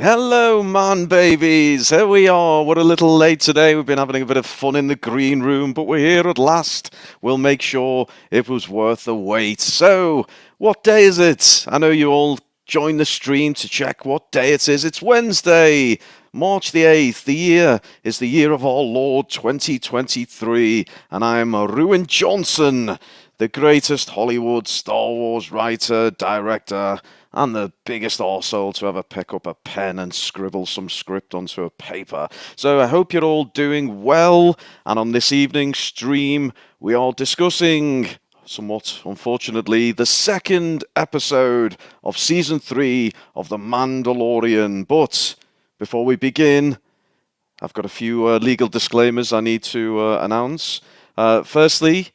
Hello, man babies. Here we are. We're a little late today. We've been having a bit of fun in the green room, but we're here at last. We'll make sure it was worth the wait. So, what day is it? I know you all joined the stream to check what day it is. It's Wednesday, March the 8th. The year is the year of our Lord 2023, and I'm Ruin Johnson, the greatest Hollywood Star Wars writer, director, and the biggest arsehole to ever pick up a pen and scribble some script onto a paper. So I hope you're all doing well, and on this evening's stream, we are discussing, somewhat unfortunately, the second episode of Season 3 of The Mandalorian. But before we begin, I've got a few legal disclaimers I need to announce. Firstly,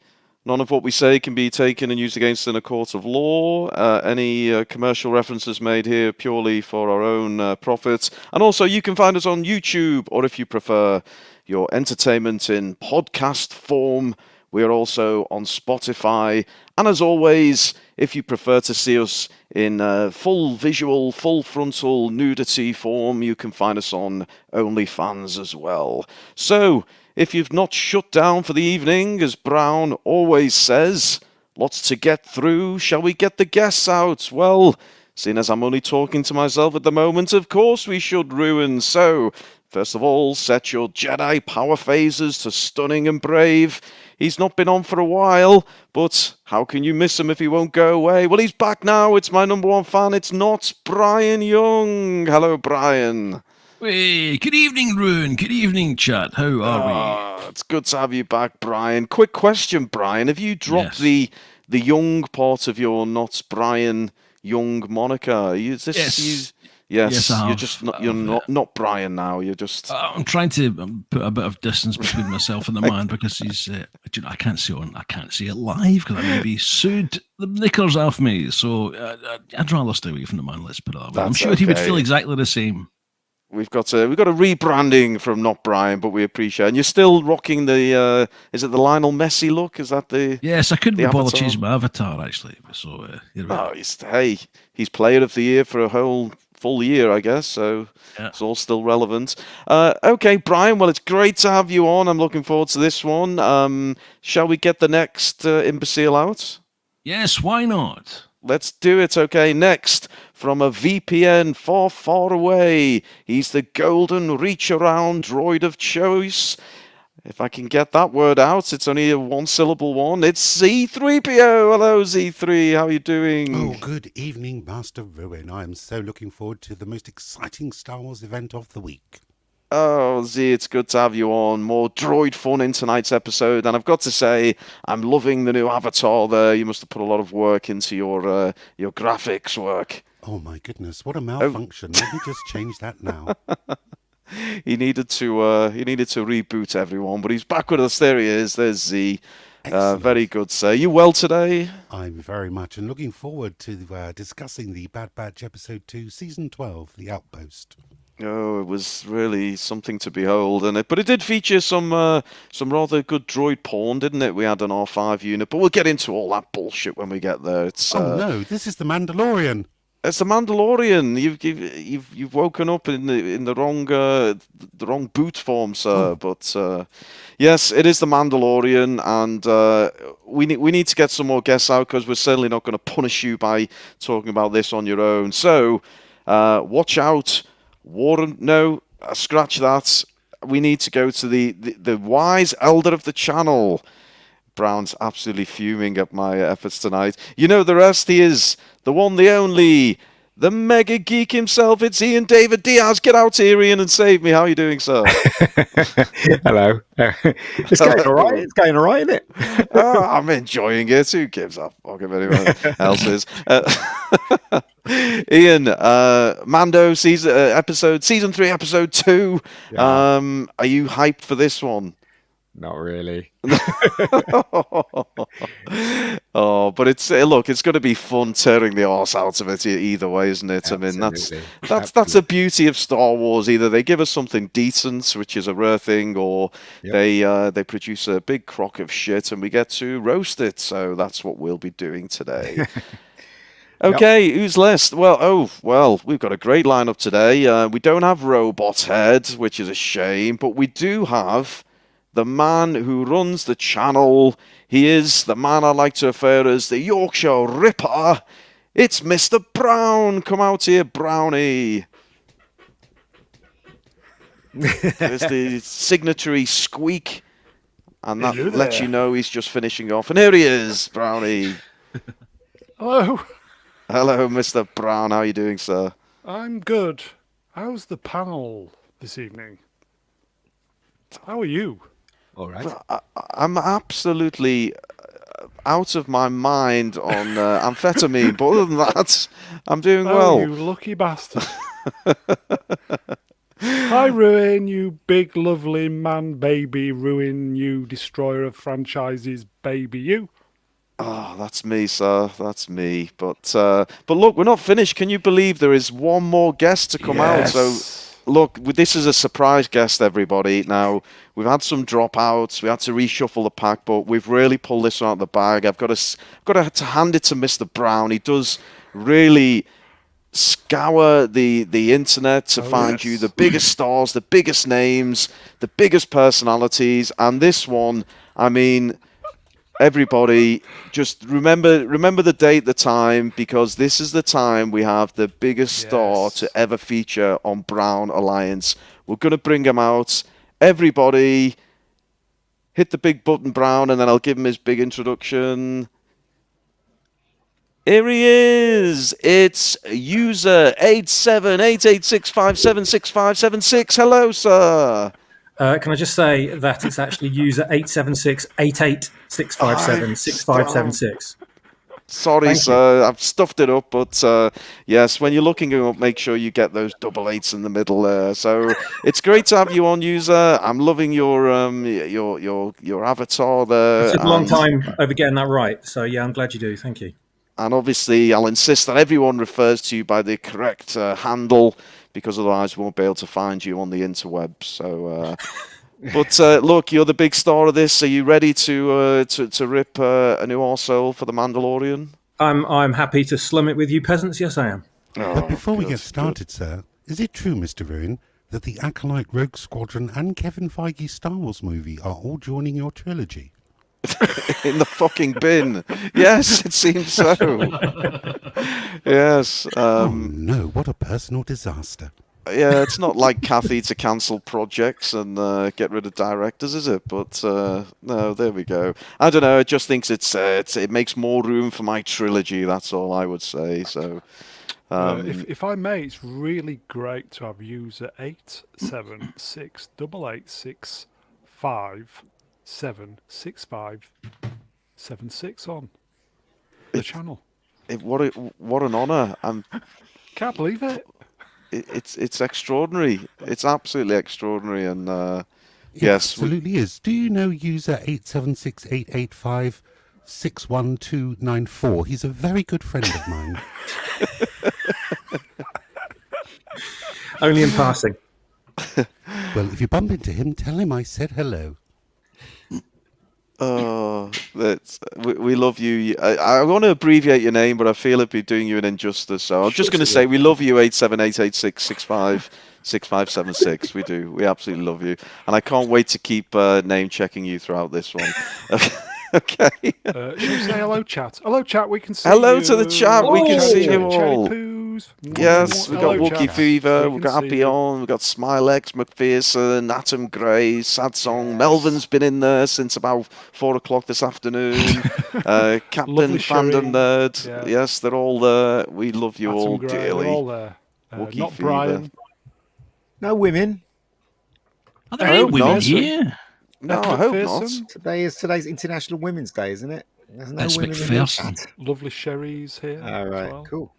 none of what we say can be taken and used against us in a court of law. Any commercial references made here purely for our own profit. And also, you can find us on YouTube, or if you prefer your entertainment in podcast form, we are also on Spotify. And as always, if you prefer to see us in full visual, full frontal nudity form, you can find us on OnlyFans as well. So, if you've not shut down for the evening, as Brown always says, lots to get through. Shall we get the guests out? Well, seeing as I'm only talking to myself at the moment, of course we should, Ruin. So, first of all, set your Jedi power phases to stunning and brave. He's not been on for a while, but how can you miss him if he won't go away? Well, he's back now. It's my number one fan. It's not Brian Young. Hello, Brian. Hey, good evening, Ruin. Good evening, chat. How are we? It's good to have you back, Brian. Quick question, Brian. Have you dropped Yes. the young part of your not Brian Young moniker? Is this Yes. you? Yes, Yes, I you're have. just not. You're not Brian now. You're just. I'm trying to put a bit of distance between myself and the man because he's. I can't see it. I can't see it live because I may be sued the knickers off me. So I'd rather stay away from the man. Let's put it that way. I'm That's sure he would feel okay. exactly the same. We've got a rebranding from not Brian, but we appreciate it. And you're still rocking the. Is it the Lionel Messi look? Is that Yes, I couldn't the be bothered avatar? changing my avatar actually. So here we Oh, are. he's Player of the Year for a whole full year, I guess. So Yeah. it's all still relevant. Okay, Brian. Well, it's great to have you on. I'm looking forward to this one. Shall we get the next imbecile out? Yes. Why not? Let's do it. Okay, next from a VPN far, far away. He's the golden reach around droid of choice. If I can get that word out, it's only a one syllable one. It's Z3PO. Hello, Z3. How are you doing? Oh, good evening, Master Ruin. I am so looking forward to the most exciting Star Wars event of the week. Oh, Z, it's good to have you on. More droid fun in tonight's episode. And I've got to say, I'm loving the new avatar there. You must have put a lot of work into your graphics work. Oh my goodness, what a malfunction. Let me just change that now. He needed to reboot everyone, but he's back with us. There he is. There's Z. Excellent. Very good, sir. You well today? I'm very much and looking forward to discussing the Bad Batch Episode 2, Season 12, The Outpost. Oh, it was really something to behold, but it did feature some rather good droid porn, didn't it? We had an R5 unit, but we'll get into all that bullshit when we get there. Oh no, this is the Mandalorian. It's the Mandalorian. You've woken up in the wrong boot form, sir. Oh. But yes, it is the Mandalorian, and we need to get some more guests out because we're certainly not going to punish you by talking about this on your own. So watch out. Warren, no, scratch that. We need to go to the wise elder of the channel. Brown's absolutely fuming at my efforts tonight. You know the rest. He is the one, the only, the mega geek himself. It's Ian David Diaz. Get out here, Ian, and save me. How are you doing, sir? Hello. It's going all right. It's going all right, isn't it? I'm enjoying it. Who gives a fuck if anyone else is? Ian, Mando season 3, episode 2. Yeah. Are you hyped for this one? Not really. Oh, but it's going to be fun tearing the arse out of it either way, isn't it? Absolutely. I mean, that's the beauty of Star Wars. Either they give us something decent, which is a rare thing, or they produce a big crock of shit and we get to roast it. So that's what we'll be doing today. Okay, who's list? Well, we've got a great lineup today. We don't have Robot Head, which is a shame, but we do have the man who runs the channel. He is the man I like to refer as the Yorkshire Ripper. It's Mr. Brown. Come out here, Brownie. There's the signatory squeak, and that lets you know he's just finishing off. And here he is, Brownie. Hello. Hello, Mr. Brown. How are you doing, sir? I'm good. How's the panel this evening? How are you? All right. I'm absolutely out of my mind on amphetamine, but other than that, I'm doing well. You lucky bastard. Hi, Ruin, you big, lovely man, baby. Ruin, you destroyer of franchises, baby, you. Oh, that's me, sir. That's me. But look, we're not finished. Can you believe there is one more guest to come out? So, look, this is a surprise guest, everybody. Now, we've had some dropouts. We had to reshuffle the pack, but we've really pulled this one out of the bag. I've got to hand it to Mr. Brown. He does really scour the internet to find you the biggest stars, the biggest names, the biggest personalities. And this one, I mean, everybody, just remember the date, the time, because this is the time we have the biggest star to ever feature on Brown Alliance. We're going to bring him out. Everybody, hit the big button, Brown, and then I'll give him his big introduction. Here he is. It's user 878865766576. Hello, sir. Can I just say that it's actually user 876886576576576. Sorry, sir. I've stuffed it up, but yes, when you're looking it up, make sure you get those double eights in the middle there. So it's great to have you on, user. I'm loving your avatar there. It took a long time over getting that right, so yeah, I'm glad you do. Thank you. And obviously, I'll insist that everyone refers to you by the correct handle, because otherwise we won't be able to find you on the interwebs. So, but look, you're the big star of this. Are you ready to rip a new arsehole for the Mandalorian? I'm happy to slum it with you peasants. Yes, I am. But before we get started, sir, is it true, Mr. Ruin, that the Acolyte, Rogue Squadron, and Kevin Feige's Star Wars movie are all joining your trilogy? In the fucking bin. Yes, it seems so. Yes. Oh no, what a personal disaster. Yeah, it's not like Kathy to cancel projects and get rid of directors, is it? But no, there we go. I don't know. I just think it makes more room for my trilogy. That's all I would say. So, if I may, it's really great to have user 876886576 on the channel. What an honour! Can't believe it. It's extraordinary. It's absolutely extraordinary, and It yes, absolutely is. Do you know user 87688561294? He's a very good friend of mine. Only in passing. Well, if you bump into him, tell him I said hello. Oh, we love you. I want to abbreviate your name, but I feel it'd be doing you an injustice. So I'm just going to say we love you, 87886656576. We do. We absolutely love you, and I can't wait to keep name checking you throughout this one. Okay. Should we say hello, chat? Hello, chat. We can see Hello you. to the chat. We can see you all. Yes, we've got Hello, Wookie chat. Fever, We we've can got see Happy you. On, we've got Smilex, McPherson, Atom Grey, Sad Song. Melvin's been in there since about 4 o'clock this afternoon. Captain Lovely Fandom Sherry. Nerd. Yeah. Yes, they're all there. We love you Atom all Gray, dearly. They're all there. Wookie Not Fever. Brian. No women. Are there I any hope women not. here? No, Ethel I hope McPherson. Today's International Women's Day, isn't it? There's no It's women in the McPherson. chat. Lovely Sherry's here. All as right, well. cool.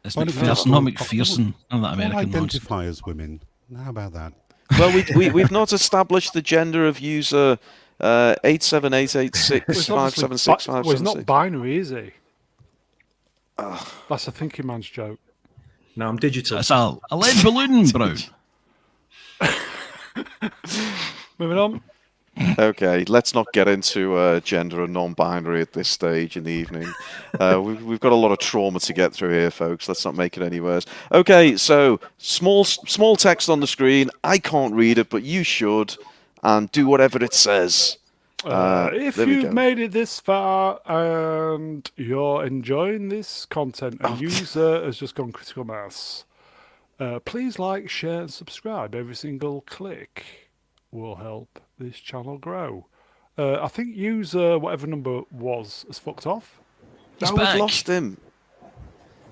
It's Why don't we McPherson, just not all- McPherson. None of that All American nonsense. identify as women. How about that? Well, we've not established the gender of user 87886576576. Well, he's not binary, is he? That's a thinking man's joke. No, I'm digital. That's a lead balloon, bro. Moving on. Okay, let's not get into gender and non-binary at this stage in the evening. We've got a lot of trauma to get through here, folks. Let's not make it any worse. Okay, so small text on the screen. I can't read it, but you should, and do whatever it says. If there we you've go. made it this far and you're enjoying this content and user has just gone critical mass, please like, share, and subscribe. Every single click will help this channel grow. I think user, whatever number was, has fucked off. He's We've back. lost him.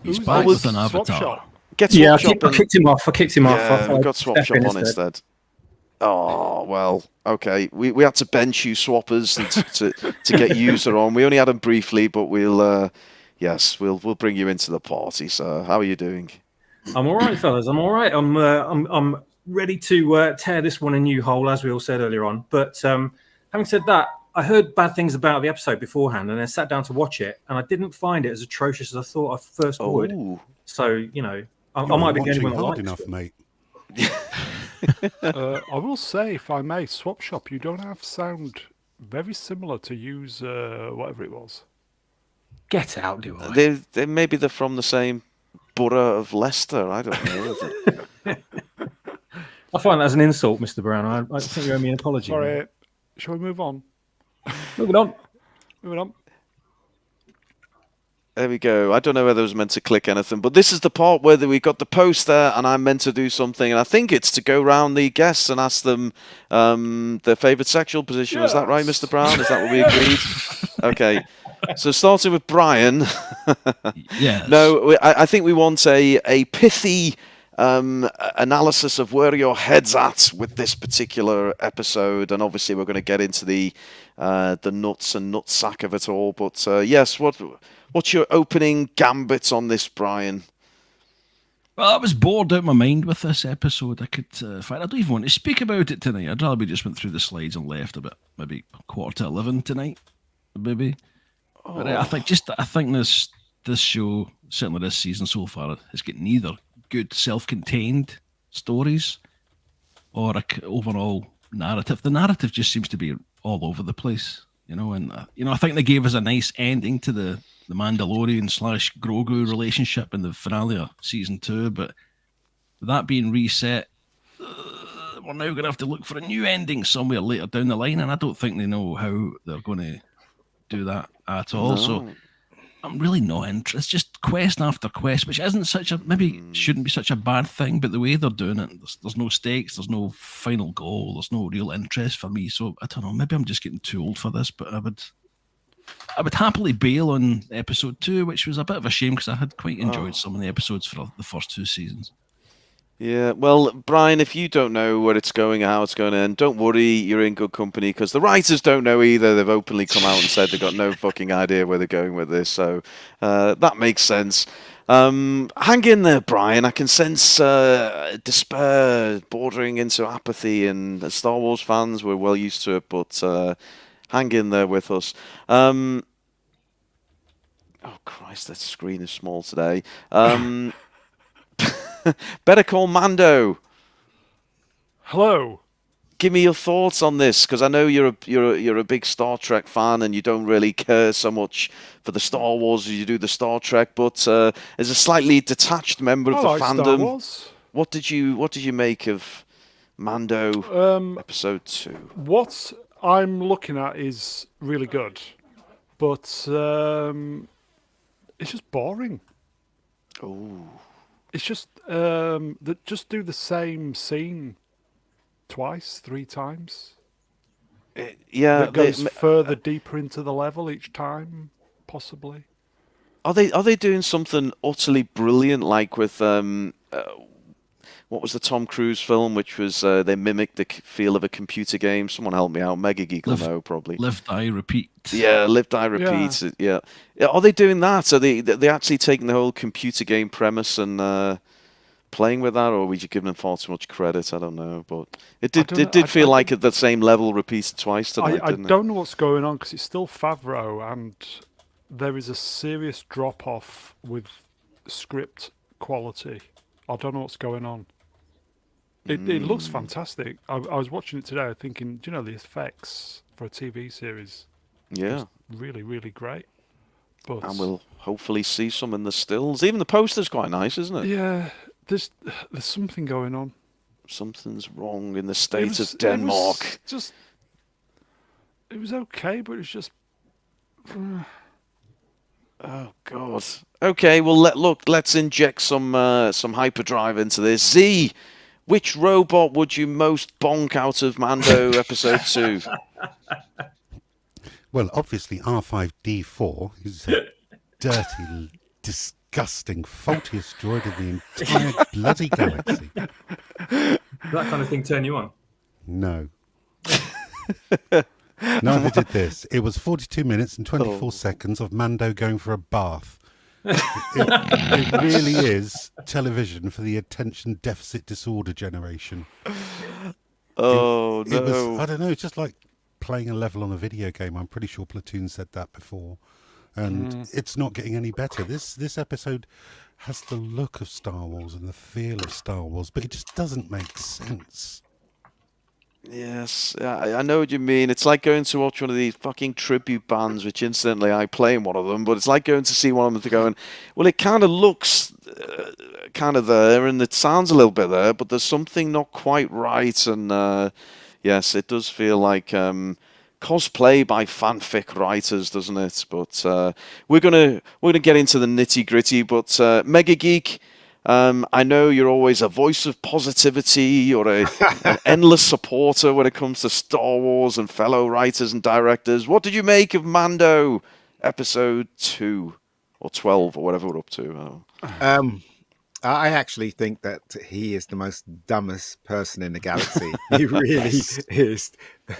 He's Who's back this? with an Swap avatar. shop. Get Yeah, Swap Shop I and- kicked him off. Yeah, we've got Swap Step Shop in on instead. Oh, well, okay. We had to bench you swappers to get user on. We only had him briefly, but we'll bring you into the party, sir. How are you doing? I'm all right, fellas. I'm all right. I'm ready to tear this one a new hole, as we all said earlier on. But having said that, I heard bad things about the episode beforehand, and then sat down to watch it, and I didn't find it as atrocious as I thought I first would. Oh, So I You're might be the only watching one that hard likes enough, it. mate. I will say, if I may, Swap Shop, you don't have sound very similar to use whatever it was. Get out, do I? maybe they're from the same borough of Leicester. I don't know. I find that as an insult, Mr. Brown. I think you owe me an apology. Sorry. Shall we move on? Moving on. Moving on. There we go. I don't know whether I was meant to click anything, but this is the part where we got the post there, and I'm meant to do something, and I think it's to go round the guests and ask them their favourite sexual position. Is that right, Mr. Brown? Is that what we agreed? Okay. So starting with Brian. Yes. No, I think we want a pithy analysis of where your head's at with this particular episode, and obviously we're going to get into the nuts and nutsack of it all. But yes, what's your opening gambit on this, Brian? Well, I was bored out of my mind with this episode. I don't even want to speak about it tonight. I'd rather we just went through the slides and left about maybe 11:15 tonight, maybe. But I think this show, certainly this season so far, has got neither good self-contained stories or overall narrative. The narrative just seems to be all over the place, and I think they gave us a nice ending to the Mandalorian / Grogu relationship in the finale of season 2, but with that being reset, we're now going to have to look for a new ending somewhere later down the line, and I don't think they know how they're going to do that at all. No. So I'm really not interested. It's just quest after quest, which isn't shouldn't be such a bad thing, but the way they're doing it, there's no stakes, there's no final goal, there's no real interest for me. So I don't know, maybe I'm just getting too old for this, but I would happily bail on episode 2, which was a bit of a shame because I had quite enjoyed some of the episodes for the first 2 seasons. Yeah, well, Brian, if you don't know where it's going, how it's going to end, don't worry, you're in good company, because the writers don't know either. They've openly come out and said they've got no fucking idea where they're going with this, so that makes sense. Hang in there, Brian. I can sense despair bordering into apathy, and as Star Wars fans, we're well used to it, but hang in there with us. Oh, Christ, that screen is small today. Better Call Mando. Hello. Give me your thoughts on this, because I know you're a big Star Trek fan and you don't really care so much for the Star Wars as you do the Star Trek, but as a slightly detached member of I the like fandom, Star Wars. what did you make of Mando episode 2? What I'm looking at is really good, but it's just boring. Oh. It's just just do the same scene twice, 3 times. Yeah, That goes further deeper into the level each time, possibly. Are they doing something utterly brilliant, like with what was the Tom Cruise film, which was they mimicked the feel of a computer game? Someone help me out. Mega Geek will know probably. Live, die, repeat. Yeah, live, die, repeat. Yeah. Are they doing that? Are they actually taking the whole computer game premise and playing with that, or were you giving them far too much credit? I don't know, but it did feel like at the same level repeated twice tonight, I didn't it? don't know what's going on because it's still Favreau, and there is a serious drop off with script quality. I don't know what's going on. It looks fantastic. I was watching it today, thinking, do you know, the effects for a TV series? Yeah. Really, really great. But And we'll hopefully see some in the stills. Even the poster's quite nice, isn't it? yeah, there's something going on. Something's wrong in the state of It Denmark. it was okay, but it's just. Oh God. Okay, well let's inject some hyperdrive into this. Z, which robot would you most bonk out of Mando episode 2? Well, obviously R5D4 is a dirty, disgusting, faultiest droid of the entire bloody galaxy. Does that kind of thing turn you on? No. Neither did this. It was 42 minutes and 24 seconds of Mando going for a bath. It really is television for the attention deficit disorder generation. Oh, It no. was, I don't know, it's just like playing a level on a video game. I'm pretty sure Platoon said that before. And it's not getting any better. This episode has the look of Star Wars and the feel of Star Wars, but it just doesn't make sense. Yes, I know what you mean. It's like going to watch one of these fucking tribute bands, which incidentally I play in one of them, but it's like going to see one of them and going, well, it kind of looks kind of there and it sounds a little bit there, but there's something not quite right. And yes, it does feel like cosplay by fanfic writers, doesn't it? But we're gonna get into the nitty gritty. But Mega Geek, I know you're always a voice of positivity or an endless supporter when it comes to Star Wars and fellow writers and directors. What did you make of Mando episode 2 or 12 or whatever we're up to? I actually think that he is the most dumbest person in the galaxy. He really is the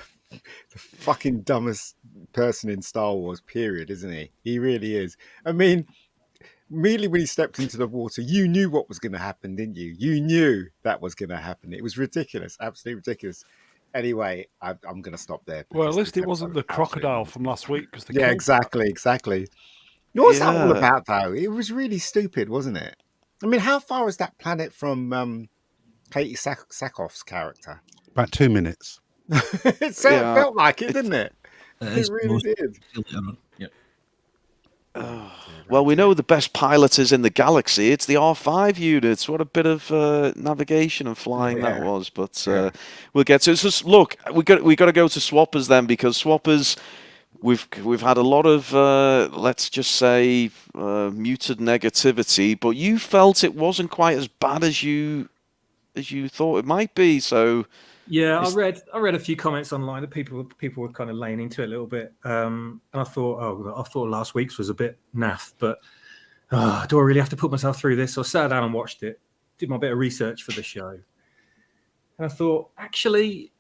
fucking dumbest person in Star Wars, period, isn't he? He really is. I mean, immediately when he stepped into the water, you knew what was going to happen, didn't you? You knew that was going to happen. It was ridiculous, absolutely ridiculous. Anyway, I'm going to stop there. Well, at least it wasn't the crocodile from last week. Yeah, exactly. What's that all about, though? It was really stupid, wasn't it? I mean, how far is that planet from Katie Sackhoff's character? About 2 minutes. It felt like it, didn't it? It really did. Well, we know the best pilot is in the galaxy. It's the R5 units. What a bit of navigation and flying that was. But we'll get to it. So, look, we got to go to swappers then, because swappers, we've had a lot of let's just say muted negativity. But you felt it wasn't quite as bad as you thought it might be. So. Yeah, I read a few comments online that people were kind of laying into it a little bit, and I thought last week's was a bit naff, but do I really have to put myself through this? So I sat down and watched it, did my bit of research for the show, and I thought, actually,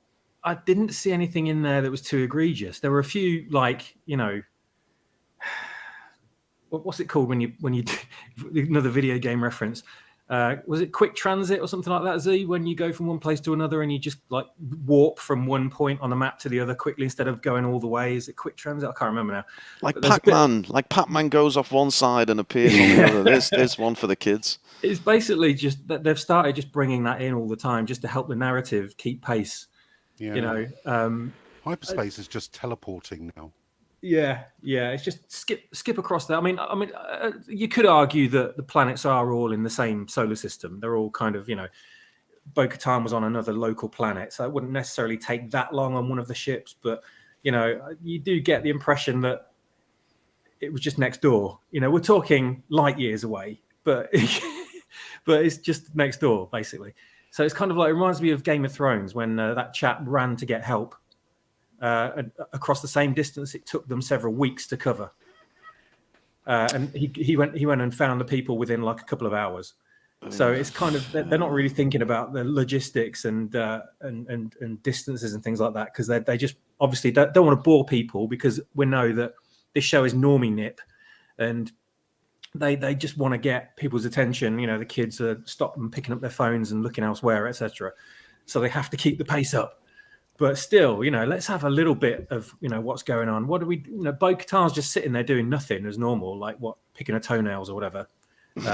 I didn't see anything in there that was too egregious. There were a few, like, you know, what's it called when you another video game reference. Was it quick transit or something like that, Z? When you go from one place to another and you just like warp from one point on the map to the other quickly instead of going all the way? Is it quick transit? I can't remember now. Like Pac-Man, like Pac-Man goes off one side and appears on the other. There's one for the kids. It's basically just that they've started just bringing that in all the time just to help the narrative keep pace. Yeah. You know, Hyperspace is just teleporting now. Yeah, it's just skip across that. I mean, you could argue that the planets are all in the same solar system. They're all kind of, you know, Bo-Katan was on another local planet, so it wouldn't necessarily take that long on one of the ships. But, you know, you do get the impression that it was just next door. You know, we're talking light years away, but it's just next door, basically. So it's kind of like, it reminds me of Game of Thrones when that chap ran to get help. Across the same distance it took them several weeks to cover, and he went and found the people within like a couple of hours. So it's kind of, they're not really thinking about the logistics and distances and things like that, because they just obviously don't want to bore people, because we know that this show is normie nip, and they just want to get people's attention. You know, the kids are stopping picking up their phones and looking elsewhere, etc. So they have to keep the pace up. But still, you know, let's have a little bit of, you know, what's going on. What do we, you know, Bo-Katan's just sitting there doing nothing as normal, like picking her toenails or whatever,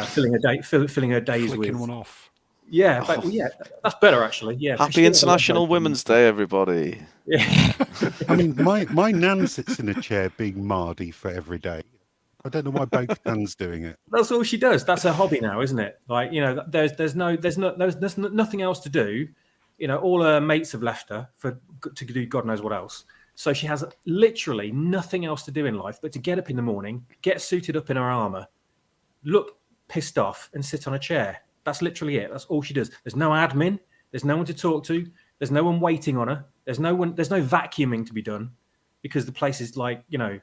filling her days Flicking with one off. Yeah, but, yeah, that's better actually. Yeah. Happy International Women's Day, everybody. Yeah. I mean, my nan sits in a chair being Mardy for every day. I don't know why both nans doing it. That's all she does. That's her hobby now, isn't it? Like, you know, there's nothing else to do. You know, all her mates have left her to do God knows what else. So she has literally nothing else to do in life but to get up in the morning, get suited up in her armor, look pissed off, and sit on a chair. That's literally it. That's all she does. There's no admin. There's no one to talk to. There's no one waiting on her. There's no vacuuming to be done because the place is like, you know,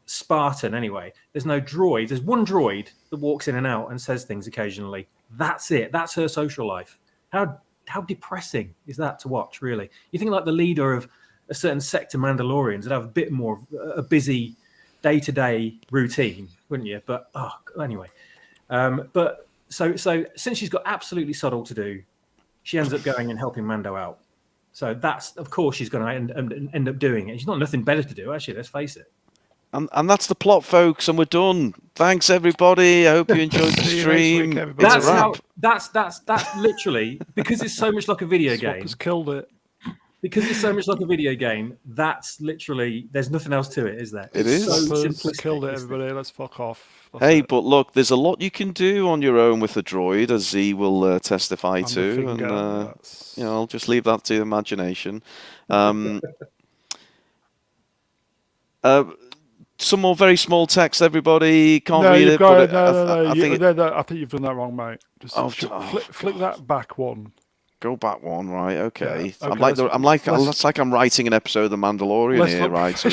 Spartan anyway. There's no droid. There's one droid that walks in and out and says things occasionally. That's it. That's her social life. How depressing is that to watch, really? You think like the leader of a certain sect of Mandalorians would have a bit more of a busy day-to-day routine, wouldn't you? But anyway. But so since she's got absolutely sod all to do, she ends up going and helping Mando out. So that's, of course, she's going to end up doing it. She's got nothing better to do, actually. Let's face it. And that's the plot, folks, and we're done. Thanks, everybody. I hope you enjoyed the stream. It's a wrap. That's literally, because it's so much like a video game. Has killed it. Because it's so much like a video game, that's literally, there's nothing else to it, is there? It is. So simplistic, killed it, everybody. Let's fuck off. Hey, but look, there's a lot you can do on your own with a droid, as Z will testify to, and you know, I'll just leave that to imagination. Some more very small text, everybody. Can't read it. No, I I think you've done that wrong, mate. Just flick that back one. Go back one, right? Okay. Yeah, It's like I'm writing an episode of The Mandalorian here, right? So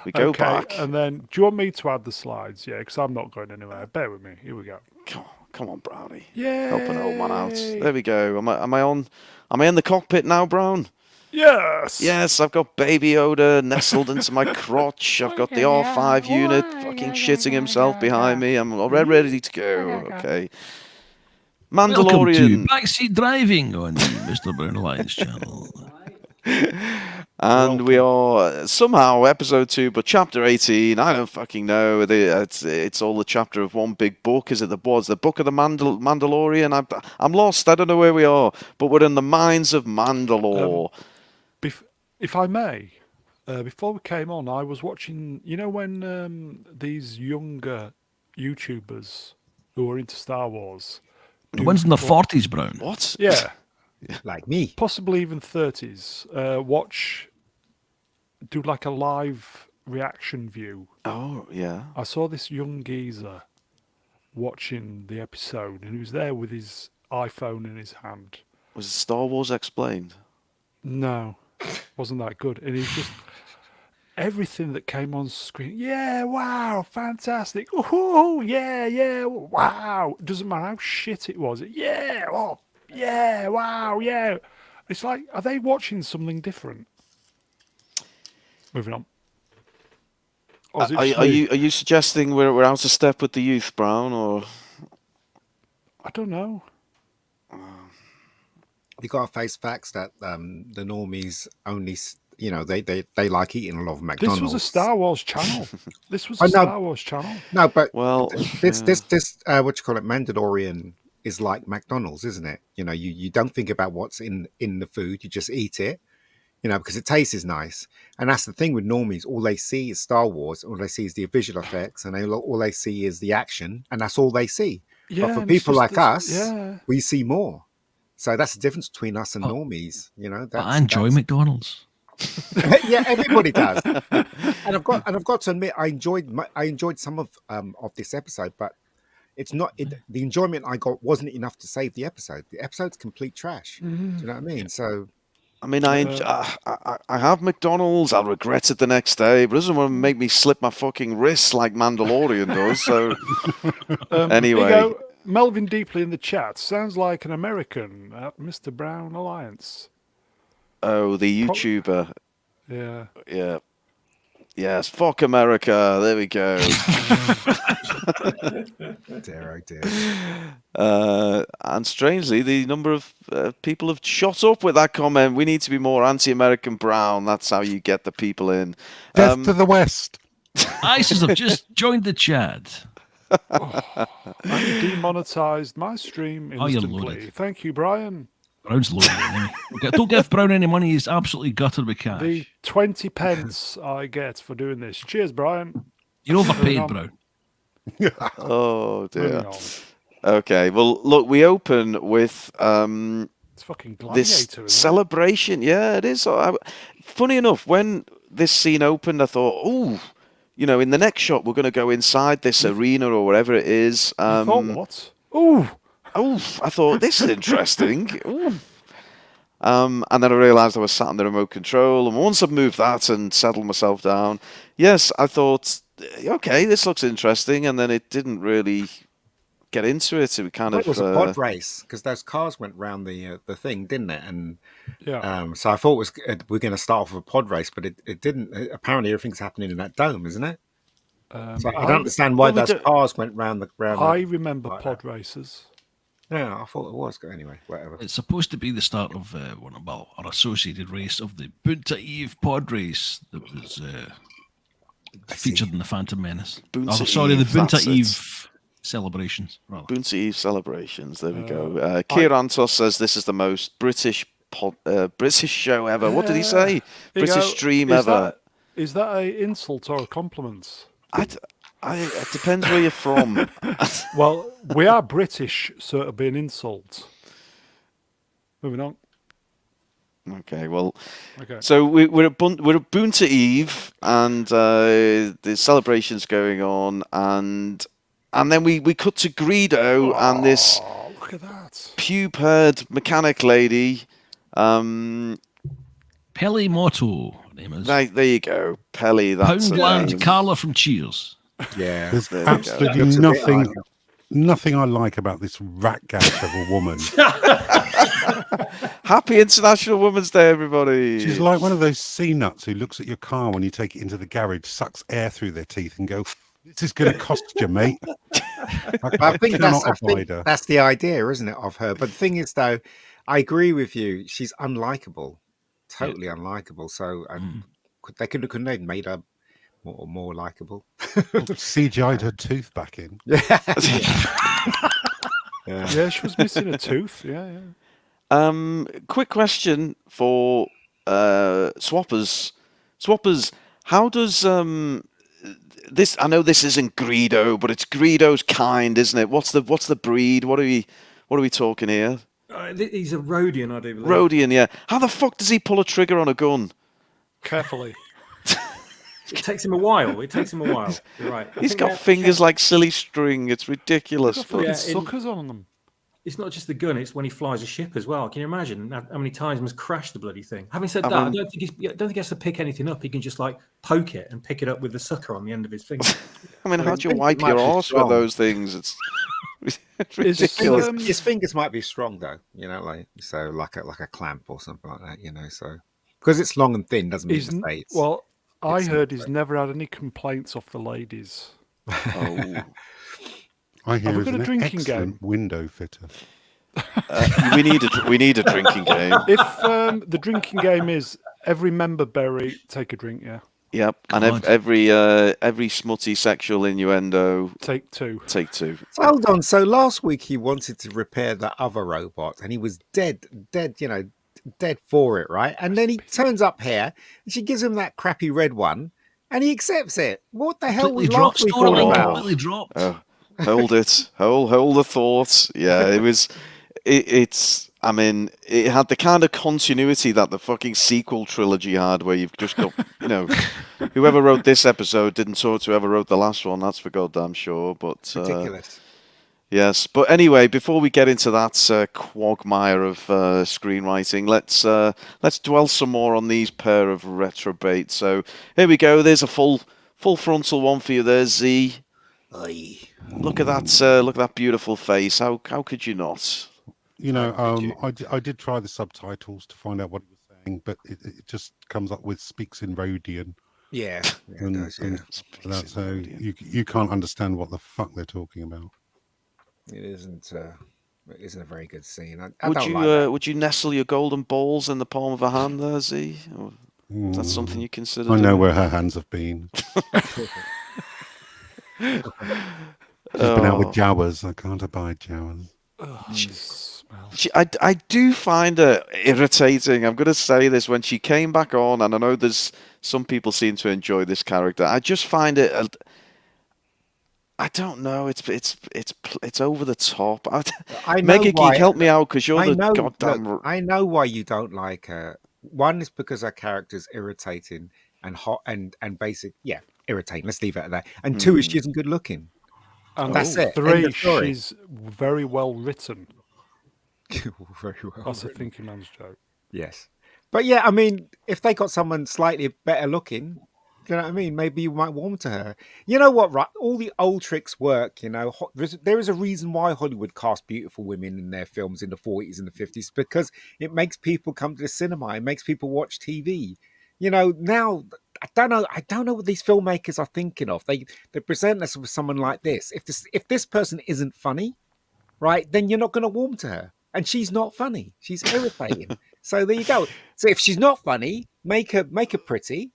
we go back, and then do you want me to add the slides? Yeah, because I'm not going anywhere. Bear with me. Here we go. Come on, Brownie. Yeah. Help an old man out. There we go. Am I in the cockpit now, Brown? Yes. Yes, I've got Baby Yoda nestled into my crotch. I've got the R5 unit fucking shitting himself behind me. I'm already ready to go. Okay. Mandalorian. Welcome to Backseat Driving on the Mr. Brown Alliance channel. And we are somehow episode 2, but chapter 18. I don't fucking know. It's all the chapter of one big book. Is it the book of the Mandalorian? I'm lost. I don't know where we are, but we're in the mines of Mandalore. If I may, before we came on, I was watching. You know when these younger YouTubers who are into Star Wars. The ones in the 40s, Brown. What? Yeah. Like me. Possibly even 30s. Do like a live reaction view. Oh, yeah. I saw this young geezer watching the episode, and he was there with his iPhone in his hand. Was it Star Wars Explained? No, wasn't that good. And he's just... everything that came on screen, yeah, wow, fantastic. Oh, yeah, wow. Doesn't matter how shit it was. Yeah, oh, yeah, wow, yeah. It's like, are they watching something different? Moving on. Are you suggesting we're out of step with the youth, Brown, or? I don't know. You got to face facts that the normies only, they like eating a lot of McDonald's. This was a Star Wars channel. Star Wars channel. No, but this what you call it, Mandalorian is like McDonald's, isn't it? You know, you don't think about what's in the food, you just eat it, because it tastes nice. And that's the thing with normies. All they see is Star Wars, all they see is the visual effects, and all they see is the action, and that's all they see. Yeah, but for people like us, yeah, we see more. So that's the difference between us and normies. I enjoy McDonald's. Yeah, everybody does. And I've got to admit, I enjoyed some of this episode, but it's not the enjoyment I got wasn't enough to save the episode. The episode's complete trash. Mm-hmm. Do you know what I mean? So, I mean, I have McDonald's. I'll regret it the next day, but it doesn't want to make me slip my fucking wrists like Mandalorian does. So, anyway. Melvin Deeply in the chat. Sounds like an American at Mr. Brown Alliance. Oh, the YouTuber. Yeah. Yeah. Yes, fuck America. There we go. dear, oh dear. And strangely, the number of people have shot up with that comment. We need to be more anti-American, Brown. That's how you get the people in. Death to the West. ISIS have just joined the chat. And you demonetized my stream Oh, you're instantly. loaded. Thank you, Brian. Brown's loaded anyway. Don't give Brown any money. He's absolutely gutted with cash. The 20 pence I get for doing this. Cheers, Brian. You're overpaid, Moving Brown. Oh dear. Moving on. Okay, well, look, we open with It's fucking Gladiator, this isn't it? celebration. Yeah, it is. Funny enough, when this scene opened, I thought, oh, in the next shot, we're going to go inside this arena or wherever it is. You thought what? Ooh! Oh, I thought, this is interesting. Ooh. And then I realised I was sat on the remote control, and once I've moved that and settled myself down, yes, I thought, okay, this looks interesting, and then it didn't really get into it. It kind It of was a pod race because those cars went round the thing, didn't it? And Yeah. so I thought we're going to start off with a pod race, but it didn't. Apparently, everything's happening in that dome, isn't it? So I don't understand why those cars went round the ground. I remember pod races. Yeah, I thought it was. Anyway, whatever. It's supposed to be the start of our associated race of the Bunta Eve pod race that was featured in the Phantom Menace. Bunta the Eve, Bunta that's it. Eve celebrations. Rather. Bunta Eve celebrations. There we go. Kierantos says this is the most British show ever. What did he say? British stream ever. Is that an insult or a compliment? It depends where you're from. Well, we are British, so it'll be an insult. Moving on. Okay, well, Okay. so we're at Bunta Eve, and the celebration's going on, and then we cut to Greedo and this Look at that. pube-haired mechanic lady. Peli Motto, her name is. Right, there you go, Pelly. That's her Poundland name. Carla from Cheers. Yeah, There's There we go. absolutely Looks a bit like nothing I like about this rat gash of a woman. Happy International Women's Day, everybody. She's like one of those sea nuts who looks at your car when you take it into the garage, sucks air through their teeth, and go, "This is going to cost you, mate." I think cannot abide her. that's the idea, isn't it, of her? But the thing is, though, I agree with you. She's unlikable, totally unlikable. So couldn't they have made her more likable? CGI'd her tooth back in. Yeah, she was missing a tooth. Yeah. Quick question for swappers. Swappers, how does this? I know this isn't Greedo, but it's Greedo's kind, isn't it? What's the breed? What are we talking here? He's a Rhodian, I do believe. Rhodian, yeah. How the fuck does he pull a trigger on a gun? Carefully. It takes him a while. You're right. He's got fingers like silly string. It's ridiculous. Got fucking Yeah, suckers on them. It's not just the gun; it's when he flies a ship as well. Can you imagine how many times he must crash the bloody thing? Having said that, I don't think he has to pick anything up. He can just like poke it and pick it up with the sucker on the end of his finger. I mean, how do you it wipe might your be arse with strong. those things? It's ridiculous. His fingers might be strong, though. Like a clamp or something like that. So because it's long and thin doesn't mean to say it's. Well, I heard he's never had any complaints off the ladies. Oh. I hear we he's got a an drinking excellent window fitter. we need a drinking game. If the drinking game is every member berry, take a drink, yeah. Yep, and God. every smutty sexual innuendo, Take two. take two. So hold on. So last week he wanted to repair that other robot, and he was dead, dead for it, right? And then he turns up here, and she gives him that crappy red one, and he accepts it. What the hell was Completely dropped. last week all Storyline about? completely dropped. Hold it, hold the thoughts. Yeah, it was. It's. I mean, it had the kind of continuity that the fucking sequel trilogy had, where you've just got, whoever wrote this episode didn't talk to whoever wrote the last one. That's for goddamn sure. But Ridiculous. yes, but anyway, before we get into that quagmire of screenwriting, let's dwell some more on these pair of retrobates. So here we go. There's a full frontal one for you there, Z. Aye. Look at that beautiful face. How could you not? I did try the subtitles to find out what he was saying, but it just comes up with speaks in Rhodian. Yeah, it And, does, yeah. and that, so you can't understand what the fuck they're talking about. It isn't a very good scene. I don't like that. Would you nestle your golden balls in the palm of a hand there, Z? Or is that something you consider? I know doing? where her hands have been. She's been out with Oh. Jawas. I can't abide Jawas. Smell. I do find her irritating. I'm going to say this when she came back on, and I know there's some people seem to enjoy this character. I just find it. I don't know. It's over the top. I know Mega Geek, why. help me out because you're I the know. goddamn. Look, I know why you don't like her. One is because her character's irritating and hot and basic. Yeah, irritating. Let's leave it at that. And two is she isn't good looking. And That's it. End three, of story. she's very well written. Very well. That's a written. thinking man's joke. Yes. But yeah, I mean, if they got someone slightly better looking, you know what I mean? Maybe you might warm to her. You know what, right? All the old tricks work, you know. There is a reason why Hollywood cast beautiful women in their films in the 40s and the 50s, because it makes people come to the cinema. It makes people watch TV. You know, now I don't know what these filmmakers are thinking of. They present us with someone like this. If this person isn't funny, right, then you're not going to warm to her. And she's not funny. She's irritating. So there you go. So if she's not funny, make her pretty,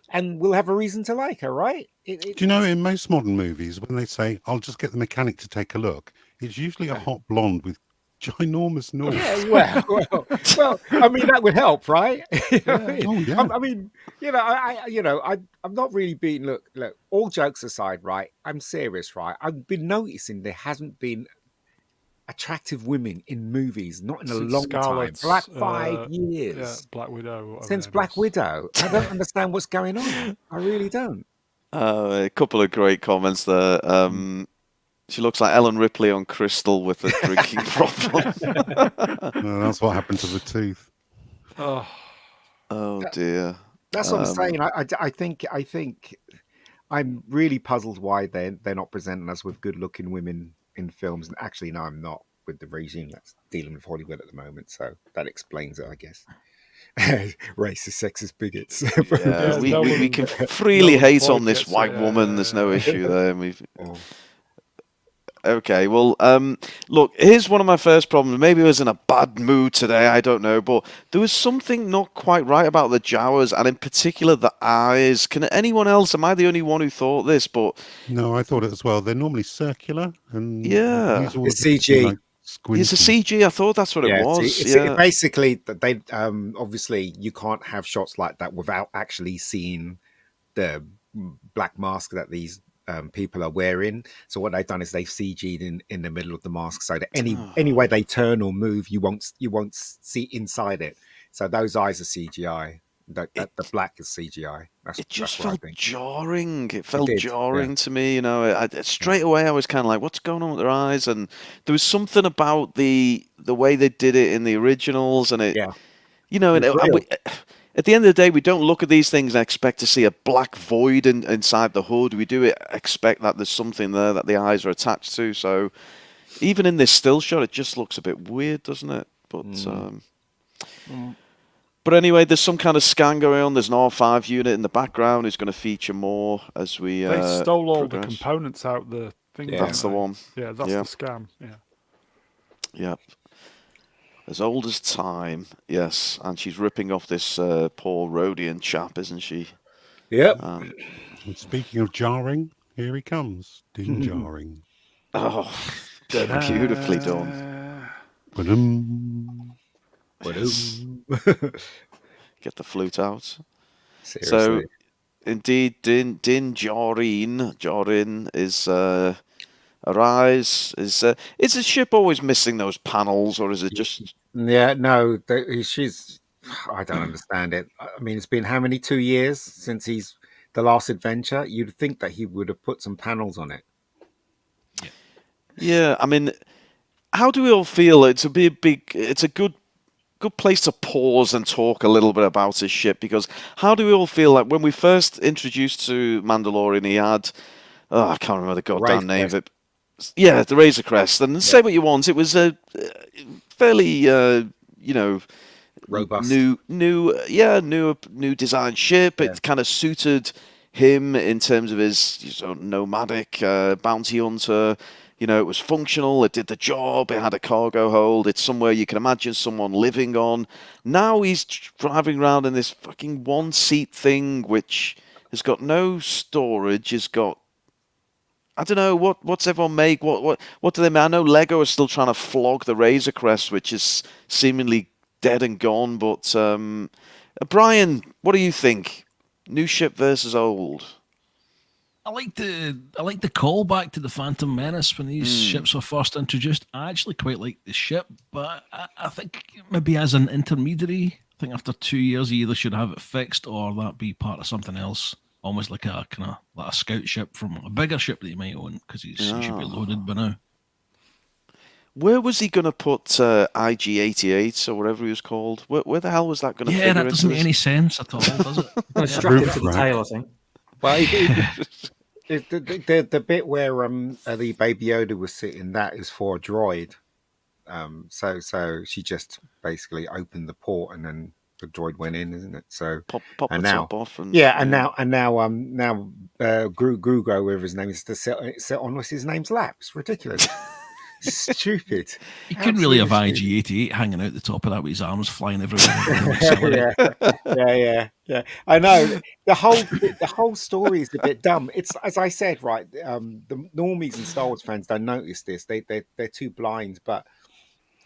and we'll have a reason to like her, right? Do you know, in most modern movies, when they say, "I'll just get the mechanic to take a look," it's usually a hot blonde with ginormous nose. Yeah, well, I mean that would help, right? You know what I mean? Oh, yeah. I mean, I'm not really being look. All jokes aside, right? I'm serious, right? I've been noticing there hasn't been attractive women in movies, not in a Since long Scarlett's, time. Black 5 years. Yeah, Black Widow. whatever Since her name Black is. Widow. I don't understand what's going on. I really don't. A couple of great comments there. She looks like Ellen Ripley on Crystal with a drinking problem. No, that's what happened to the tooth. Oh dear. That's what I'm saying. I think I'm really puzzled why they're not presenting us with good-looking women in films. And actually, no, I'm not, with the regime that's dealing with Hollywood at the moment. So that explains it, I guess. Racist, sexist bigots. Yeah, no we one- can freely no hate one on this gets white it, woman. There's no issue there. We've Oh. Okay, well, look, here's one of my first problems. Maybe I was in a bad mood today, I don't know, but there was something not quite right about the Jawas, and in particular the eyes. Can anyone else, am I the only one who thought this? But No, I thought it as well. They're normally circular, and Yeah. these are It's a bit CG. like it's a squinty. CG, I thought that's what it was. It's basically they obviously you can't have shots like that without actually seeing the black mask that these people are wearing. So what they've done is they've CG'd in the middle of the mask, so that any way they turn or move, you won't see inside it. So those eyes are CGI. The black is CGI. It just that's what I felt think. jarring. It felt did, jarring yeah. to me. You know, straight away I was kind of like, "What's going on with their eyes?" And there was something about the way they did it in the originals, and Yeah. you know, It was and real. at the end of the day, we don't look at these things and expect to see a black void inside the hood. We do expect that there's something there that the eyes are attached to. So even in this still shot, it just looks a bit weird, doesn't it? But but anyway, there's some kind of scan going on. There's an R5 unit in the background who's going to feature more as we They stole all the progress. components out the thing. Yeah. That's the didn't one. they? Yeah, that's Yeah. the scam. Yeah. Yep. As old as time, yes. And she's ripping off this poor Rhodian chap, isn't she? Yep. Um, And speaking of jarring, here he comes. Din jarring. oh, beautifully done. Ba-dum. Yes. Get the flute out. So, Seriously. indeed, Din Djarin is her eyes. Is the ship always missing those panels, or is it just? Yeah, no, she's. I don't understand it. I mean, it's been how many 2 years since the last adventure? You'd think that he would have put some panels on it. Yeah, I mean, how do we all feel? It's a good place to pause and talk a little bit about his ship, because how do we all feel like when we first introduced to Mandalorian, he had, I can't remember the goddamn name of it. Yeah, the Razor Crest. And say what you want, it was a fairly, Robust. new design ship. It kind of suited him in terms of his nomadic bounty hunter. You know, it was functional, it did the job, it had a cargo hold, it's somewhere you can imagine someone living on. Now he's driving around in this fucking one-seat thing, which has got no storage, has got I don't know what's everyone make. What do they make? I know Lego is still trying to flog the Razor Crest, which is seemingly dead and gone. But Brian, what do you think? New ship versus old. I like the callback to the Phantom Menace when these ships were first introduced. I actually quite like the ship, but I think maybe as an intermediary, I think after 2 years, you either should have it fixed or that be part of something else, almost like a kind of like a scout ship from a bigger ship that you might own because he should be loaded by now. Where was he going to put IG-88 or whatever he was called? Where the hell was that going to figure that doesn't make into any sense at all, does it? Strapped it to the tail, I think. Well, the bit where the Baby Yoda was sitting, that is for a droid. So she just basically opened the port and then the droid went in, isn't it? So pop and the now, top off? And, now Grugo, whatever his name is, to sit on what's his name's lap. It's ridiculous. Stupid. You couldn't really have Absolutely IG-88 hanging out the top of that with his arms flying everywhere. yeah. I know the whole story is a bit dumb. It's, as I said, right. The normies and Star Wars fans don't notice this. They're too blind, but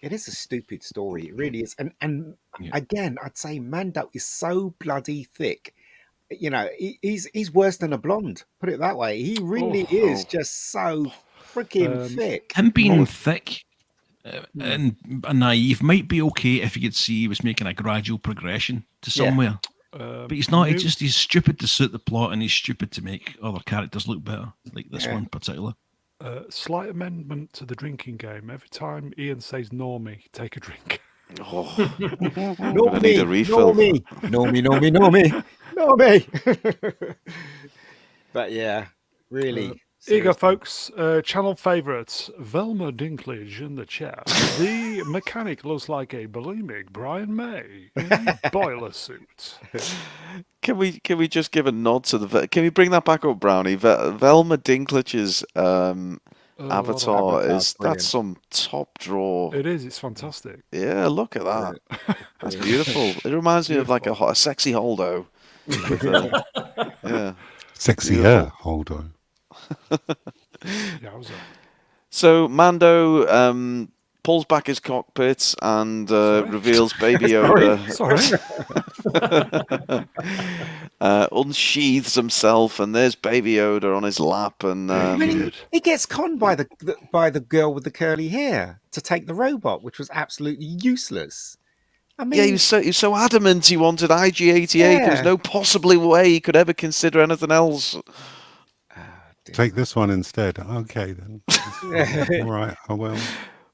it is a stupid story. It really is. And again, I'd say Mando is so bloody thick. You know, he's worse than a blonde. Put it that way. He really is just so freaking thick. Him being thick and naive might be okay if you could see he was making a gradual progression to somewhere. But he's not. He's stupid to suit the plot, and he's stupid to make other characters look better, like this one in particular. Slight amendment to the drinking game. Every time Ian says "normie," take a drink. Normie, need a refill. Normie. But yeah, really. Here you go, folks. Channel favourites. Velma Dinklage in the chat. The mechanic looks like a bulimic Brian May in a boiler suit. Can we just give a nod to the? Can we bring that back up, Brownie? Velma Dinklage's avatar is that's some top draw. It is. It's fantastic. Yeah, look at that. That's beautiful. It reminds me of like a sexy Holdo. Yeah. Sexy hair, Holdo. So Mando pulls back his cockpit and reveals Baby Yoda. Unsheathes himself, and there's Baby Yoda on his lap, and he gets conned by the girl with the curly hair to take the robot, which was absolutely useless. I mean, he was so adamant he wanted IG-88. There's no possibly way he could ever consider anything else. Take this one instead. Okay, then. All right, I will.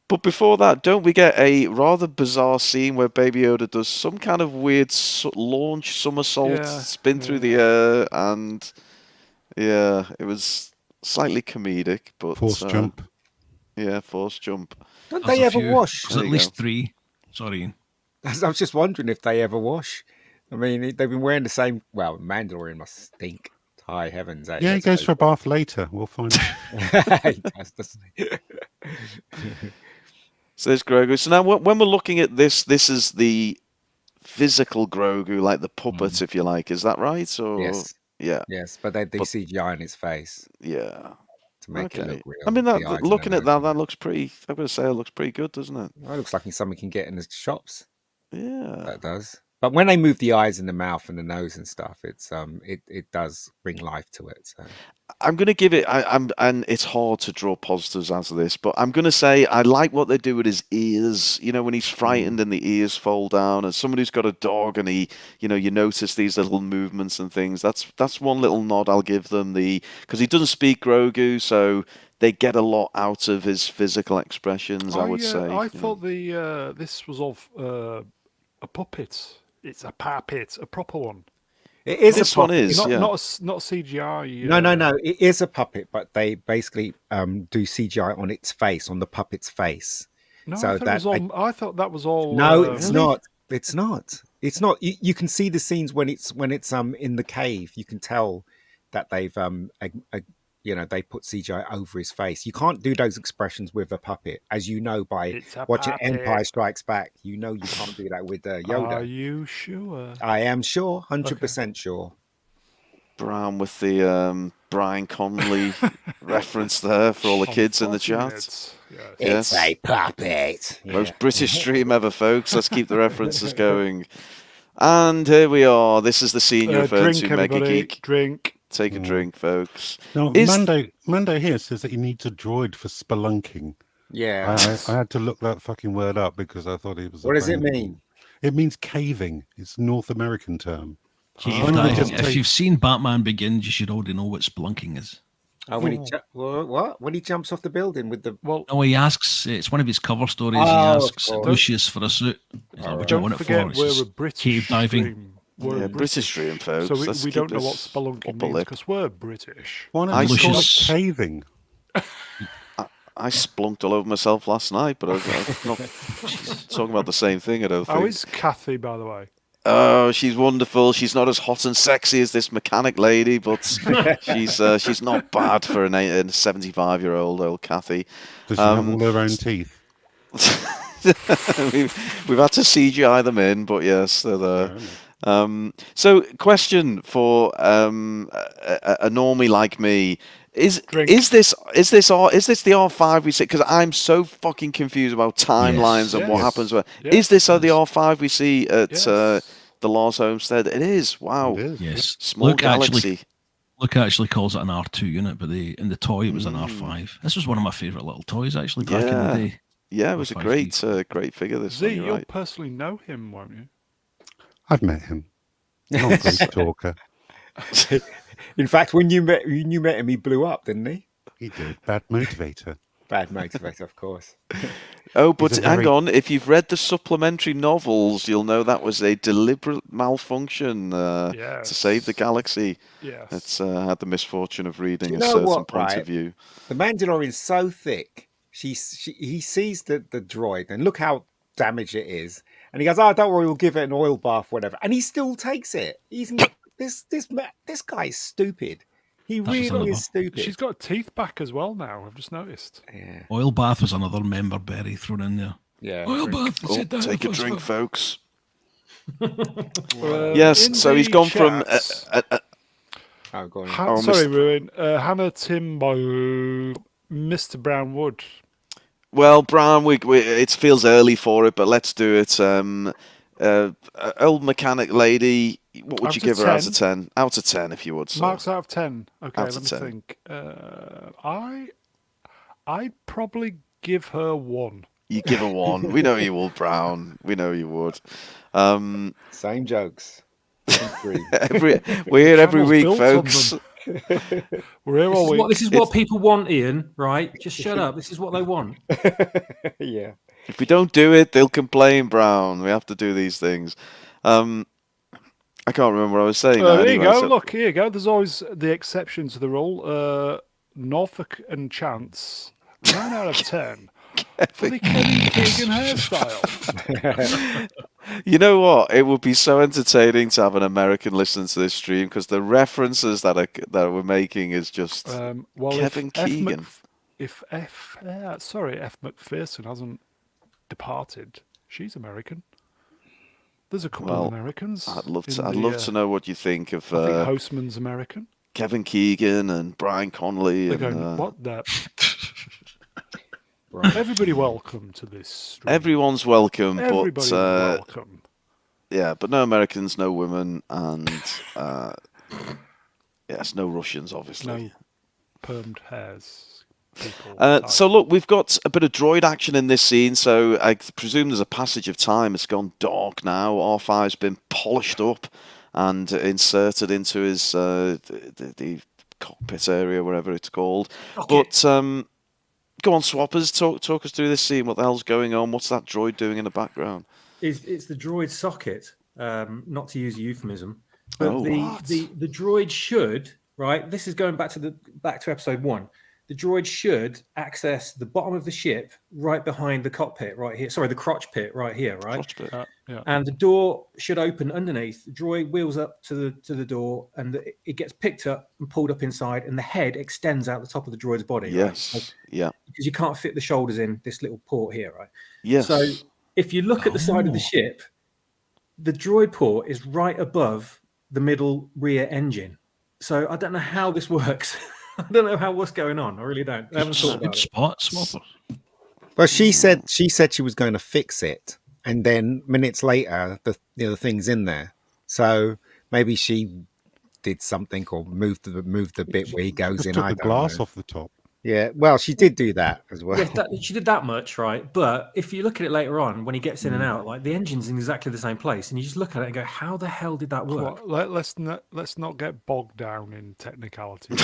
But before that, don't we get a rather bizarre scene where Baby Yoda does some kind of weird launch somersault, spin through the air, and it was slightly comedic. But force jump. Yeah, force jump. Don't they ever wash? There's at least 3. Sorry. I was just wondering if they ever wash. I mean, they've been wearing the same. Well, Mandalorian must stink. High heavens. Yeah, he goes for a bath later. We'll find out. He does, doesn't he? So there's Grogu. So now when we're looking at this is the physical Grogu, like the puppet, if you like. Is that right? Or yes. Yeah. Yes, but they CGI in his face. Yeah. To make it look real. I mean, looking at that looks pretty. I'm going to say it looks pretty good, doesn't it? Well, it looks like something you can get in the shops. Yeah, that does. But when they move the eyes and the mouth and the nose and stuff, it's it does bring life to it. So I'm going to give it. And it's hard to draw positives out of this, but I'm going to say I like what they do with his ears. You know, when he's frightened and the ears fold down, and somebody who's got a dog and he, you know, you notice these little movements and things. That's one little nod I'll give them. Because he doesn't speak Grogu, so they get a lot out of his physical expressions. I would say. I thought this was of a puppet. It's a puppet, a proper one. It is. This one is not CGI. No. It is a puppet, but they basically do CGI on its face, on the puppet's face. No, so I thought that was all. No, it's not. It's not. It's not. You can see the scenes when it's in the cave. You can tell that they've they put CGI over his face. You can't do those expressions with a puppet, as you know by watching Empire Strikes Back. You know you can't do that with Yoda. Are you sure? I am sure, 100% sure. Brown with the Brian Connolly reference there for all the kids in the chat. Yes. Yes. It's a puppet. Most British stream ever, folks. Let's keep the references going. And here we are. This is the scene you referred Drink, to, Mega everybody. Geek. Drink. Take a drink, folks. Now, Mando here says that he needs a droid for spelunking. Yeah. I had to look that fucking word up because I thought it was. What does it mean? It means caving. It's a North American term. Cave diving. If you've seen Batman Begins, you should already know what spelunking is. Oh, when what? When he jumps off the building with the No, he asks. It's one of his cover stories. He asks Lucius for a suit. He's like, what do you want it for? Don't It's forget we're a British cave diving. stream. We're Yeah, British stream, folks. So we don't know what spelunking means because we're British. Why not Lucius. call it caving? I splunked all over myself last night, but I'm not talking about the same thing, I don't think. How is Kathy, by the way? Oh, she's wonderful. She's not as hot and sexy as this mechanic lady, but she's not bad for a 75-year-old old Kathy. Does she have all her own teeth? we've had to CGI them in, but yes, they're there. So, question for a normie like me: is this the R5 we see? Because I'm so fucking confused about timelines and what happens. Is this the R5 we see at the Lars Homestead? It is. Wow. It is. Yes. Small galaxy. Luke actually calls it an R2 unit, but in the toy it was an R5. This was one of my favourite little toys actually back in the day. Yeah, it was a great figure. This Z, one, you'll right. personally know him, won't you? I've met him. Not a great talker. In fact, when you met him, he blew up, didn't he? He did. Bad motivator. Bad motivator, of course. Oh, but hang on. If you've read the supplementary novels, you'll know that was a deliberate malfunction to save the galaxy. Yes. It's had the misfortune of reading a know certain what, point right? of view. The Mandalorian's so thick. He sees the droid and look how damaged it is, and he goes, "Oh, don't worry, we'll give it an oil bath, whatever." And he still takes it. He's this guy is stupid. He really is stupid. She's got teeth back as well now. I've just noticed. Yeah. Oil bath was another member berry thrown in there. Yeah. Oil bath. Oh, take a drink, folks. In Yes, so he's the gone from. chats, Go on. sorry, Ruin. Hannah Timbo, Mr. Brownwood. Well, Brown, it feels early for it, but let's do it. Old mechanic lady, what would you give her out of 10? Out of 10, if you would. So. Marks out of 10. Okay, Out let of me 10. think. I'd probably give her 1. You give her 1. We know you will, Brown. We know you would. Same jokes. We're here every Channel's week, built on folks. them. We're here all week. This is what people want, Ian, right? Just shut up. This is what they want. Yeah. If we don't do it, they'll complain, Brown. We have to do these things. I can't remember what I was saying. There you anyway, go. so- Look, here you go. There's always the exception to the rule. Norfolk and Chance, 9 out of 10. For the Kevin Keegan hairstyle. You know what? It would be so entertaining to have an American listen to this stream because the references that we're making is just Kevin Keegan. If F McPherson hasn't departed, she's American. There's a couple of Americans. I'd love to know what you think of I think Hostman's American. Kevin Keegan and Brian Connolly. They're going, what the? Right. Everybody welcome to this stream. Everyone's welcome, Everybody's welcome. Yeah, but no Americans, no women, and yes, no Russians, obviously. No permed hairs. So look, we've got a bit of droid action in this scene, so I presume there's a passage of time. It's gone dark now. R5's been polished up and inserted into his the cockpit area, wherever it's called. Okay. But go on, Swappers, talk us through this scene. What the hell's going on? What's that droid doing in the background? It's the droid socket, not to use a euphemism. But the droid should, right? This is going back to episode 1. The droid should access the bottom of the ship right behind the cockpit right here. Sorry, the crotch pit right here, right? Crotch pit. Yeah. And the door should open underneath. The droid wheels up to the door, and it gets picked up and pulled up inside, and the head extends out the top of the droid's body. Yes. Right? Yeah. Because you can't fit the shoulders in this little port here, right? Yes. So if you look at the side of the ship, the droid port is right above the middle rear engine. So I don't know how this works. I don't know what's going on. I really don't. I haven't thought Good about it. spot, Smopper. Well, she said she was going to fix it, and then minutes later, the thing's in there. So maybe she did something or moved the bit where he goes Just in. took I the don't glass know. off the top. Yeah, well, she did do that as well. Yeah, she did that much, right? But if you look at it later on, when he gets in and out, like the engine's in exactly the same place, and you just look at it and go, "How the hell did that work?" Let's not get bogged down in technicality.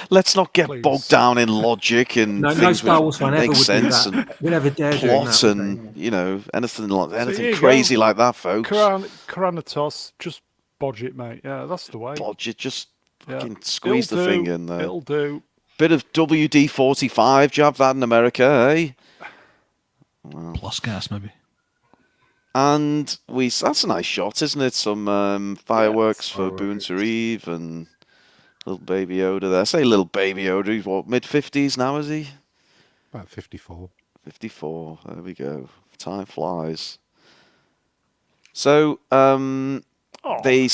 Let's not get Please. bogged down in logic and No things Star which Wars fan ever make would do sense that. and Would ever dare doing plot that? and anything like here anything you crazy go. like that, folks. Caranitos, just bodge it, mate. Yeah, that's the way. Bodge it, just Yeah. fucking squeeze the thing in there. It'll do. Bit of WD-45, do you have that in America, eh? Plus gas, maybe. And that's a nice shot, isn't it? Some fireworks for fireworks. Boone Reeve and little baby Yoda there. I say little baby Yoda, he's what, mid-50s now, is he? About 54. 54, there we go. Time flies. So, they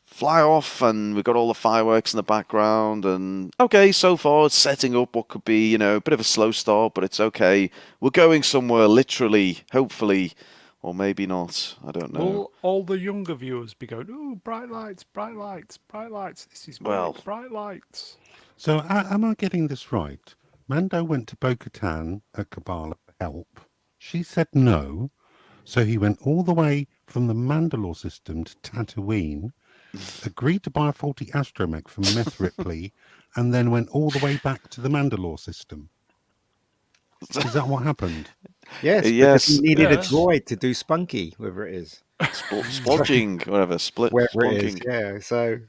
fly off and we've got all the fireworks in the background and okay, so far it's setting up what could be, a bit of a slow start, but it's okay. We're going somewhere literally, hopefully, or maybe not. I don't know. Will all the younger viewers be going, "Ooh, bright lights, bright lights, bright lights. This is great, bright lights." So am I getting this right? Mando went to Bo-Katan at Kabbalah for help. She said no. So he went all the way from the Mandalore system to Tatooine, agreed to buy a faulty astromech from Meth Ripley, and then went all the way back to the Mandalore system. Is that what happened? Yes, because he needed a droid to do Spunky, whatever it is. Splodging, whatever, Wherever it is, splunking. yeah. So,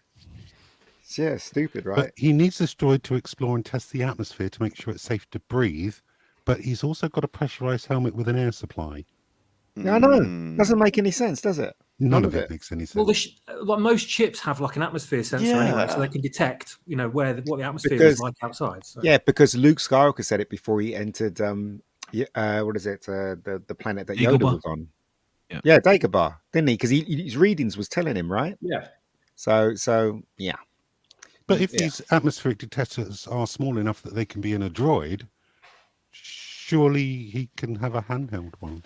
yeah, stupid, right? But he needs this droid to explore and test the atmosphere to make sure it's safe to breathe, but he's also got a pressurized helmet with an air supply. Yeah, I know. Doesn't make any sense, does it? None of it makes any sense. Well, like most chips have like an atmosphere sensor anyway, so they can detect, what the atmosphere is like outside. So. Yeah, because Luke Skywalker said it before he entered. What is it? The planet that Yoda was on. Yeah, Dagobah, didn't he? Because his readings was telling him, right? Yeah. So yeah. But if these atmospheric detectors are small enough that they can be in a droid, surely he can have a handheld one.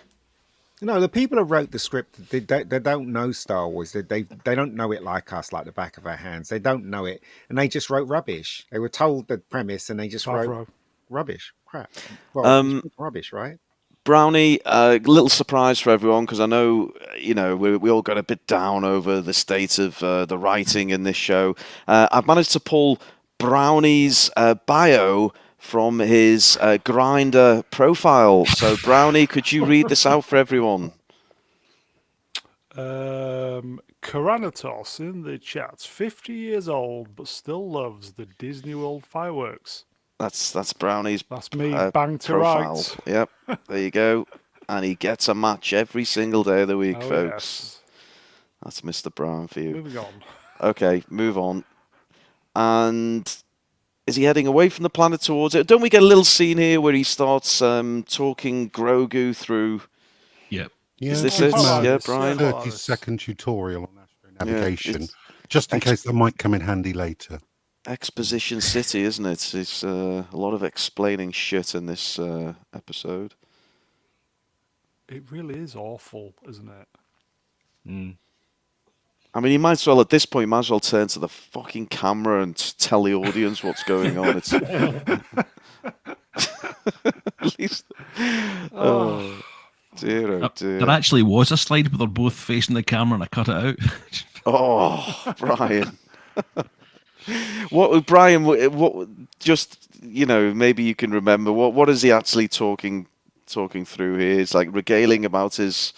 No, the people who wrote the script, they don't know Star Wars. They don't know it like us, like the back of our hands. They don't know it, and they just wrote rubbish. They were told the premise, and they just wrote rubbish, crap. Well, rubbish, right? Brownie, a little surprise for everyone because I know, we all got a bit down over the state of the writing in this show. I've managed to pull Brownie's bio from his Grinder profile. So, Brownie, could you read this out for everyone? Caranitos in the chat, 50 years old, but still loves the Disney World fireworks. That's Brownie's. That's me, bang to profile. right. Yep, there you go. And he gets a match every single day of the week, folks. Yes. That's Mr. Brown for you. Moving on. Okay, move on. And is he heading away from the planet towards it? Don't we get a little scene here where he starts talking Grogu through? Yep. Is this it? Yeah, Brian? 30-second tutorial on astro navigation, just in case that might come in handy later. Exposition City, isn't it? It's a lot of explaining shit in this episode. It really is awful, isn't it? Mm. I mean, you might as well, at this point, turn to the fucking camera and tell the audience what's going on. It's at least. Oh, dear, oh dear. There actually was a slide where they're both facing the camera and I cut it out. Oh, Brian. What, Brian? What? Just maybe you can remember what is he actually talking through here? It's like regaling about his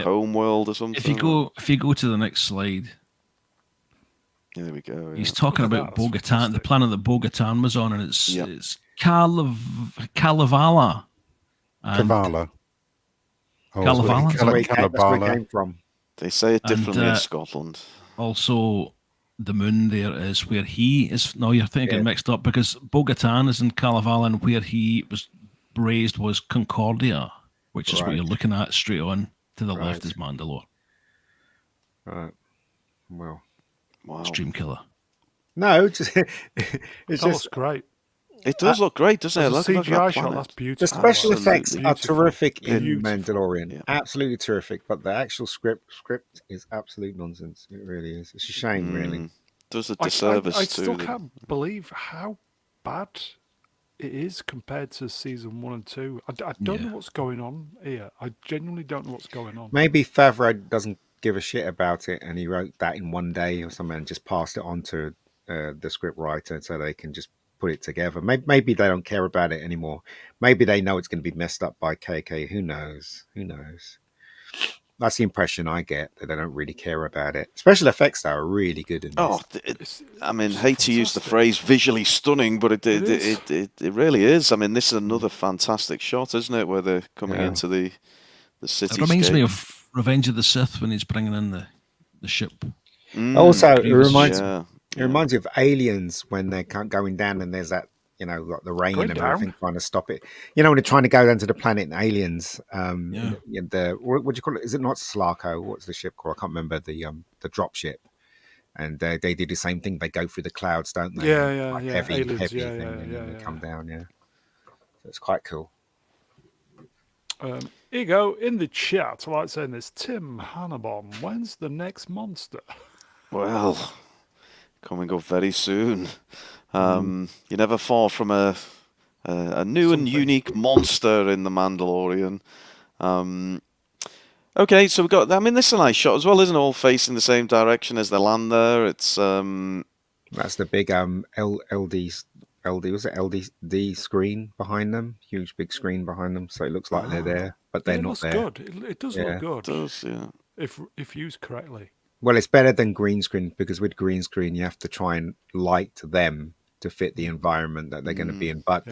home world or something. If you go to the next slide, there we go. Yeah. He's talking about Bo-Katan, the planet that Bo-Katan was on, and it's Kalevala. Kavala. Kalevala. That's where he came from. They say it differently in Scotland. Also, the moon there is where he is. No, you're thinking mixed up because Bo-Katan is in Kalevala, and where he was raised was Concordia, which is what you're looking at straight on to the left is Mandalore. Right. Well, wow. Stream killer. No, just it's That just looks great. It does look great, doesn't it? As a Look at that CGI shot, planet. that's the beautiful. special Absolutely. effects are terrific in Beautiful. Mandalorian. Yeah. Absolutely terrific, but the actual script is absolute nonsense. It really is. It's a shame, really. Does a I disservice still to can't believe how bad it is compared to season 1 and 2. I don't know what's going on here. I genuinely don't know what's going on. Maybe Favreau doesn't give a shit about it, and he wrote that in one day or something, and just passed it on to the script writer so they can just put it together. Maybe they don't care about it anymore. Maybe they know it's going to be messed up by KK. Who knows? Who knows? That's the impression I get, that they don't really care about it. Special effects though are really good in this. Oh, I mean, It's hate to use the fantastic. phrase "visually stunning," but It is. it really is. I mean, this is another fantastic shot, isn't it? Where they're coming Yeah. into the city. It reminds me of Revenge of the Sith when he's bringing in the ship. Also, it Grievous, reminds yeah. It reminds me of Aliens when they're going down and there's that, like the rain Going and down? everything trying to stop it. When they're trying to go down to the planet in Aliens, Yeah. what do you call it? Is it not Slarko? What's the ship called? I can't remember the drop ship. And they do the same thing. They go through the clouds, don't they? Yeah. Heavy Aliens, thing, yeah, and then they yeah. come down. Yeah, so it's quite cool. Here you go. In the chat, I like saying this. Tim Hannabon, when's the next monster? Well, coming up very soon. You're never far from a new and unique monster in the Mandalorian. Okay, so we've got. I mean, this is a nice shot as well, isn't it? All facing the same direction as they land there. It's That's the big LD screen behind them. Huge big screen behind them, so it looks like they're there, but they're It not looks there. good. It does look good. does, yeah. If used correctly. Well, it's better than green screen, because with green screen you have to try and light them to fit the environment that they're going to be in, but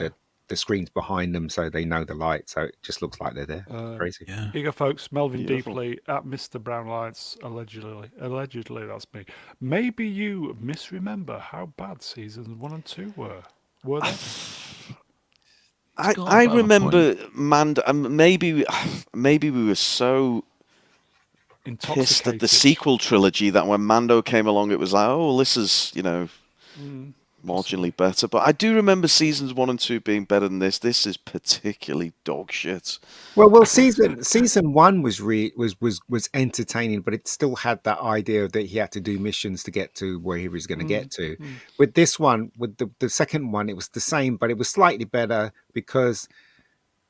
the screen's behind them, so they know the light, so it just looks like they're there. Crazy. Yeah. Here you go, folks. Melvin Beautiful. Deeply at Mr. Brown Lights, allegedly, that's me. Maybe you misremember how bad seasons 1 and 2 were. Were they? I got a bit of a remember maybe we were so pissed at Intoxicated. the sequel trilogy that when Mando came along, it was like, oh, this is marginally better. But I do remember seasons 1 and 2 being better than this. This is particularly dog shit. Well, season 1 was entertaining, but it still had that idea that he had to do missions to get to where he was going to get to. With this one, with the second one, it was the same, but it was slightly better because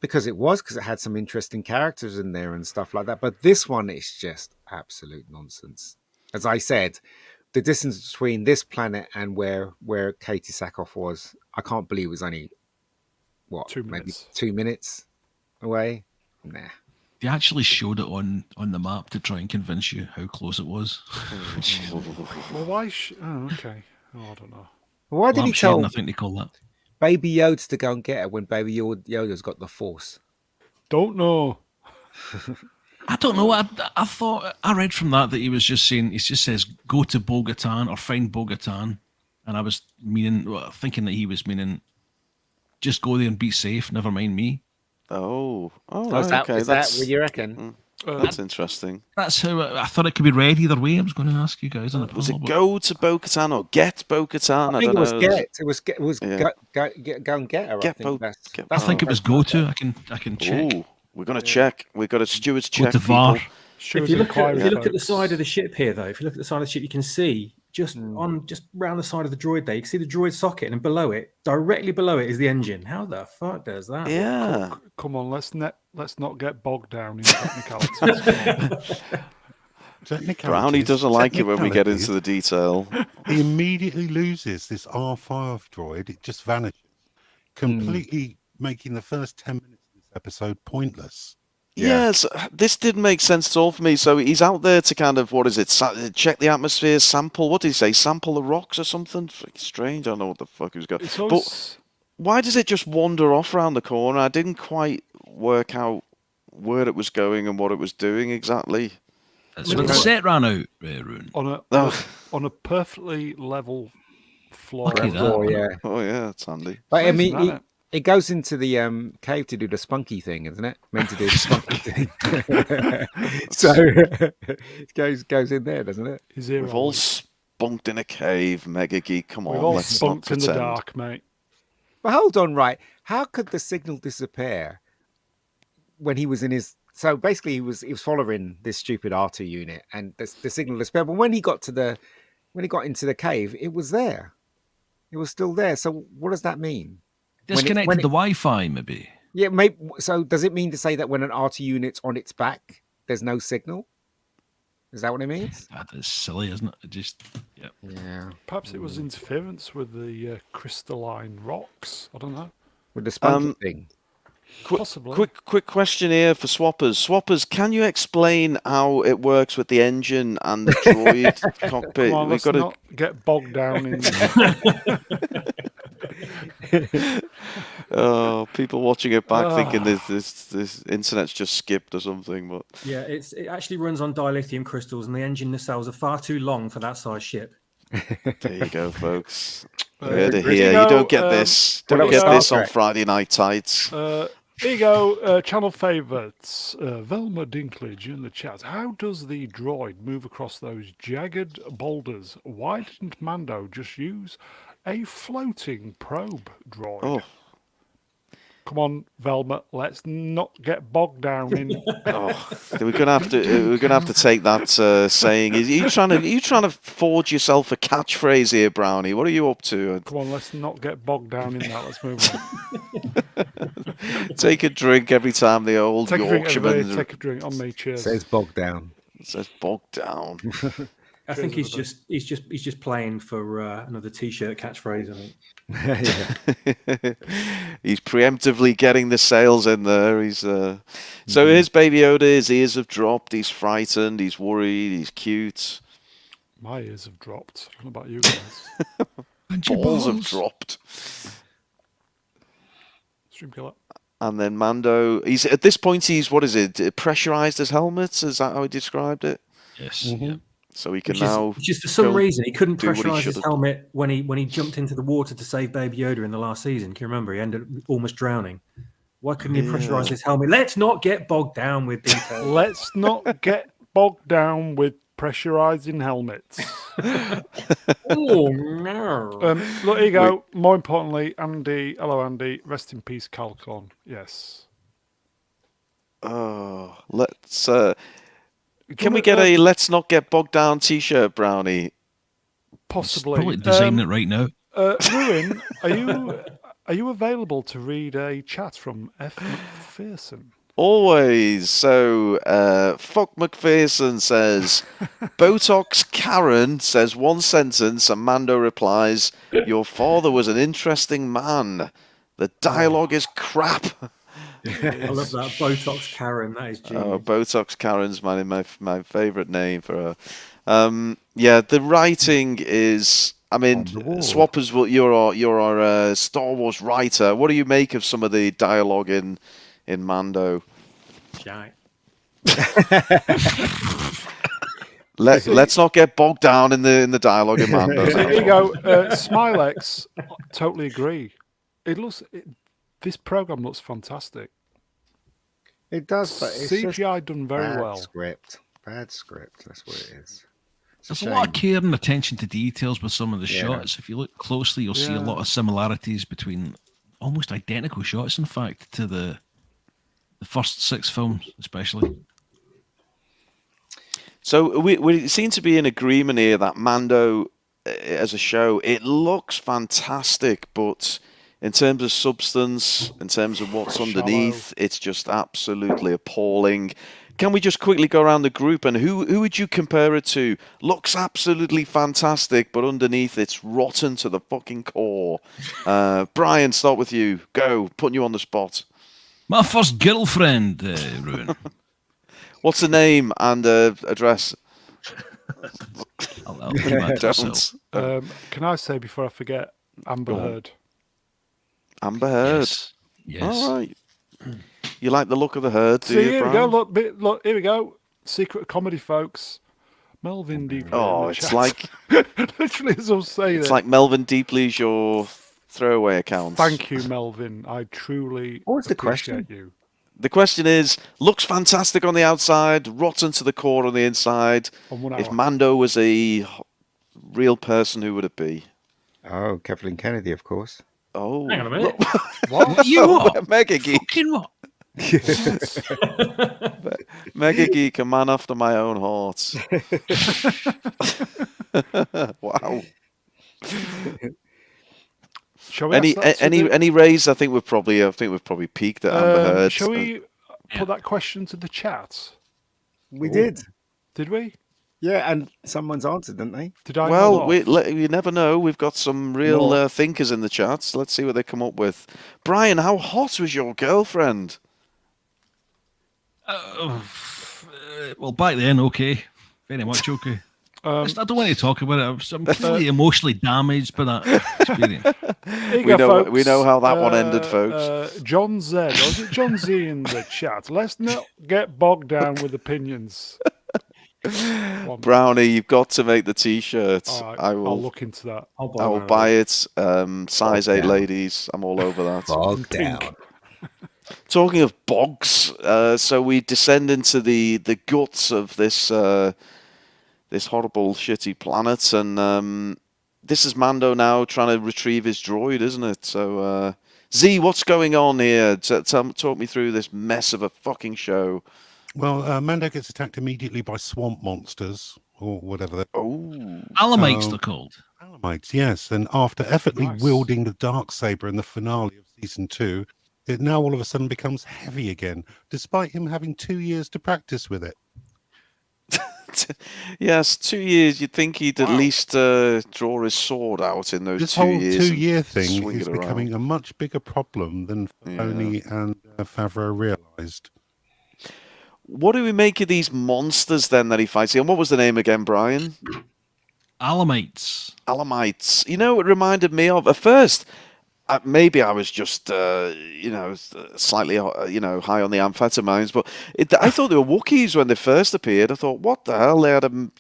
it had some interesting characters in there and stuff like that. But this one is just absolute nonsense. As I said, the distance between this planet and where Katie Sackhoff was, I can't believe it was only 2 maybe minutes. 2 minutes away. Nah. They actually showed it on the map to try and convince you how close it was. Well, why? Oh, okay. Oh, I don't know. Why did he Lampshading, tell I think they call that. Baby Yoda to go and get her when Baby Yoda's got the Force? Don't know. I don't know. I thought I read from that he was just saying, he just says go to Bo-Katan or find Bo-Katan, and I was thinking that he was meaning just go there and be safe, never mind me. Oh, Is that okay. what you reckon? That's interesting. That's how I thought it could be read either way. I was going to ask you guys on the Was panel, it but- go to Bo-Katan or get Bo-Katan? I think don't it was know. get. It was Yeah. go and get her. Get I think Bo- that's. get I think it was go to. I can check. Ooh, we're gonna check. We've got a steward's Go check. to VAR. people. Sure, If you look inquiry, at the folks. side of the ship here, though, if you look at the side of the ship, you can see just round the side of the droid there, you can see the droid socket, and below it, directly below it, is the engine. How the fuck does that? Yeah. Come on, let's not get bogged down in technicalities. Brownie doesn't like it when we get Technicalities. into the detail. He immediately loses this R5 droid. It just vanishes, completely making the first 10 minutes of this episode pointless. Yes, this didn't make sense at all for me. So he's out there to kind of, check the atmosphere, sample, what did he say, sample the rocks or something? Freaking strange, I don't know what the fuck he was going. It's But always, why does it just wander off around the corner? I didn't quite work out where it was going and what it was doing exactly. That's when the set ran out, Rune. on a perfectly level floor. Lucky that. Oh yeah, Oh yeah, it's handy. but I Amazing, mean, isn't it? it goes into the cave to do the spunky thing, isn't it? Meant to do the spunky thing. So it goes in there, doesn't it? His ear We've all always. spunked in a cave, Mega Geek. Come on, We've all let's not spunked in pretend. the dark, mate. But hold on, right? How could the signal disappear when he was in his? So basically, he was following this stupid R2 unit, and the signal disappeared. But when he got into the cave, it was there. It was still there. So what does that mean? Disconnected the Wi-Fi, maybe. Yeah, maybe. So does it mean to say that when an R2 unit's on its back, there's no signal? Is that what it means? That is silly, isn't it? It just, yeah. Yeah. Perhaps it was interference with the crystalline rocks. I don't know. With the spunky thing. Possibly. Quick question here for Swappers. Swappers, can you explain how it works with the engine and the droid cockpit? Come on, let's not get bogged down in. Oh, people watching it back thinking this internet's just skipped or something. But Yeah, it actually runs on dilithium crystals, and the engine nacelles are far too long for that size ship. there you go, folks. Here You don't get this. Don't get this on Friday Night Tights. Here you go, channel favourites. Velma Dinklage in the chat. How does the droid move across those jagged boulders? Why didn't Mando just use a floating probe droid? Oh. Come on, Velma. Let's not get bogged down in. We're gonna have to take that saying. Are you trying to forge yourself a catchphrase here, Brownie? What are you up to? Come on, let's not get bogged down in that. Let's move on. Take a drink every time the old Take a drink, Yorkshireman everybody. Take a drink on me. Cheers. Says bogged down. says bogged down. I think he's just playing for another T-shirt catchphrase. I think. He's preemptively getting the sales in there. He's so here's Baby Yoda. His ears have dropped. He's frightened. He's worried. He's cute. My ears have dropped. I don't know about you guys. Balls have dropped. Stream killer. And then Mando. He's at this point. He's what is it? Pressurized his helmet. Is that how he described it? Yes. Mm-hmm. Yeah. So he can now. Just for some reason, he couldn't do what he pressurize should his have. helmet when he jumped into the water to save Baby Yoda in the last season. Can you remember? He ended up almost drowning. Why couldn't he pressurize his helmet? Let's not get bogged down with details. Let's not get bogged down with pressurizing helmets. Oh no! Look, here you go. More importantly, Andy. Hello, Andy. Rest in peace, Calcon. Yes. Oh, let's. Can we get a "Let's not get bogged down" T-shirt, Brownie? Possibly. Probably designing it right now. Ruin, are you available to read a chat from F. McPherson? Always. So, fuck McPherson says, Botox Karen says one sentence, and Mando replies, "Your father was an interesting man. The dialogue is crap." I love that Botox Karen. That is genius. Oh, Botox Karen's my favourite name for her. Yeah, the writing is. I mean, Swappers, you're our Star Wars writer. What do you make of some of the dialogue in Mando? Shite. Let's not get bogged down in the dialogue in Mando. Here you go. Smilex, totally agree. This program looks fantastic. It does, but it's CGI just done very bad well. Bad script. That's what it is. There's a lot of care and attention to details with some of the shots. If you look closely, you'll see a lot of similarities between almost identical shots, in fact, to the first 6 films, especially. So we seem to be in agreement here that Mando, as a show, it looks fantastic, but in terms of substance, in terms of what's underneath, it's just absolutely appalling. Can we just quickly go around the group and who would you compare it to? Looks absolutely fantastic, but underneath it's rotten to the fucking core. Brian, start with you. Go, putting you on the spot. My first girlfriend, Ruin. What's the name and address? I'll leave that to yourself. Can I say before I forget, Amber Heard? Amber Heard. Yes. All right. You like the look of the herd, do See, you, here we Brian? go. Look, here we go. Secret comedy, folks. Melvin Deeply. Oh, it's like literally as I was saying it's like Melvin Deeply's your throwaway account. Thank you, Melvin. I truly What's the appreciate question? you. The question is, looks fantastic on the outside, rotten to the core on the inside. On 1 hour. If Mando was a real person, who would it be? Oh, Kathleen Kennedy, of course. Oh, Hang on a minute. What? You what? Mega Geek. Fucking what? Mega Geek, a man after my own heart. Wow. Shall we ask that to Any raise? I think we've probably peaked at Amber Heard. Shall we put that question to the chat? We did. Did we? Yeah, and someone's answered, didn't they? Did I? Well, you never know. We've got some real More. thinkers in the chats. Let's see what they come up with. Brian, how hot was your girlfriend? Well, back then, okay. Very much okay. I don't want to talk about it. I'm completely emotionally damaged by that experience. We know how that one ended, folks. John Z, or is it John Z in the chat? Let's not get bogged down with opinions. Brownie, you've got to make the T-shirt. Right, I'll look into that. I will buy it. Size 8 ladies. I'm all over that. Bog down. Talking of bogs, so we descend into the guts of this this horrible, shitty planet, and this is Mando now trying to retrieve his droid, isn't it? So, Z, what's going on here? Talk me through this mess of a fucking show. Well, Mando gets attacked immediately by swamp monsters, or whatever they're Alamites, they're called. Alamites, yes. And after effortlessly wielding the Darksaber in the finale of Season 2, it now all of a sudden becomes heavy again, despite him having 2 years to practice with it. Yes, 2 years. You'd think he'd at least draw his sword out in those This 2 whole years. 2-year thing swing is it around. becoming a much bigger problem than Filoni and Favreau realised. What do we make of these monsters then that he fights? And what was the name again, Brian? Alamites. Alamites. You know, it reminded me of, at first, maybe I was just, slightly, high on the amphetamines, but I thought they were Wookiees when they first appeared. I thought, what the hell? They had a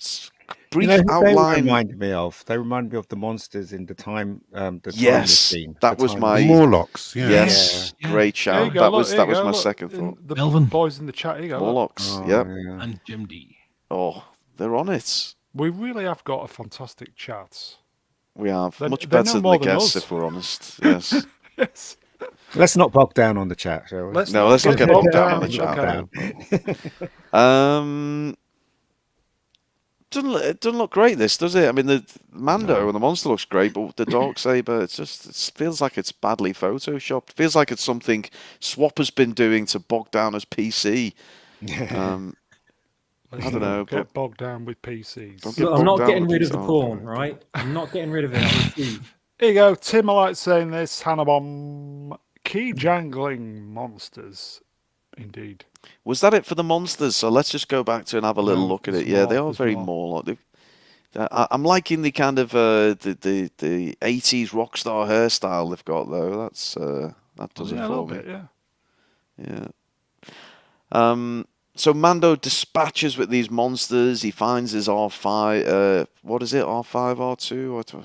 brief outline. They reminded me of the monsters in the time. Time machine. That was my Morlocks. Yeah. Yes, great shout. That was my second thought. The Melvin. boys in the chat. Here you go. Morlocks. Oh, Yep. yeah. And Jim D. Oh, they're on it. We really have got a fantastic chat. We have They much know better than more the than guests, us. if we're honest. Yes. Yes. Let's not bog down on the chat, shall we? No, let's not get bogged down on the Okay. chat. It doesn't look great, this, does it? I mean, the Mando and the monster looks great, but the Darksaber, it feels like it's badly photoshopped. It feels like it's something Swap has been doing to bog down his PC. I don't know. Get bogged down with PCs. Look, I'm not getting rid of the porn, right? I'm not getting rid of it. I refuse. Here you go. Tim, I like saying this. Hannah Bomb. Key jangling monsters. Indeed. Was that it for the monsters? So let's just go back to and have a little look at it. Yeah, they are very more like. I'm liking the kind of the 80s rock star hairstyle they've got though. That does it for me. Bit, Yeah. So Mando dispatches with these monsters. He finds his R5. What is it? R5, R2,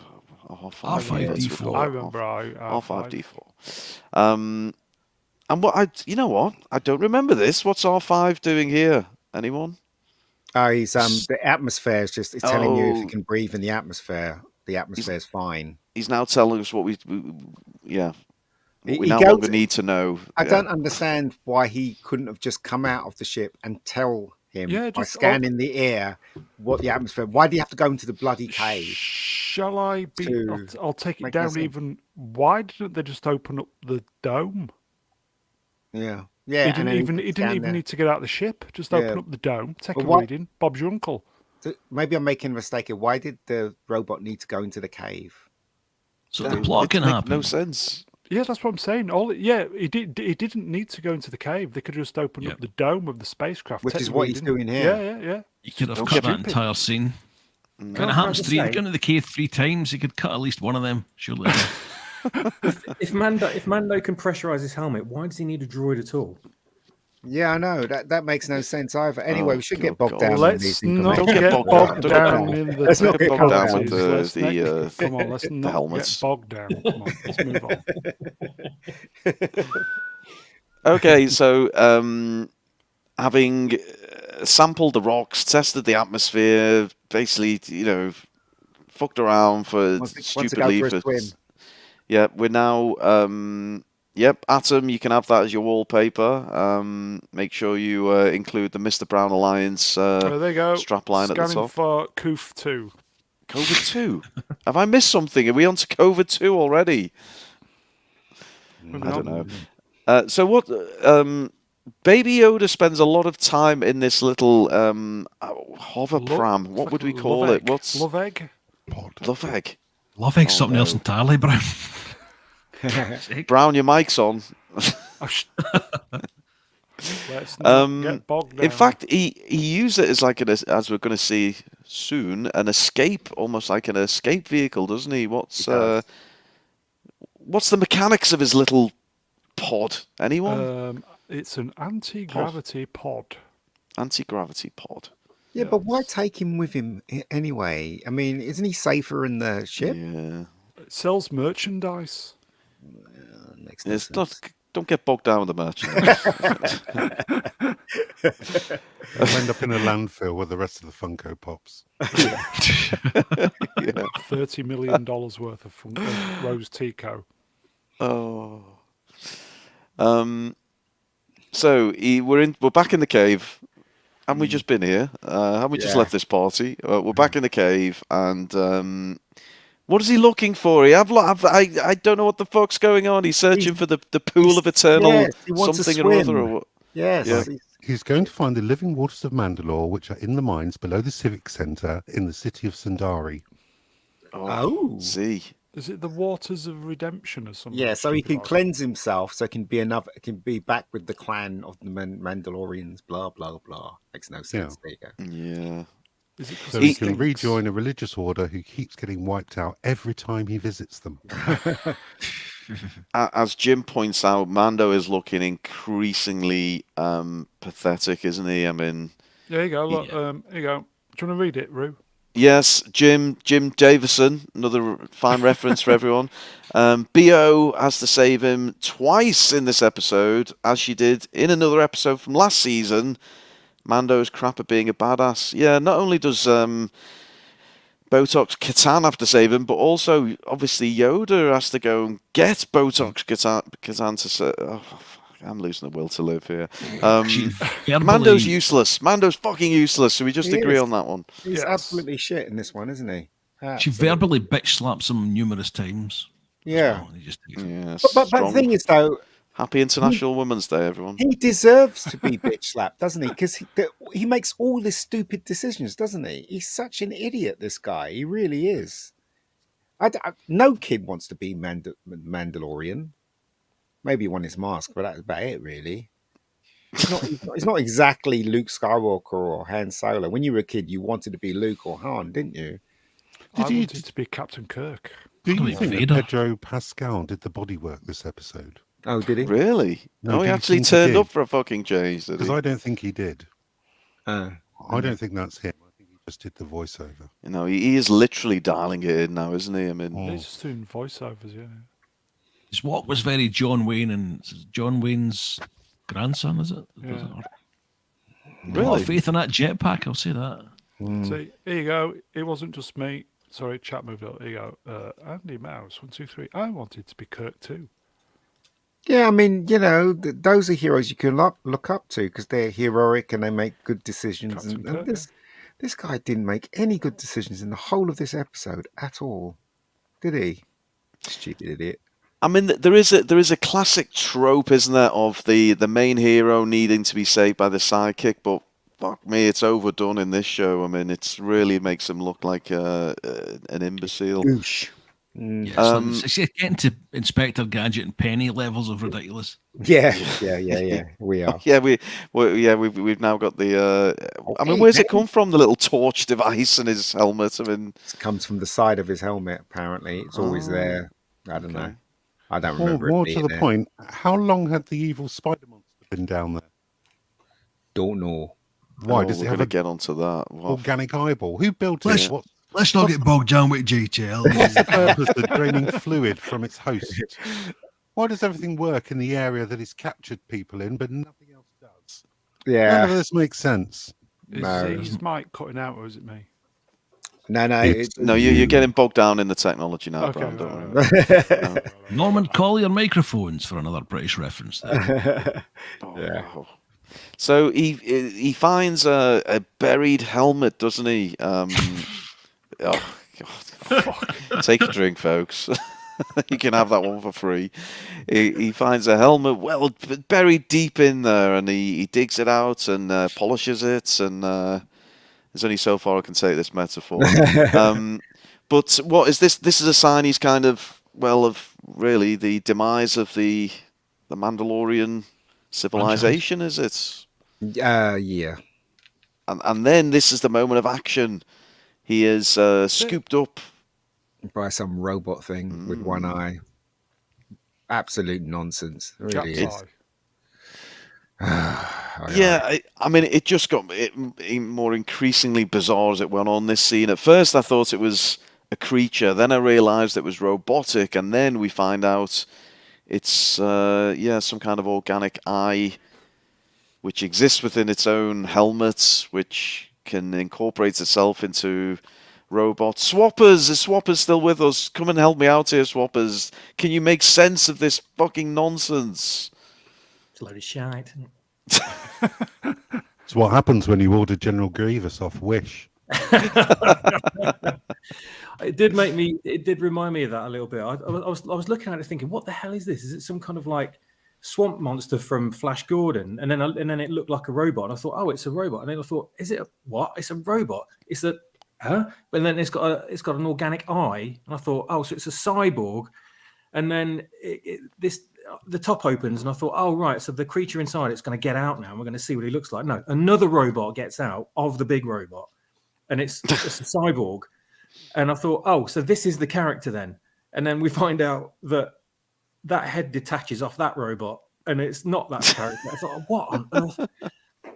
R5D4. I remember R5D4. And you know what? I don't remember this. What's R5 doing here? Anyone? He's the atmosphere is just telling you if you can breathe in the atmosphere. The atmosphere is fine. He's now telling us what we no He longer need to know. I don't understand why he couldn't have just come out of the ship and tell him by just scanning the air what the atmosphere. Why do you have to go into the bloody cave? Shall I be? I'll take it down even. Why didn't they just open up the dome? Yeah. He didn't even need to get out of the ship. Just open up the dome, take a reading. Bob's your uncle. So maybe I'm making a mistake here. Why did the robot need to go into the cave? So the plot can happen. No sense. Yeah, that's what I'm saying. He didn't need to go into the cave. They could have just opened up the dome of the spacecraft, which is what he's doing here. Yeah. He could have cut that entire scene. Kind of happens to go into the cave 3 times. He could cut at least one of them. Surely. If Mando can pressurize his helmet, why does he need a droid at all? Yeah, I know that makes no sense either. Anyway, we should get bogged down. Let's not get bogged down in the. Let's not get bogged down with come on, let's not helmets. get bogged down. Come on, let's move on. Okay, so having sampled the rocks, tested the atmosphere, basically, fucked around for Wants to stupidly go for a swim. Yeah, we're now. Yep, Atom, you can have that as your wallpaper. Make sure you include the Mr. Brown Alliance There you go. strapline at the Scanning top. for Coof 2. COVID 2? Have I missed something? Are we on to COVID 2 already? I don't know. So what? Baby Yoda spends a lot of time in this little hover pram. What would we call it? What's Love egg? Love egg? Love Egg's something else entirely, Brown. Brown, your mic's on. Let's not get bogged down. In fact, he used it as like as we're going to see soon, an escape, almost like an escape vehicle, doesn't he? What's the mechanics of his little pod? Anyone? It's an anti-gravity pod. Anti-gravity pod. Yeah, but why take him with him anyway? I mean, isn't he safer in the ship? Yeah. It sells merchandise. Makes no sense. Don't get bogged down with the merchandise. They'll end up in a landfill with the rest of the Funko Pops. $30 million worth of Rose Tico. Oh. So we're back in the cave. Haven't we just been here? Haven't we just left this party? We're back in the cave, and what is he looking for? I don't know what the fuck's going on. He's searching for the pool of eternal something or other. Or what? Yes. Yeah. He's going to find the living waters of Mandalore, which are in the mines below the Civic Centre in the city of Sundari. Oh. See. Is it the waters of redemption or something? Yeah, so he can cleanse himself, so can be back with the clan of the Mandalorians. Blah blah blah. Makes no sense. There you go. Yeah. So he can rejoin a religious order who keeps getting wiped out every time he visits them. As Jim points out, Mando is looking increasingly pathetic, isn't he? I mean, there you go. Look, here you go. Do you want to read it, Rue? Yes, Jim Davison, another fine reference for everyone. B.O. has to save him twice in this episode, as she did in another episode from last season. Mando's crap at being a badass. Yeah, not only does Botox Katan have to save him, but also, obviously, Yoda has to go and get Botox Katan to save... Oh, I'm losing the will to live here. Mando's useless. Mando's fucking useless, so we just agree on that one. He's absolutely shit in this one, isn't he? She verbally bitch slaps him numerous times. Yeah. But the thing is, though... Happy International Women's Day, everyone. He deserves to be bitch slapped, doesn't he? Because he makes all these stupid decisions, doesn't he? He's such an idiot, this guy. He really is. No kid wants to be Mandalorian. Maybe on his mask, but that's about it, really. He's not exactly Luke Skywalker or Han Solo. When you were a kid, you wanted to be Luke or Han, didn't you? I wanted to be Captain Kirk. Do you think that Pedro Pascal did the bodywork this episode? Oh, did he? Really? No, he actually turned up for a fucking change, did he? Because I don't think he did. I don't think that's him. I think he just did the voiceover. You know, he is literally dialing it in now, isn't he? I mean, he's just doing voiceovers, yeah. His walk was very John Wayne, and John Wayne's grandson, is it? Yeah. Really? A lot of faith in that jetpack, I'll say that. See, here you go. It wasn't just me. Sorry, chat moved up. Here you go. Andy Mouse, 1, 2, 3. I wanted to be Kirk too. Yeah, I mean, you know, those are heroes you can look up to because they're heroic and they make good decisions. And this guy didn't make any good decisions in the whole of this episode at all, did he? Stupid idiot. I mean, there is a classic trope, isn't there, of the main hero needing to be saved by the sidekick, but fuck me, it's overdone in this show. I mean, it really makes him look like an imbecile. Oosh. It's getting to Inspector Gadget and Penny levels of ridiculous. Yeah. We are. We've now got the. I mean, where's it come from? The little torch device in his helmet. I mean, it comes from the side of his helmet. Apparently, it's always there. I don't know. I don't remember. More to the point, how long had the evil spider monster been down there? Don't know. Why does it have to get onto that organic eyeball? Who built it? Let's not get bogged down with detail. What's the purpose of draining fluid from its host? Why does everything work in the area that it's captured people in, but nothing else does? Yeah. None of this makes sense. Is his mic cutting out, or is it me? No, No, you're getting bogged down in the technology now, Okay, Brian. Don't no, worry. Norman, call your microphones for another British reference there. Oh, Yeah. wow. So he finds a buried helmet, doesn't he? Oh, God. Take a drink, folks. You can have that one for free. He finds a helmet buried deep in there, and he digs it out and polishes it. And there's only so far I can take this metaphor. But what is this? This is a sign he's kind of really the demise of the Mandalorian civilization, is it? Yeah. And then this is the moment of action. He is scooped up By some robot thing with one eye. Absolute nonsense. It really Jack's is. eye. Yeah, I mean, it just got more increasingly bizarre as it went on, this scene. At first, I thought it was a creature. Then I realised it was robotic. And then we find out it's, some kind of organic eye which exists within its own helmet, which can incorporate itself into robots. Swappers! Is Swappers still with us? Come and help me out here, Swappers. Can you make sense of this fucking nonsense? It's a load of shite. It's what happens when you order General Grievous off Wish. It did remind me of that a little bit. I was looking at it thinking, what the hell is this? Is it some kind of like swamp monster from Flash Gordon? And then it looked like a robot. And I thought, oh, it's a robot. And then I thought, is it what? It's a robot. It's a But then it's got an organic eye. And I thought, oh, so it's a cyborg. And then the top opens, and I thought, oh right, so the creature inside it's going to get out now, and we're going to see what he looks like. No, another robot gets out of the big robot, and it's a cyborg. And I thought, oh, so this is the character then. And then we find out that head detaches off that robot, and it's not that character. I thought, what on earth?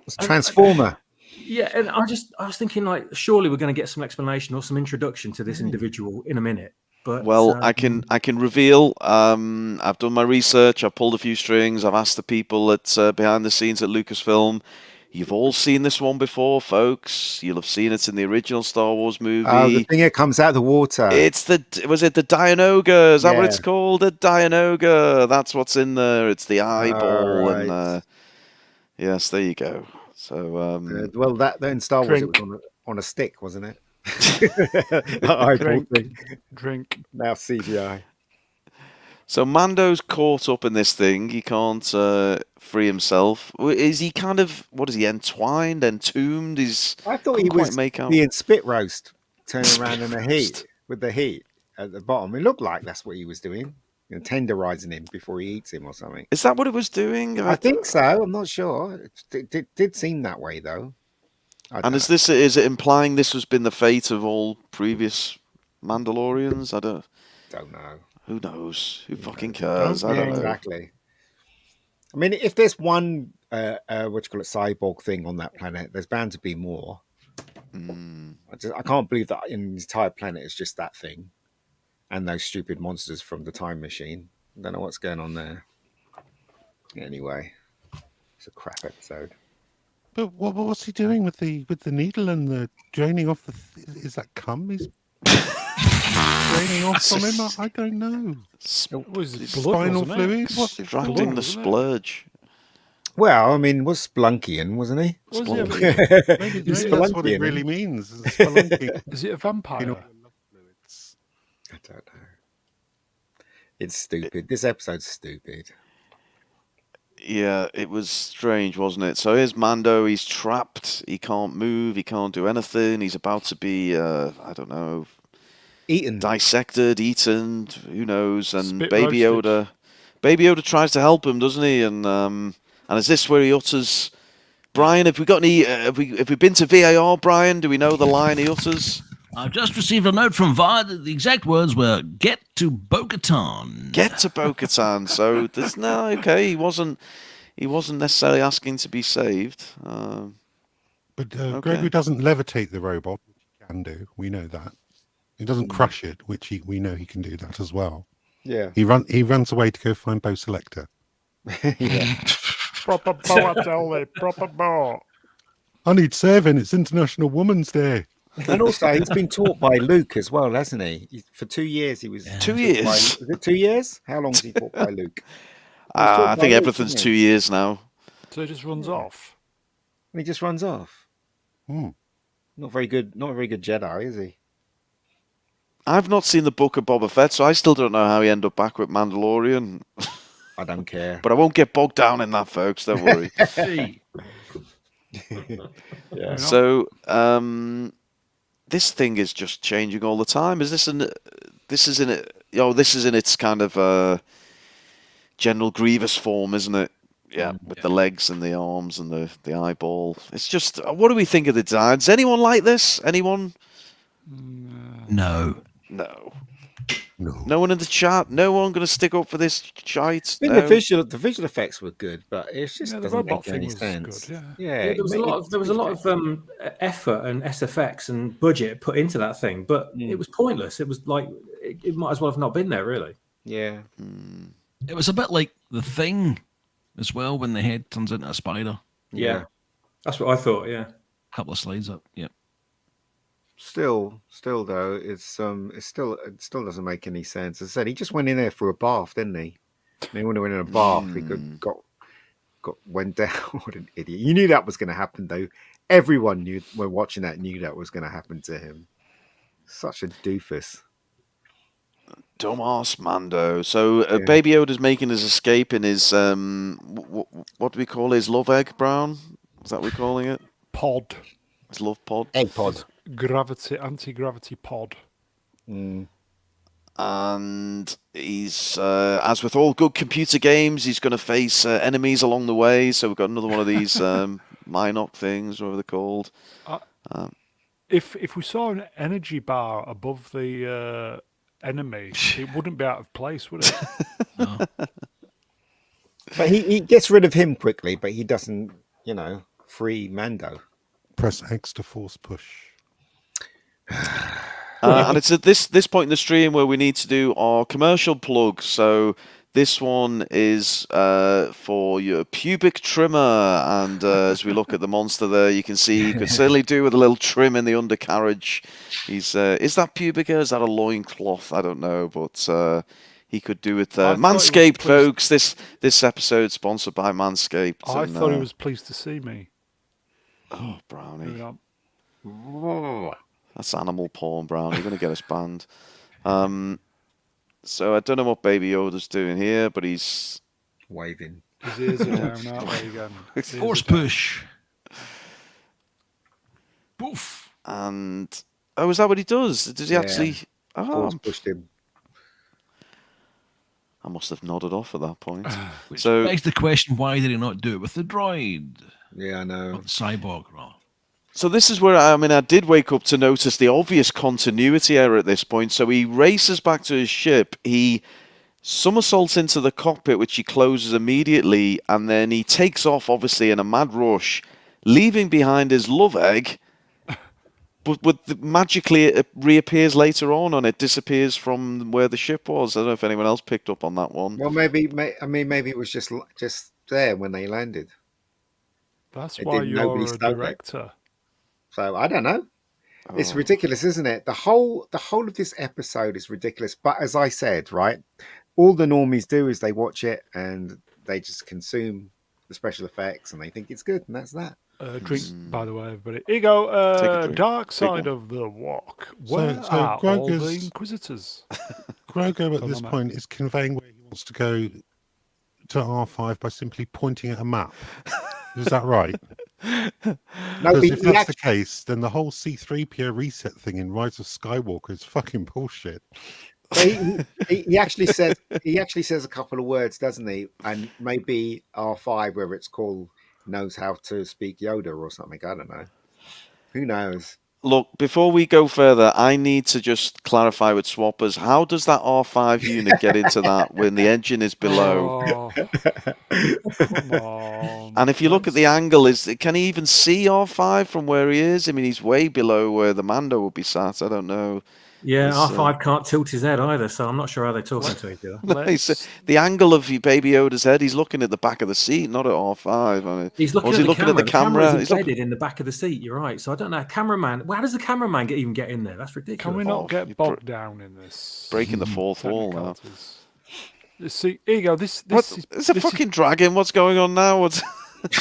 It's a Transformer. Yeah, and I was thinking, like, surely we're going to get some explanation or some introduction to this individual in a minute. But I can reveal. I've done my research. I've pulled a few strings. I've asked the people at behind the scenes at Lucasfilm. You've all seen this one before, folks. You'll have seen it in the original Star Wars movie. Oh, the thing that comes out of the water. It's the Dianoga? Is that what Yeah. it's called? The Dianoga. That's what's in there. It's the eyeball, right. and yes, there you go. So Well, that in Star Wars, it was on a stick, wasn't it? That eyeball thing. Drink. Now CGI. So Mando's caught up in this thing. He can't free himself. Is he kind of, what is he, entwined, entombed? I thought he was make out. being spit roast, turning around in the heat with the heat at the bottom. It looked like that's what he was doing, tenderizing him before he eats him or something. Is that what it was doing? I think so. I'm not sure. It did seem that way though. And is it implying this has been the fate of all previous Mandalorians? I don't know. Who knows? Who fucking cares? I don't know. Exactly. I mean, if there's one cyborg thing on that planet, there's bound to be more. I can't believe that in the entire planet it's just that thing and those stupid monsters from the time machine. I don't know what's going on there. Anyway, it's a crap episode. But what's he doing with the needle and the draining off is that cum he's draining off from him? I don't know. Spinal fluid? What's extracting the splurge? Well, I mean, was Splunkian, wasn't he? Maybe that's what it really means. Is it a vampire? I don't know. It's stupid. This episode's stupid. Yeah, it was strange, wasn't it? So here's Mando. He's trapped. He can't move. He can't do anything. He's about to be, I don't know, eaten, dissected, eaten. Who knows? And Spit Baby roasted. Yoda tries to help him, doesn't he? And is this where he utters? Brian, have we got any? Have we been to VAR, Brian? Do we know the line he utters? I've just received a note from VAR. The exact words were "Get to Bo-Katan." Get to Bo-Katan. So there's okay. He wasn't necessarily asking to be saved. But Gregory doesn't levitate the robot, which he can do. We know that. He doesn't crush it, which we know he can do that as well. Yeah. He runs away to go find Bo Selector. Yeah. Proper bow, I tell you. Proper bow. I need serving. It's International Women's Day. And also, he's been taught by Luke as well, hasn't he? For 2 years, he was 2 taught years. Is it 2 years? How long was he taught by Luke? He was taught I by think Luke, everything's wasn't 2 years now. So he just runs off. And he just runs off. Hmm. Not very good. Not a very good Jedi, is he? I've not seen the Book of Boba Fett, so I still don't know how he ended up back with Mandalorian. I don't care. But I won't get bogged down in that, folks. Don't worry. Hey. Yeah. So, this thing is just changing all the time. Is this in? This is in it. This is in its kind of General Grievous form, isn't it? Yeah, with the legs and the arms and the eyeball. It's just. What do we think of the design? Does anyone like this? Anyone? No. No. No. No one in the chat. No one going to stick up for this shite. I think No. the visual effects were good, but it's just The doesn't robot make any thing was sense. good. Yeah, there was a lot of effort and SFX and budget put into that thing, but it was pointless. It was like it might as well have not been there, really. Yeah. It was a bit like The Thing as well when the head turns into a spider. Yeah, that's what I thought. Yeah, A couple of slides up. Yeah. Still though, it still doesn't make any sense. As I said, he just went in there for a bath, didn't he? And he went in a bath. He went down. What an idiot! You knew that was going to happen, though. Everyone knew when watching that knew that was going to happen to him. Such a doofus. Dumbass Mando. So Baby Yoda's making his escape in his what do we call his love egg, Brown? Is that what we're calling it? Pod. His love pod. Egg pod. Anti-gravity pod. And he's, as with all good computer games, he's going to face enemies along the way. So we've got another one of these Minoc things, whatever they're called. If we saw an energy bar above the enemy, it wouldn't be out of place, would it? No. But he gets rid of him quickly, but he doesn't, free Mando. Press X to force push. And it's at this point in the stream where we need to do our commercial plug. So this one is for your pubic trimmer. And as we look at the monster there, you can see you could certainly do with a little trim in the undercarriage. Is that pubic hair? Is that a loincloth? I don't know, but he could do with Manscaped, folks. This episode sponsored by Manscaped. I thought he was pleased to see me. Oh, Brownie. Yeah. That's animal porn, Brown. You're going to get us banned. So I don't know what Baby Yoda's doing here, but he's waving. His ears are down, aren't they, again? Force push. Poof. And is that what he does? Does he actually? Force pushed him. I must have nodded off at that point. Which So begs the question: why did he not do it with the droid? Yeah, I know. Or the cyborg, rather. So this is where I did wake up to notice the obvious continuity error at this point. So he races back to his ship. He somersaults into the cockpit, which he closes immediately, and then he takes off, obviously in a mad rush, leaving behind his love egg. But magically it reappears later on, and it disappears from where the ship was. I don't know if anyone else picked up on that one. Well, maybe it was just there when they landed. That's It why didn't- you're nobody a stole it. director. So I don't know. It's Oh. ridiculous, isn't it? The whole of this episode is ridiculous. But as I said, right, all the normies do is they watch it and they just consume the special effects and they think it's good, and that's that. Drink, by the way, everybody. Here you go. Take a drink. Dark side one. of the walk. So Where are all the Grogu's- Inquisitors? Grogu at Come this on, Matt. point is conveying where he wants to go to R5 by simply pointing at a map. Is that right? No, Because he, if he that's actually, the case, then the whole C-3PO reset thing in Rise of Skywalker is fucking bullshit. he actually says a couple of words, doesn't he? And maybe R5, whether it's called, knows how to speak Yoda or something. I don't know. Who knows? Look, before we go further, I need to just clarify with swappers. How does that R5 unit get into that when the engine is below? Oh, come on. And if you look at the angle, can he even see R5 from where he is? I mean, he's way below where the Mando would be sat. I don't know. Yeah, It's, R5 can't tilt his head either, so I'm not sure how they're talking to each other. Nice. The angle of Baby Yoda's head, he's looking at the back of the seat, not at R5. I mean, He's looking or is at he the looking camera. at the The camera is camera? embedded in the back of the seat. You're right. So I don't know. Cameraman. How does the cameraman even get in there? That's ridiculous. Can we Oh, not get you bogged down in this? breaking the fourth wall now. technicalities? See, here you go. This It's a fucking dragon. What's going on now? What's...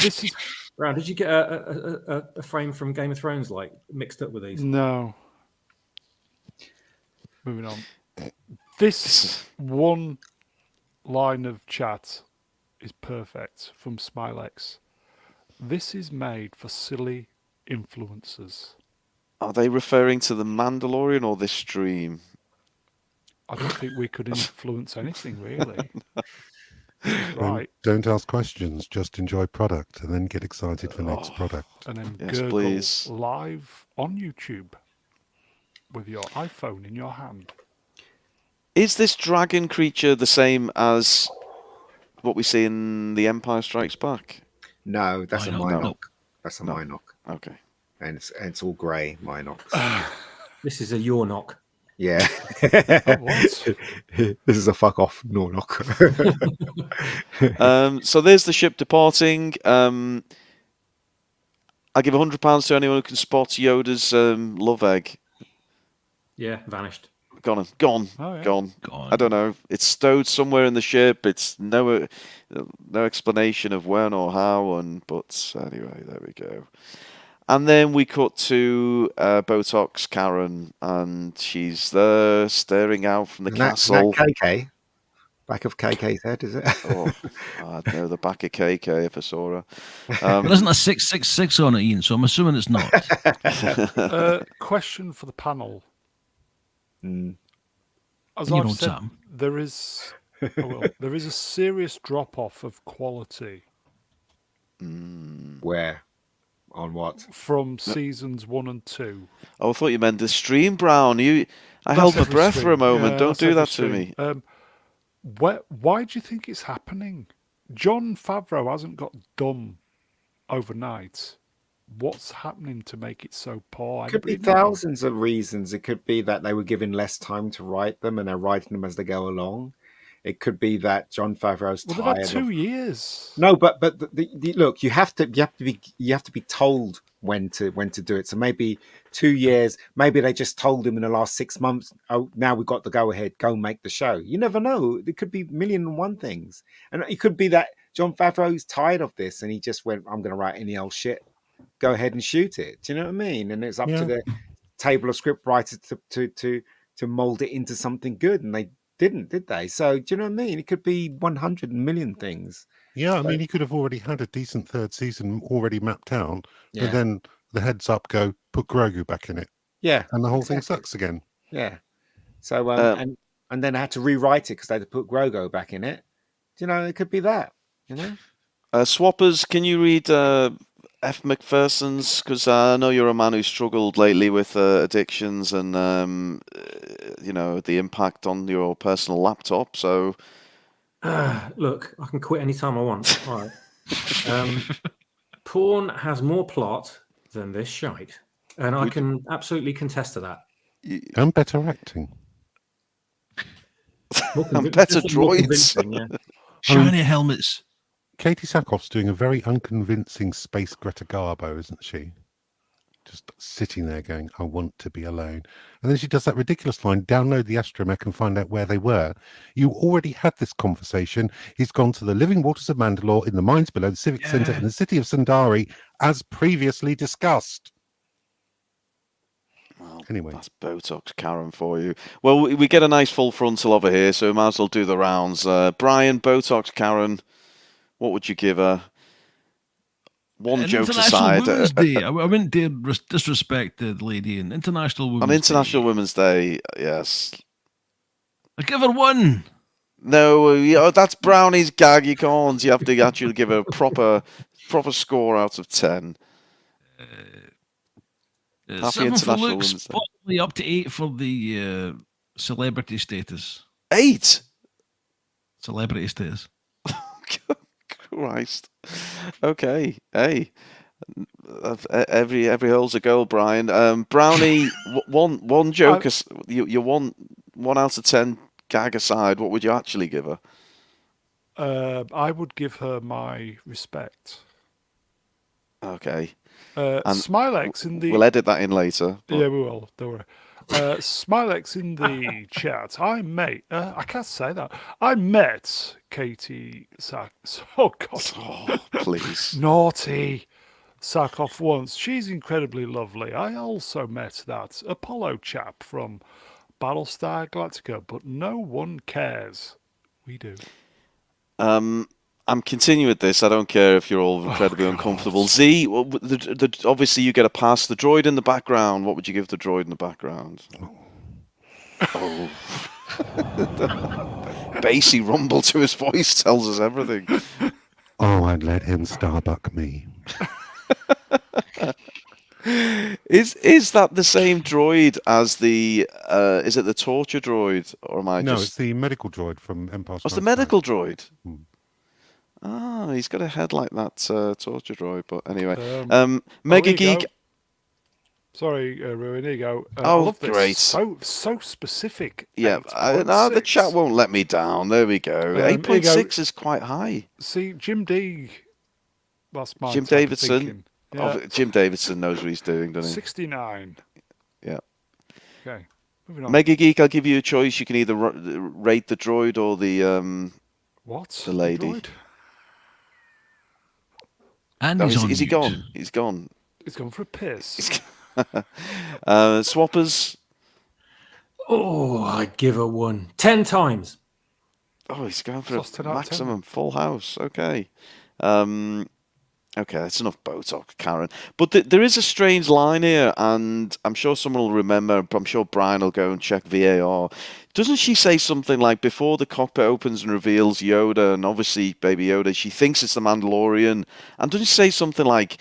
this is Brown, did you get a frame from Game of Thrones like mixed up with these? no. Moving on. This one line of chat is perfect from Smilex. This is made for silly influencers. Are they referring to the Mandalorian or this stream? I don't think we could influence anything really. Right. Don't ask questions, just enjoy product and then get excited for next product. And then Yes, gurgle please. live on YouTube with your iPhone in your hand. Is this dragon creature the same as what we see in The Empire Strikes Back? No, that's a Minoc. Minoc. That's a No. Minoc. Okay. And it's all grey Minocs. This is a your knock. Yeah. What? This is a fuck off Nornock. So there's the ship departing. I'll give £100 to anyone who can spot Yoda's love egg. Yeah, vanished. Gone. Oh, yeah. Gone. I don't know. It's stowed somewhere in the ship. It's no explanation of when or how. But anyway, there we go. And then we cut to Botox Karen, and she's there staring out from the castle. Is that KK? Back of KK's head, is it? Oh, I'd know the back of KK if I saw her. There isn't a 666 on it, Ian, so I'm assuming it's not. Question for the panel. As You I've know, said, Sam. there is there is a serious drop off of quality Where? On what? from seasons 1 and 2. Oh, I thought you meant the stream, Brown. I held my every breath for a stream. moment. Yeah, Don't that's do every that to stream. me. Why do you think it's happening? Jon Favreau hasn't got dumb overnight. What's happening to make it so poor? Could be Anybody know? thousands of reasons. It could be that they were given less time to write them and they're writing them as they go along. It could be that Jon Favreau's Well, tired they've had 2 of... years. No, but look, you have to be told when to do it. So maybe 2 years, maybe they just told him in the last 6 months, oh, now we've got to go ahead, go and make the show. You never know. There could be a million and one things. And it could be that Jon Favreau's tired of this and he just went, I'm going to write any old shit. Go ahead and shoot it. Do you know what I mean? And it's up to the table of script writers to mold it into something good. And they didn't, did they? So do you know what I mean? It could be 100 million things. Yeah, I mean, he could have already had a decent third season already mapped out, Yeah. but then the heads up go, put Grogu back in it, Yeah. and the whole thing sucks again. Yeah. So and then I had to rewrite it because they had to put Grogu back in it. Do you know, it could be that. You know. Swappers, can you read F. McPherson's? Because I know you're a man who struggled lately with addictions and the impact on your personal laptop. So, Look, I can quit anytime I want. All right. Porn has more plot than this shite, and I can absolutely contest to that. And better acting. And better Just more droids. convincing, yeah. Shiny helmets. Katie Sackhoff's doing a very unconvincing space Greta Garbo, isn't she? Just sitting there going, I want to be alone. And then she does that ridiculous line, download the astromech and find out where they were. You already had this conversation. He's gone to the living waters of Mandalore in the mines below the Civic Centre in the city of Sundari, as previously discussed. Well, Anyway. that's Botox Karen for you. Well, we get a nice full frontal over here, so we might as well do the rounds. Brian, Botox Karen, what would you give her? One joke aside. Women's Day. I wouldn't dare disrespect the lady. And International Women's On International Day. Women's Day, yes. I give her 1. No, that's Brownie's gag. You can't. You have to actually give a proper score out of 10. Happy 7 for International looks, Women's Day. possibly up to 8 for the celebrity status. 8. Celebrity status. Christ. Okay. Hey. Every hole's a goal, Brian. Brownie, one joke. You want 1 out of 10 gag aside. What would you actually give her? I would give her my respect. Okay. Smilex in the... We'll edit that in later. Yeah, we will. Don't worry. Smilex in the chat. I can't say that. I met Katie Oh, God. Oh, please. Naughty. Sarkoff once. She's incredibly lovely. I also met that Apollo chap from Battlestar Galactica, but no one cares. We do. I'm continuing with this. I don't care if you're all incredibly uncomfortable. Z, obviously you get a pass. The droid in the background. What would you give the droid in the background? Oh. Bassy rumble to his voice tells us everything. Oh, I'd let him Starbuck me. Is that the same droid as the? Is it the torture droid, or am I No, just? it's the medical droid from Empire What's Strikes the Back. medical droid? Hmm. Ah, he's got a head like that torture droid. But anyway, here Mega you Geek. go. Sorry, Ruin, here you go. I Oh, love this. great. So specific. Yeah, the chat won't let me down. There we go. Here you 8.6 go. is quite high. See, Jim D. That's my Jim type of Davidson. thinking. Yeah. Jim Davidson knows what he's doing, doesn't he? 69. Yeah. Okay, moving on. Mega Geek, I'll give you a choice. You can either rate the droid or the What? the lady. Droid? And No, he's on is he mute. gone? He's gone. He's gone for a piss. Swappers. Oh, I'd give her 1. 10 times. Oh, he's going for Plus 10 a out of 10. maximum full house. Okay. Okay, that's enough Botox, Karen. But there is a strange line here, and I'm sure someone will remember. I'm sure Brian will go and check VAR. Doesn't she say something like, before the cockpit opens and reveals Yoda, and obviously Baby Yoda, she thinks it's the Mandalorian, and doesn't she say something like,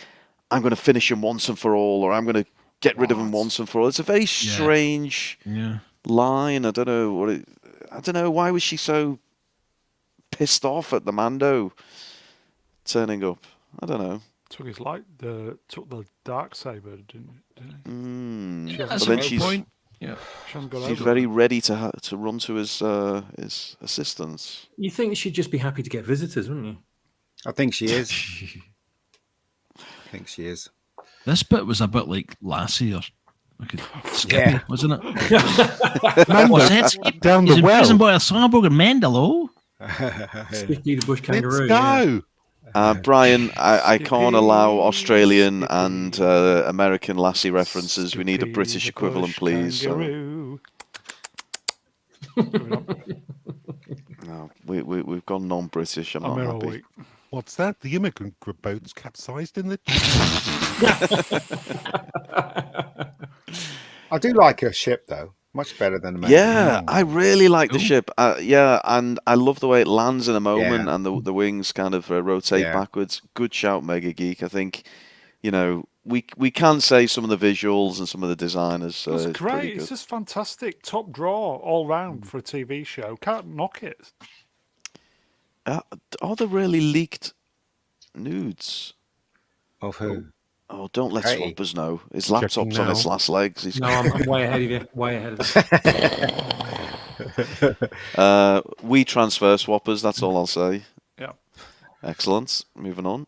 I'm going to finish him once and for all, or I'm going to get rid of him once and for all? It's a very strange line. I don't know I don't know, why was she so pissed off at the Mando turning up? I don't know. Took the dark saber, didn't he? That's But a then good point. Yeah. She hasn't got she's over very it. ready to run to his assistance. You think she'd just be happy to get visitors, wouldn't you? I think she is. This bit was a bit like Lassie or Skippy, Yeah. wasn't it? Mando, What's that, Skippy? down He's the imprisoned well. by a Cyborg in Mandalore. Skippy the bush Let's kangaroo. go. Brian, I can't allow Australian and American Lassie references. We need a Skippy British the equivalent, bush please. kangaroo. Moving on. No, we've gone non-British. I'm I'm not here all happy. week. What's that? The immigrant boat's capsized in the... I do like her ship though, much better than the Yeah, I really like the Cool. ship. Yeah, and I love the way it lands in a moment, Yeah. and the wings kind of rotate Yeah. backwards. Good shout, Mega Geek. I think, we can say some of the visuals and some of the designers. It was is pretty great. good. It's just fantastic. Top draw all round for a TV show. Can't knock it. Are there really leaked nudes? Of who? Oh, don't let Hey. Swampers know. His Checking laptop's on its now. last legs. He's No, I'm way ahead of you. Way ahead of you. we transfer Swappers. That's all I'll say. Yeah. Excellent. Moving on.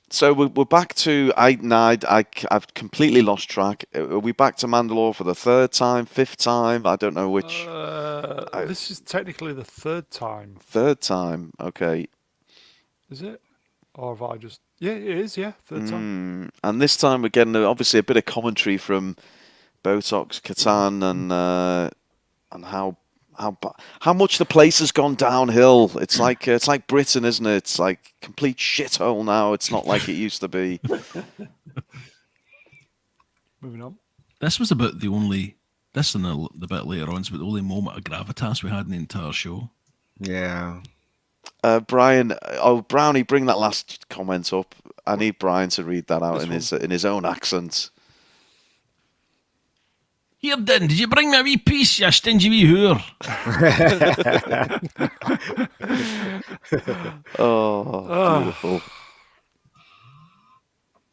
So we're back to I've completely lost track. Are we back to Mandalore for the 3rd time, 5th time? I don't know which. This is technically the 3rd time. 3rd time. Okay. Is it? Or have I just... Yeah, it is, yeah. 3rd time. And this time we're getting obviously a bit of commentary from Botox, Catan, and how much the place has gone downhill. It's like Britain, isn't it? It's like complete shithole now. It's not like it used to be. Moving on. This was about the only. This and the bit later on is about the only moment of gravitas we had in the entire show. Yeah. Brian, Brownie, bring that last comment up. I need Brian to read that out in his own accent. Here, then, did you bring me a wee piece, you stingy wee whore? Oh, beautiful.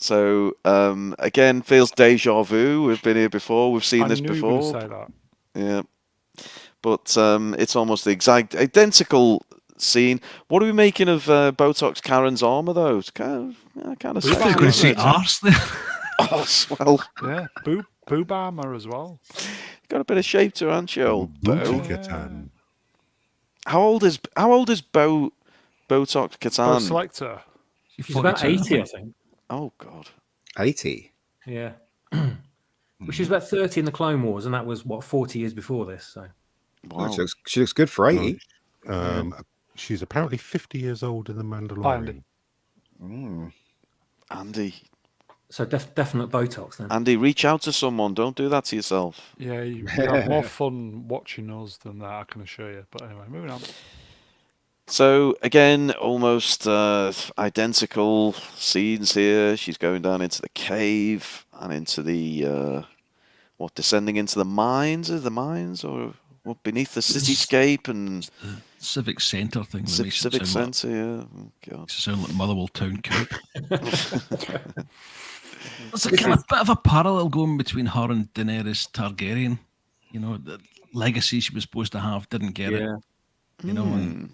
So again, feels deja vu. We've been here before. We've seen I this knew you were before. going to say that. Yeah, but it's almost the exact identical scene. What are we making of Botox Karen's armor, though? It's kind of We've I sexy, was going to isn't say it? arse there. Oh, well, Yeah, boob armor as well. got a bit of shape to her, hasn't she, old Booty Bo? Katan. How old is Botox Bo Katan? Selector. She's about 42, 80, I think. Oh God. 80. Yeah. Well, she was about 30 in the Clone Wars, and that was, 40 years before this. So Wow. Oh, she looks good for 80. She's apparently 50 years old in The Mandalorian. Andy. Andy, definite Botox then. Andy, reach out to someone. Don't do that to yourself. Yeah, you have more fun watching us than that, I can assure you. But anyway, moving on. So again, almost identical scenes here. She's going down into the cave and into the descending into the mines. Is the mines or what beneath the cityscape and The civic centre thing. that makes it civic sound centre? Yeah. Oh, God. Makes it sound like Motherwell Town Court. There's a kind of bit of a parallel going between her and Daenerys Targaryen. You know, the legacy she was supposed to have, didn't get it. You know, and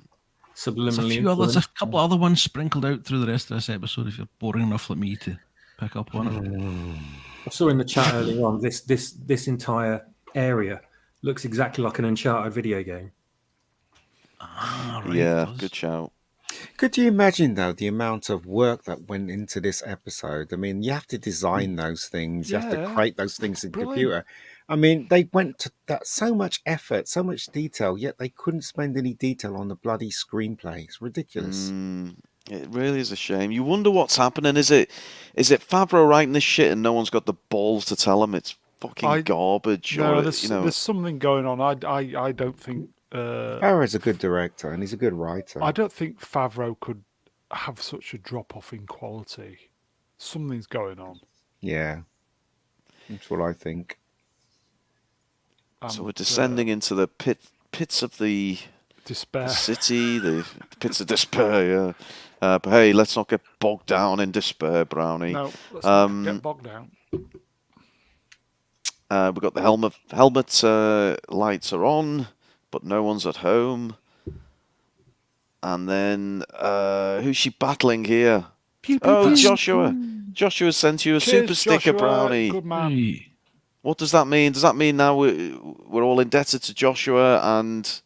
there's Subliminally. there's a couple of other ones sprinkled out through the rest of this episode if you're boring enough like me to pick up on it. I saw in the chat earlier on this entire area looks exactly like an Uncharted video game. Ah, right, it Yeah, does. good shout. Could you imagine, though, the amount of work that went into this episode? I mean, you have to design those things. You have to Yeah. create those things in the Brilliant. computer. I mean, they went to that so much effort, so much detail, yet they couldn't spend any detail on the bloody screenplay. It's ridiculous. It really is a shame. You wonder what's happening. Is it Favreau writing this shit and no one's got the balls to tell him it's fucking garbage? No, or, there's something going on. I don't think. Farrah's a good director and he's a good writer. I don't think Favreau could have such a drop off in quality. Something's going on. Yeah, that's what I think. So we're descending into the pits of the Despair. city, the pits of despair. Yeah, but hey, let's not get bogged down in despair, Brownie. No, let's not get bogged down. We've got the helmet lights are on, but no one's at home. And then who's she battling here? Joshua. Joshua sent you a Cheers, super sticker, Joshua. Brownie. Good man. Hey, What does that mean? Does that mean now we're all indebted to Joshua and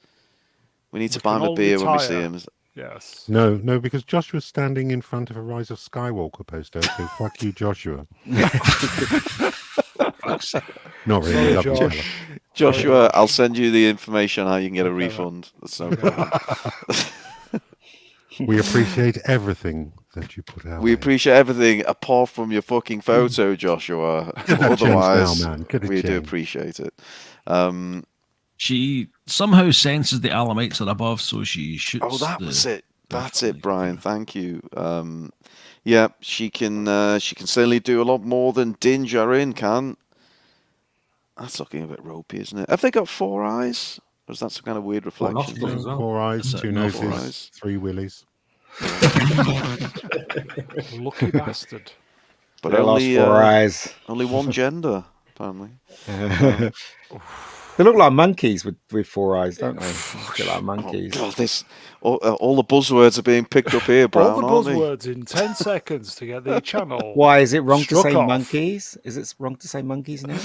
we need to buy can him a all beer when we see retire. him? Yes. No, because Joshua's standing in front of a Rise of Skywalker poster, so fuck you, Joshua. Not really. Sorry, love you, Josh. fella. Joshua, I'll send you the information how you can get a refund. That's no problem. We appreciate everything that you put out. We appreciate everything apart from your fucking photo, Joshua. Otherwise, now, man. Could have we do changed. appreciate it. she somehow senses the Alamites are above, so she shoots. Oh, that was it. That's Definitely. it, Brian. Thank you. Yeah, she can certainly do a lot more than Din Djarin can. That's looking a bit ropey, isn't it? Have they got 4 eyes? Or is that some kind of weird reflection? nostrils as well. 4 eyes, That's 2 it, no, noses, 4 eyes. 3 willies. Lucky bastard. But They lost only 4 eyes. only one gender, apparently. They look like monkeys with 4 eyes, don't they? They look like Oh, monkeys. God, all the buzzwords are being picked up here, Brown, All the aren't they? buzzwords in 10 seconds to get the channel. Why is it wrong Struck to say off. monkeys? Is it wrong to say monkeys now?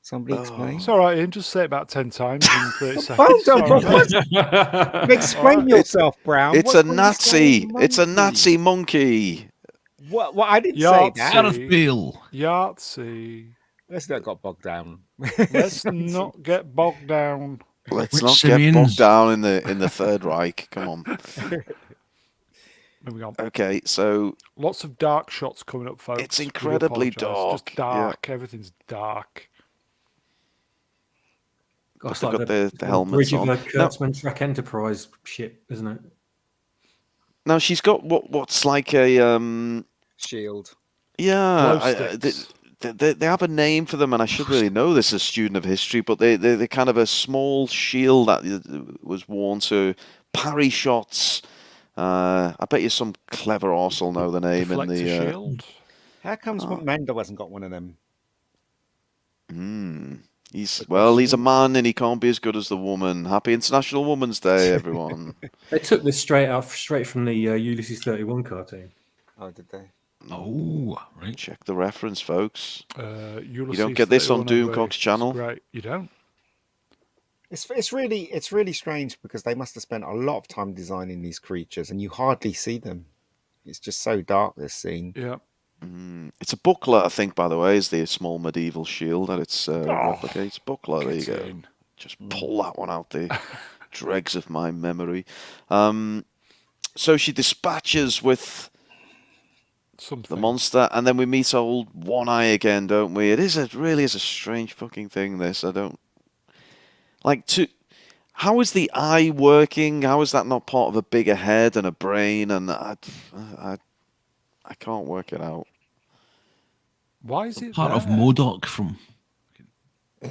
Somebody explain. It's all right, Ian. Just say it about 10 times in 30 Well, seconds. don't- It's all right. Explain yourself, Brown. It's What's a when you Nazi. say It's a monkey? Nazi monkey. What? I didn't say Yahtzee. that. Gareth Bale. Yahtzee. Let's not got bogged down. Let's not get bogged down. Let's Which not get Simeons? bogged down in the Third Reich. Come on. Moving on. Okay, so Lots of dark shots coming up, folks. It's We do incredibly apologise. Just dark, yeah. dark. Everything's dark. God, it's they've like got the helmets Bridge on. of a Kurtzman Track Enterprise shit, isn't it? Now she's got what's like a Shield. yeah. Glow sticks. They have a name for them, and I should really know this as a student of history. But they're kind of a small shield that was worn to parry shots I bet you some clever arse will know the name in Deflector the. shield. How comes Mando hasn't got one of them? He's Good question, he's a isn't it? man and he can't be as good as the woman. Happy International Women's Day, everyone. They took this straight from the Ulysses 31 cartoon. Oh, did they? Oh, right. Check the reference, folks. Ulysses You don't get this on 31 Doomcock's channel. Great, you don't. It's really strange because they must have spent a lot of time designing these creatures, and you hardly see them. It's just so dark, this scene. Yeah. It's a booklet, I think, by the way, is the small medieval shield that it's replicates. Booklet, there you Get go. in. Just pull that one out the dregs of my memory. So she dispatches with Something. the monster, and then we meet old One Eye again, don't we? It really is a strange fucking thing, this. I don't... How is the eye working? How is that not part of a bigger head and a brain? And I can't work it out. Why is it Part of there? MODOK from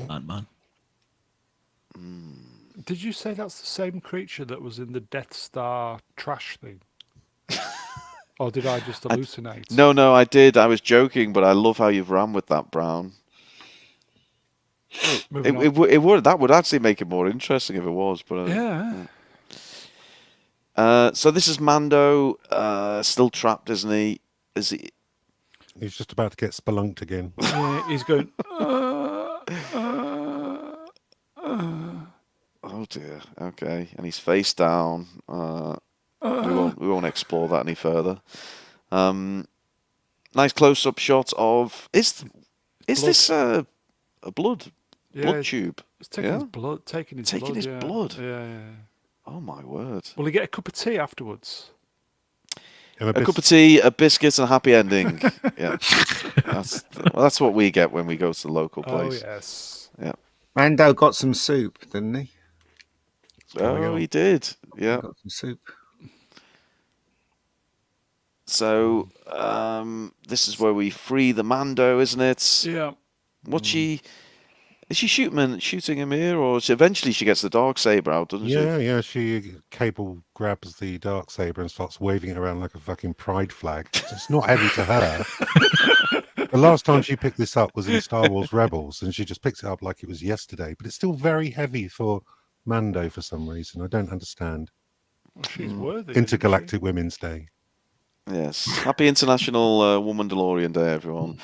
Ant-Man. Did you say that's the same creature that was in the Death Star trash thing? Or did I just hallucinate? No, I did. I was joking, but I love how you've ran with that, Brown. Moving on. It would that would actually make it more interesting if it was, but Yeah. so this is Mando, still trapped, isn't he? Is he? He's just about to get spelunked again. Yeah, he's going. Oh dear. Okay, and he's face down. We won't explore that any further. Nice close-up shot of is this a blood tube? It's taking his Yeah? blood. Taking his Taking blood. his yeah. blood? Yeah. Oh my word! Will he get a cup of tea afterwards? And A cup of tea, a biscuit, and a happy ending. Yeah, that's what we get when we go to the local place. Oh yes. Yeah. Mando got some soup, didn't he? Oh, he did. Yeah. Got some soup. So this is where we free the Mando, isn't it? Yeah. Is she shooting him here, or eventually she gets the Darksaber out, doesn't she? Yeah, she Cable grabs the Darksaber and starts waving it around like a fucking pride flag. It's not heavy to her. The last time she picked this up was in Star Wars Rebels, and she just picks it up like it was yesterday. But it's still very heavy for Mando for some reason. I don't understand. Well, she's worthy. Intergalactic Women's Day. Yes. Happy International Mandalorian Day, everyone.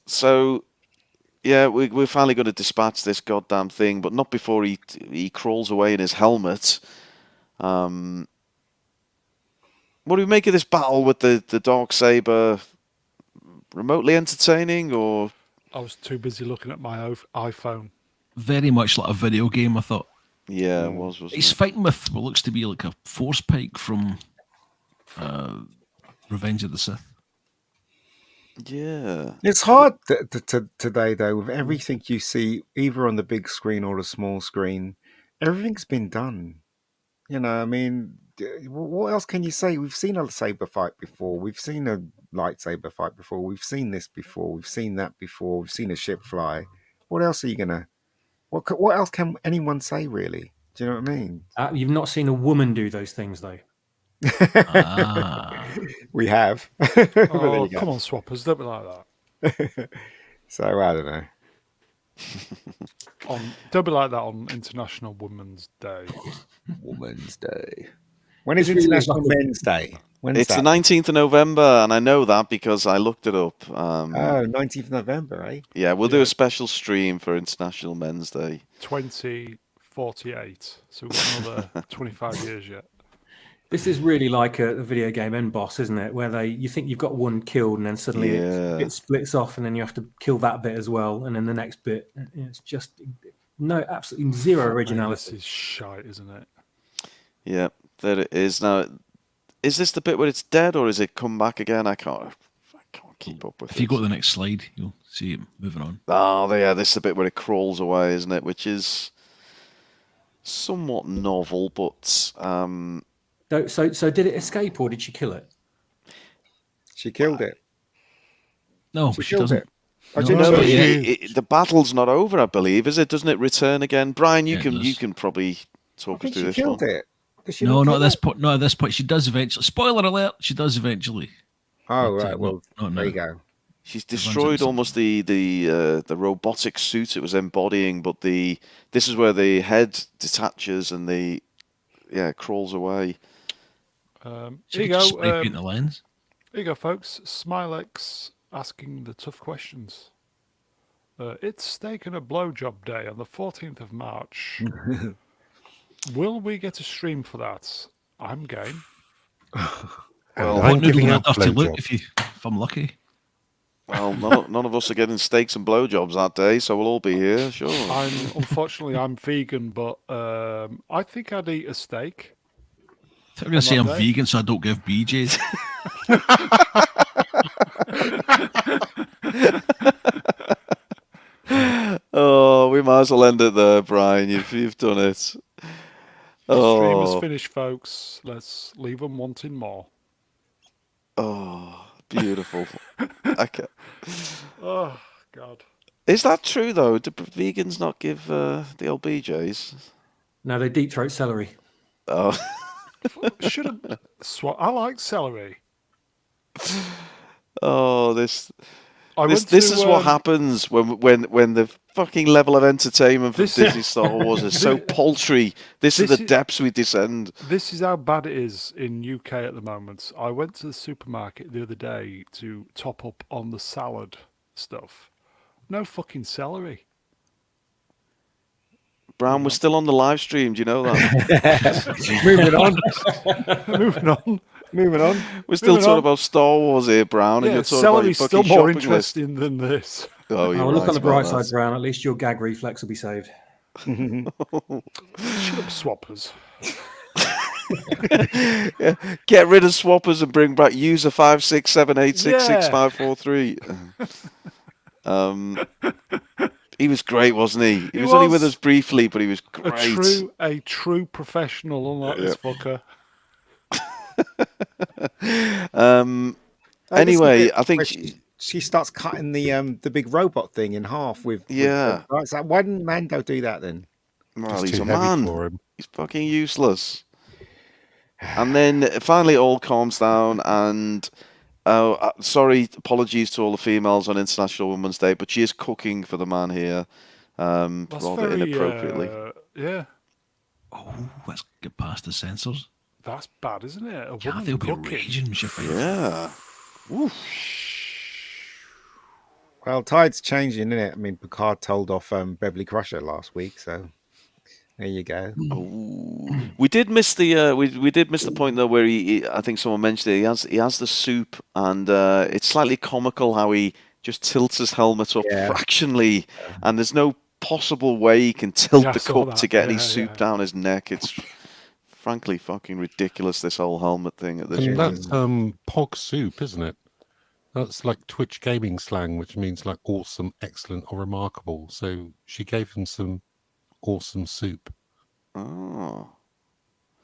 So, yeah, we're finally going to dispatch this goddamn thing, but not before he crawls away in his helmet. What do we make of this battle with the Darksaber? Remotely entertaining, or...? I was too busy looking at my iPhone. Very much like a video game, I thought. Yeah, it was, wasn't He's it? fighting with what looks to be like a force pike from Revenge of the Sith. Yeah. It's hard today, though, with everything you see, either on the big screen or the small screen. Everything's been done. You know, I mean, what else can you say? We've seen a saber fight before. We've seen a lightsaber fight before. We've seen this before. We've seen that before. We've seen a ship fly. What else are you gonna? What else can anyone say, really? Do you know what I mean? You've not seen a woman do those things, though. We have. Oh, come on, swappers, don't be like that. So I don't know. Don't be like that on International Women's Day. Women's Day. When is It's really International like a- Men's Day? When's It's the that? 19th of November, and I know that because I looked it up. Oh, 19th of November, eh? Yeah, we'll do a special stream for International Men's Day. 2048. So we've got another 25 years yet. This is really like a video game end boss, isn't it? Where you think you've got one killed, and then suddenly it splits off, and then you have to kill that bit as well, and then the next bit. It's just absolutely zero This originality. is shite, isn't it? Yeah, there it is. Now, is this the bit where it's dead, or is it come back again? I can't keep up with it. If you go to the next slide, you'll see him moving on. Oh, yeah, this is the bit where it crawls away, isn't it? Which is somewhat novel, but So did it escape, or did she kill it? She killed it. No, She she killed doesn't. it. No, didn't no, know but she- the battle's not over, I believe, is it? Doesn't it return again? Brian, you Yeah, it can does. probably I talk us think through she this killed one. it. Does she No, not not do at this that? point. Not at this point. She does eventually. Spoiler alert: she does eventually. Oh, But, right. Well, not there now. you go. She's Everyone's destroyed innocent. almost the robotic suit it was embodying, but this is where the head detaches and crawls away. She Here you could just go. spray paint the lens. Here you go, folks. Smilex asking the tough questions. It's steak and a blowjob day on the 14th of March. Will we get a stream for that? I'm game. Well, I'm What noodle giving in a out dirty look blowjobs. if I'm lucky. Well, none of us are getting steaks and blowjobs that day, so we'll all be here, sure. Unfortunately, I'm vegan, but I think I'd eat a steak. I'm going to say On I'm that day? vegan, so I don't give BJs. Oh, we might as well end it there, Brian. You've done it. The stream is Oh, finished, folks. Let's leave them wanting more. oh, beautiful. Okay. Oh, God. Is that true though? Do vegans not give the old BJs? No, they deep throat celery. Oh, Should have. I like celery. oh, this I this went this to, is what happens when the fucking level of entertainment from This- Disney Star Wars is so paltry. This is This the is- depths we descend. This is how bad it is in UK at the moment. I went to the supermarket the other day to top up on the salad stuff. No fucking celery. Brown, we're still on the live stream. Do you know that? Moving on. Moving on. Moving on. We're still Moving talking on. about Star Wars here, Brown, and Yeah, you're talking about your celery's still fucking more shopping list. interesting than this. Oh, you're Oh, look right on the bright about side, Brown. At least your gag reflex will be saved. Shut up, swappers. Yeah. Get rid of swappers and bring back user 567866543. He was great, wasn't he? He was only with was. us briefly, but he was great. A true professional, unlike this fucker. Anyway, I think she starts cutting the big robot thing in half with Yeah. right, so why didn't Mando do that then? well, Just he's too a heavy man. for him. He's fucking useless. And then finally, it all calms down, and sorry, apologies to all the females on International Women's Day, but she is cooking for the man here, That's rather very, inappropriately. yeah, Oh, let's get past the censors. that's bad, isn't it? A Yeah, woman they'll be cooking. raging when she finds Yeah. Well, tide's changing, isn't it? I mean, Picard told off Beverly Crusher last week, so there you go. Ooh. We did miss the we did miss the point though where I think someone mentioned it. He has the soup, and it's slightly comical how he just tilts his helmet up Yeah. fractionally, and there's no possible way he can tilt Yeah, I the saw cup to that. get any Yeah, soup yeah. down his neck. It's frankly fucking ridiculous, this whole helmet thing at this And point. that's Pog Soup, isn't it? That's like Twitch gaming slang, which means like awesome, excellent, or remarkable. So she gave him some awesome soup. Oh,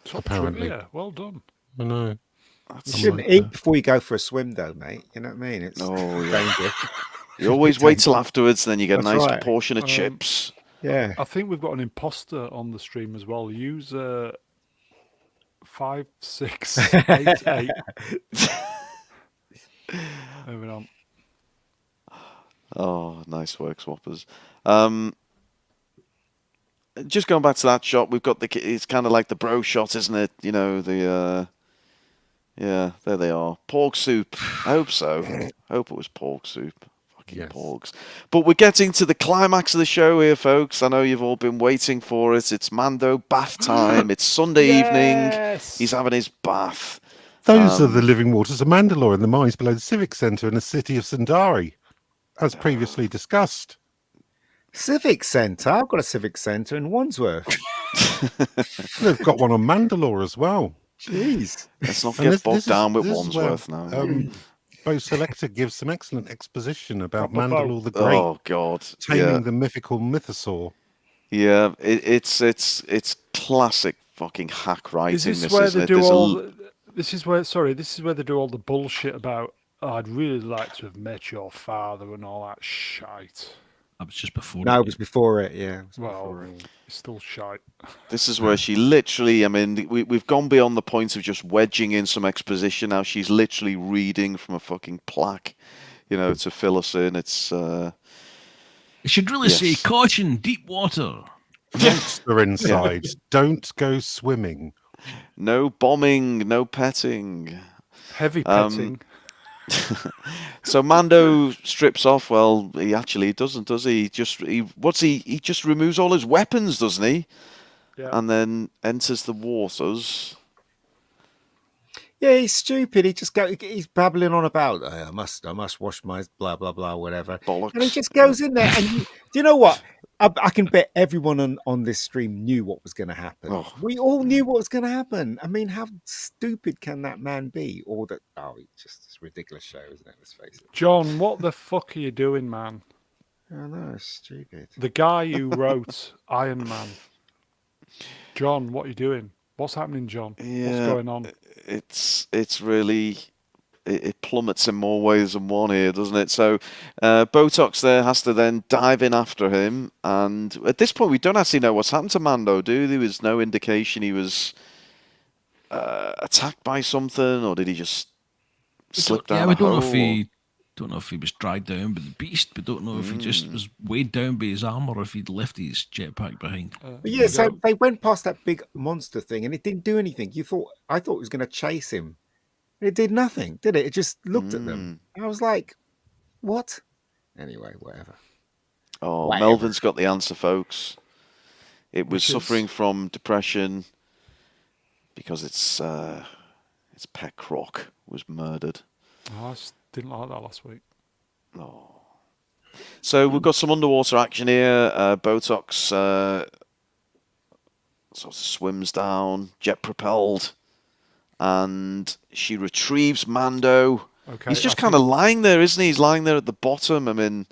Top Apparently. trivia. Well done. I know. You that's shouldn't eat before you go for a swim, though, mate. You know what I mean? It's Oh, yeah. dangerous. You always wait till afterwards, and then you get a That's nice right. portion of chips. Yeah. I think we've got an imposter on the stream as well. User 5688. Moving on. Oh, nice work, swappers. Just going back to that shot, we've got it's kind of like the bro shot, isn't it? You know, yeah, there they are. Pork soup. I hope so. I hope it was pork soup. Fucking Yes. porks. But we're getting to the climax of the show here, folks. I know you've all been waiting for it. It's Mando bath time. It's Sunday evening. He's having his bath. Those are the living waters of Mandalorian, the mines below the Civic Centre in the city of Sundari, as previously discussed. Civic Centre. I've got a Civic Centre in Wandsworth. They've got one on Mandalore as well. Jeez. Let's not And get this bogged down with is where, Wandsworth now. Bo Selector gives some excellent exposition about Proper Bo. Mandalore the Great, Oh, God. taming the mythical mythosaur. Yeah, it's classic fucking hack writing. Is this This where isn't they it? do There's all? This is where. Sorry, this is where they do all the bullshit about. Oh, I'd really like to have met your father and all that shite. That was just before. No, it was before it. Yeah. It was Well, before it. it's still shite. This is where she literally, I mean, we've gone beyond the point of just wedging in some exposition. Now she's literally reading from a fucking plaque, to fill us in. It's. It should really say, Yes. caution, deep water. Monster inside. Don't go swimming. No bombing, no petting. Heavy petting. So Mando strips off. Well, he actually doesn't, does he? He just removes all his weapons, doesn't he? Yeah. And then enters the waters. Yeah, he's stupid. He's babbling on about I must wash my blah blah blah whatever. Bollocks. And he just goes in there. And do you know what? I can bet everyone on this stream knew what was going to happen. Oh. We all knew what was going to happen. I mean, how stupid can that man be? It's just this ridiculous show, isn't it? Let's face it. John, what the fuck are you doing, man? I know, it's stupid. The guy who wrote Iron Man. John, what are you doing? What's happening, John? Yeah, What's going on? It's really it plummets in more ways than one here, doesn't it? So Botox there has to then dive in after him, and at this point we don't actually know what's happened to Mando. There was no indication he was attacked by something, or did he just slip down? Yeah, we don't know if he was dragged down by the beast. We don't know if he just was weighed down by his arm or if he'd left his jetpack behind. But yeah, so they went past that big monster thing, and it didn't do anything. I thought it was going to chase him. It did nothing, did it? It just looked at them. And I was like, what? Anyway, whatever. Oh, Whatever. Melvin's got the answer, folks. It was Which is? suffering from depression because its pet croc was murdered. Oh, I just didn't like that last week. Oh. So we've got some underwater action here. Botox sort of swims down, jet propelled, and she retrieves Mando. Okay, He's just kind of lying there, isn't he? He's lying there at the bottom. I mean,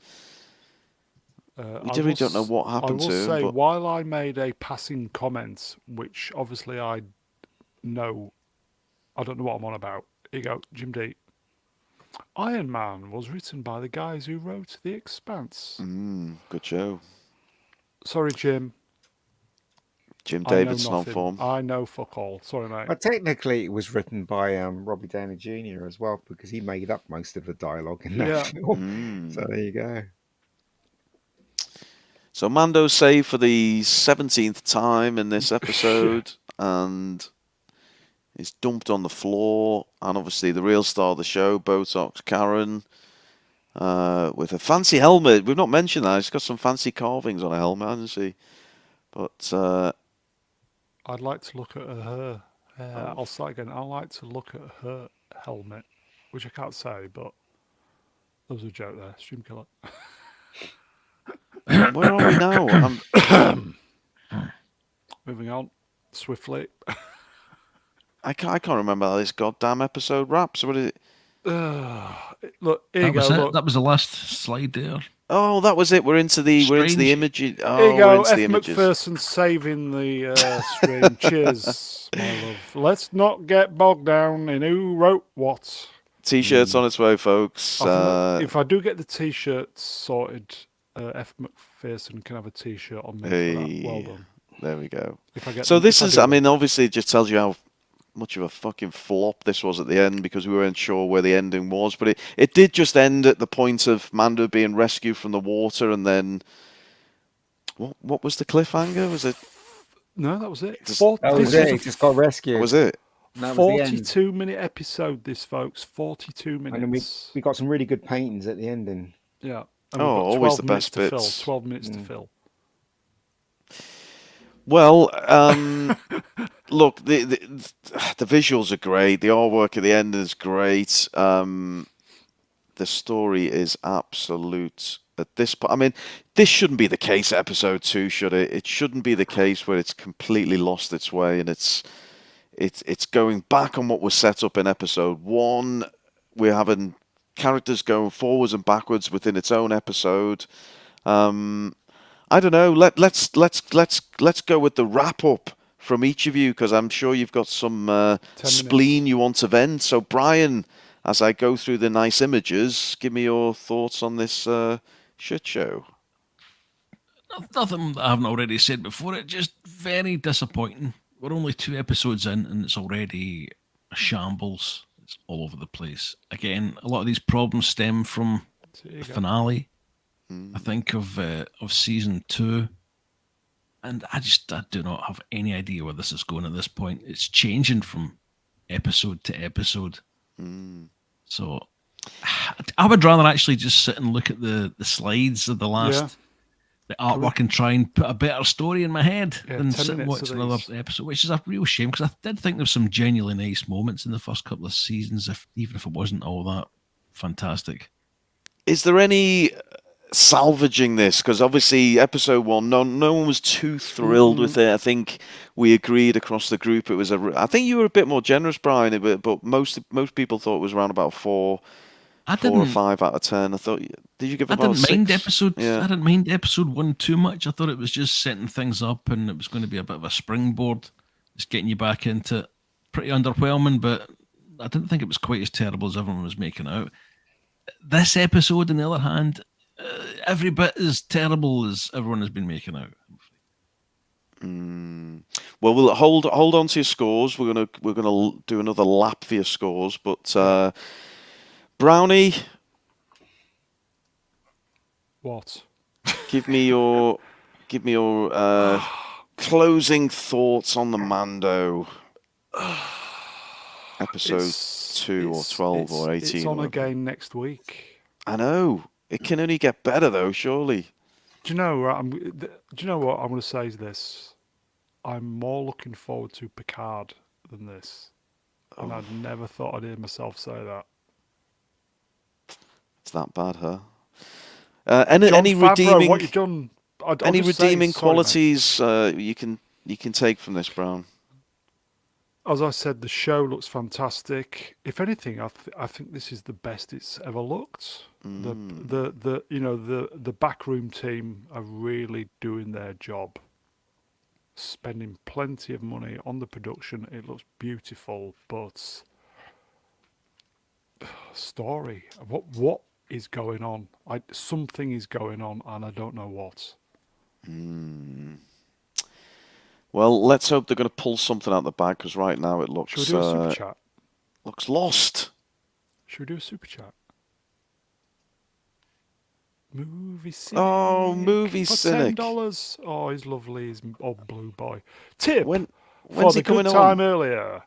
we really don't know what happened to him. I will say, but while I made a passing comment, which obviously I don't know what I'm on about. Here you go, Jim D. Iron Man was written by the guys who wrote The Expanse. Good show. Sorry, Jim. Jim I know Davidson on nothing. form. I know fuck all. Sorry, mate. But technically, it was written by Robbie Downey Jr. as well, because he made up most of the dialogue in that film. So there you go. So Mando's saved for the 17th time in this episode, and is dumped on the floor. And obviously the real star of the show, Botox Karen, with a fancy helmet. We've not mentioned that. She's got some fancy carvings on her helmet, hasn't she? But I'd like to look at her hair. I'll start again. I'd like to look at her helmet, which I can't say, but there was a joke there. Stream killer. where are we now? Moving on swiftly. I can't remember how this goddamn episode wraps. What is it? Look, here you That was go. it. Look. That was the last slide there. Oh, that was it. We're into the Strange. images. Oh, Here you we're go. into F. the images. McPherson saving the stream. Cheers, my love. Let's not get bogged down in who wrote what. T-shirts on its way, folks. If I do get the T-shirt sorted, F. McPherson can have a T-shirt on me for that. Well done. There we go. If I get So them- this if is, do I it. mean, obviously it just tells you how much of a fucking flop this was at the end, because we weren't sure where the ending was. But it did just end at the point of Mando being rescued from the water, and then what was the cliffhanger? Was it? No, that was it. That was it. He just got rescued. Was it? That was the end. 42-minute episode, this, folks. 42 minutes. And then we got some really good paintings at the ending. Yeah. Oh, And we've got always 12 the minutes best to fill. bits. 12 minutes to fill. Well, look, the visuals are great. The artwork at the end is great. The story is absolute at this point. I mean, this shouldn't be the case at episode 2, should it? It shouldn't be the case where it's completely lost its way and it's going back on what was set up in episode 1. We're having characters going forwards and backwards within its own episode. I don't know. Let's go with the wrap up from each of you, because I'm sure you've got some spleen you want to vent. So Brian, as I go through the nice images, give me your thoughts on this shit show. Nothing I haven't already said before. It just very disappointing. We're only 2 episodes in, and it's already a shambles. It's all over the place. Again, a lot of these problems stem from the finale. I think of season 2, and I do not have any idea where this is going at this point. It's changing from episode to episode. So I would rather actually just sit and look at the slides of the last the artwork and try and put a better story in my head than sit and watch another episode, which is a real shame, because I did think there was some genuinely nice moments in the first couple of seasons, even if it wasn't all that fantastic. Is there any salvaging this? Because obviously episode 1, no one was too thrilled with it. I think we agreed across the group it was I think you were a bit more generous, Brian, but most people thought it was around about 4 or 5 out of 10. I thought, did you give it about 6? I didn't mind episode 1 too much. I thought it was just setting things up, and it was going to be a bit of a springboard, just getting you back into it. Pretty underwhelming, but I didn't think it was quite as terrible as everyone was making out. This episode, on the other hand, every bit as terrible as everyone has been making out. Well, we'll hold on to your scores. We're gonna do another lap for your scores, but Brownie, what? Give me your closing thoughts on the Mando episode 2 or 12 or 18. It's on again next week. I know. It can only get better, though, surely. Do you know what I'm going to say is this? I'm more looking forward to Picard than this. And I'd never thought I'd hear myself say that. It's that bad, huh? Any Favreau, redeeming what you've done, any redeeming qualities you can take from this, Brown? As I said, the show looks fantastic. If anything, I think this is the best it's ever looked. The backroom team are really doing their job, spending plenty of money on the production. It looks beautiful, but story. What is going on? Something is going on, and I don't know what. Well, let's hope they're going to pull something out the bag, because right now it looks. Should we do a super chat? Looks lost. Should we do a super chat? Movie Cynic. Oh, Movie Cynic. $10. Oh, he's lovely. He's old blue boy. Tip. When's for he the coming good time on? earlier.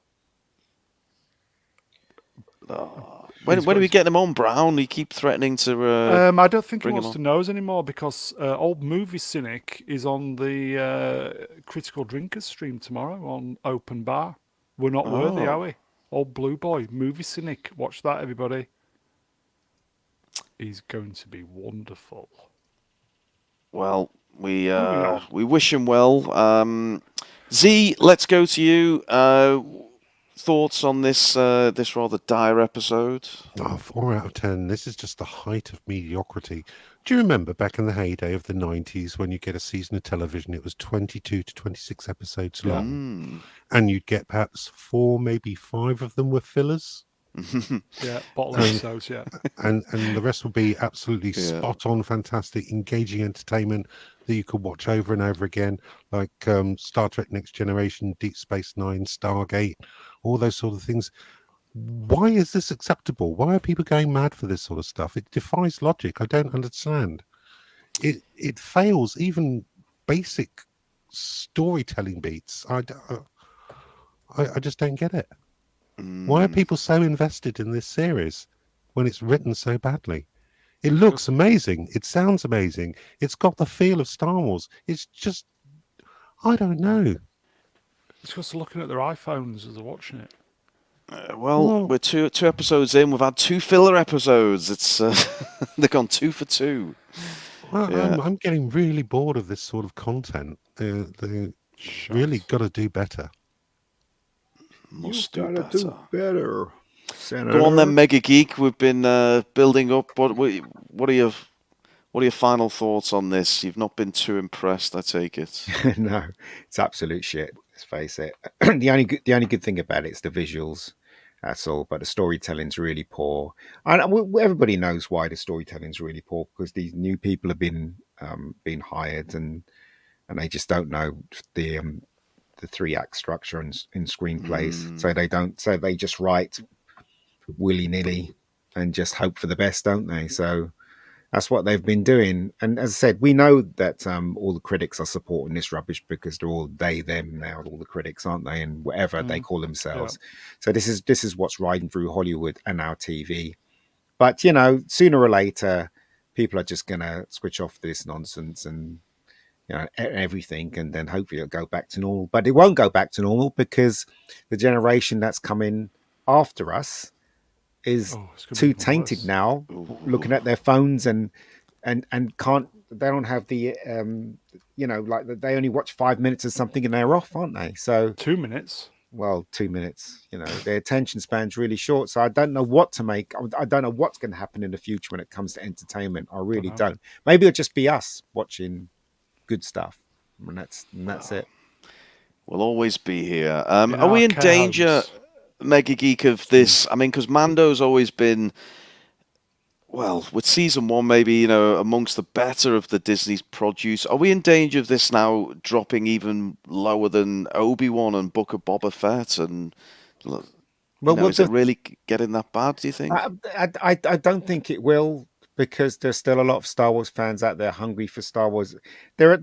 When are we getting him on, Brown? You keep threatening to. I don't think he wants to know us anymore, because old Movie Cynic is on the Critical Drinkers stream tomorrow on Open Bar. We're not worthy, are we? Old blue boy, Movie Cynic. Watch that, everybody. He's going to be wonderful. Well, we wish him well. Z, let's go to you. Thoughts on this rather dire episode? 4 out of 10. This is just the height of mediocrity. Do you remember back in the heyday of the 90s when you get a season of television, it was 22 to 26 episodes long, and you'd get perhaps 4, maybe 5 of them were fillers? Yeah, bottle episodes, yeah. And the rest would be absolutely spot on, fantastic, engaging entertainment that you could watch over and over again, like Star Trek Next Generation, Deep Space Nine, Stargate, all those sort of things. Why is this acceptable? Why are people going mad for this sort of stuff? It defies logic. I don't understand. It fails even basic storytelling beats. I just don't get it. Why are people so invested in this series when it's written so badly? It looks amazing. It sounds amazing. It's got the feel of Star Wars. It's just, I don't know. It's because they're looking at their iPhones as they're watching it. Well, we're two episodes in. We've had 2 filler episodes. It's they've gone 2 for 2. Well, I'm getting really bored of this sort of content. They really got to do better. Must do better. Senator. Go on then, Mega Geek. We've been building up. What are your final thoughts on this? You've not been too impressed, I take it. No, it's absolute shit. Let's face it. The only good thing about it is the visuals. That's all. But the storytelling's really poor. And everybody knows why the storytelling's really poor, because these new people have been hired, and they just don't know the 3-act structure in screenplays. So they don't. So they just write willy nilly and just hope for the best, don't they? So that's what they've been doing. And as I said, we know that all the critics are supporting this rubbish because they're all they, them now, all the critics, aren't they? And whatever they call themselves. Yeah. So this is what's riding through Hollywood and our TV. But, you know, sooner or later, people are just going to switch off this nonsense and, you know, everything. And then hopefully it'll go back to normal. But it won't go back to normal because the generation that's coming after us is Oh, it's gonna too be even tainted worse. now, looking at their phones and can't, they don't have the you know, like they only watch 5 minutes of something and they're off, aren't they? So 2 minutes. well, 2 minutes, you know, their attention span's really short. So I don't know what to make. I don't know what's going to happen in the future when it comes to entertainment. I really Dunno. don't. Maybe it'll just be us watching good stuff, and that's it. We'll always be here. In Are we our in care danger, homes. Mega Geek, of this? I mean, because Mando's always been, well, with season 1, maybe, you know, amongst the better of the Disney's produce. Are we in danger of this now dropping even lower than Obi-Wan and Book of Boba Fett? And you know, is it really getting that bad, do you think? I don't think it will, because there's still a lot of Star Wars fans out there hungry for Star Wars. They're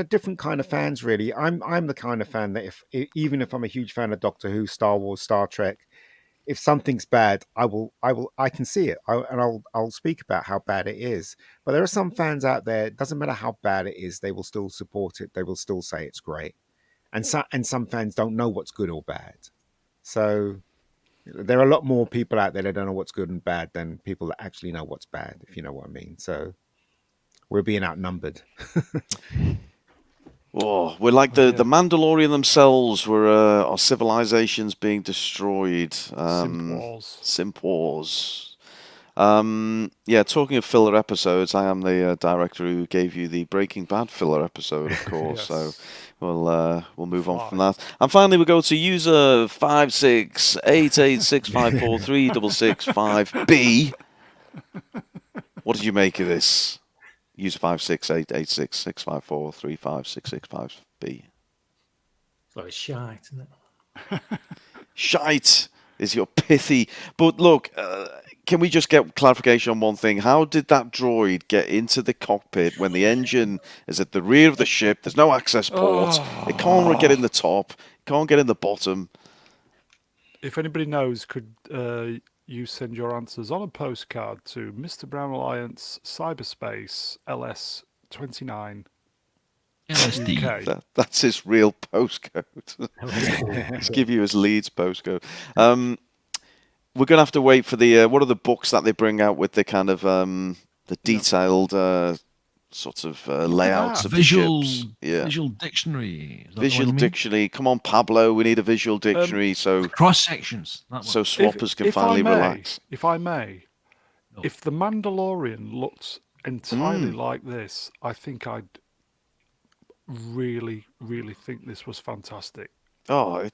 different kind of fans, really. I'm the kind of fan that even if I'm a huge fan of Doctor Who, Star Wars, Star Trek, if something's bad, I can see it, and I'll speak about how bad it is. But there are some fans out there. It doesn't matter how bad it is, they will still support it. They will still say it's great, and some fans don't know what's good or bad. So there are a lot more people out there that don't know what's good and bad than people that actually know what's bad, if you know what I mean. So we're being outnumbered. Oh, we're like the Mandalorian themselves. We're our civilizations being destroyed. Simp Wars. Yeah, talking of filler episodes, I am the director who gave you the Breaking Bad filler episode, of course. Yes. So we'll move on from that. And finally, we go to user 56886543665B. What did you make of this? User 5688665435665B. It's like shite, isn't it? Shite is your pithy. But look, can we just get clarification on one thing? How did that droid get into the cockpit when the engine is at the rear of the ship? There's no access port. It can't get in the top. It can't get in the bottom. If anybody knows, could you send your answers on a postcard to Mr. Brown Alliance Cyberspace LS29 LSD. UK? That's his real postcode. Let's give you his Leeds postcode. We're going to have to wait for the what are the books that they bring out with the kind of the detailed sort of layouts of Visual, the ships. Yeah. visual dictionary. Visual dictionary. Come on, Pablo. We need a visual dictionary so Cross sections. so swappers can finally relax. If I may, if the Mandalorian looked entirely like this, I think I'd really, really think this was fantastic. Oh,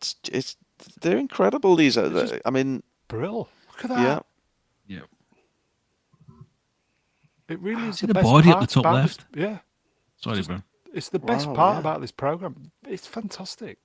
they're incredible. These are. It's just I mean, Brill. Look at that. yeah. Yeah. It really is See the the best body at part the top about left? This, yeah. Sorry, bro. It's the best Wow, part yeah. about this program. It's fantastic.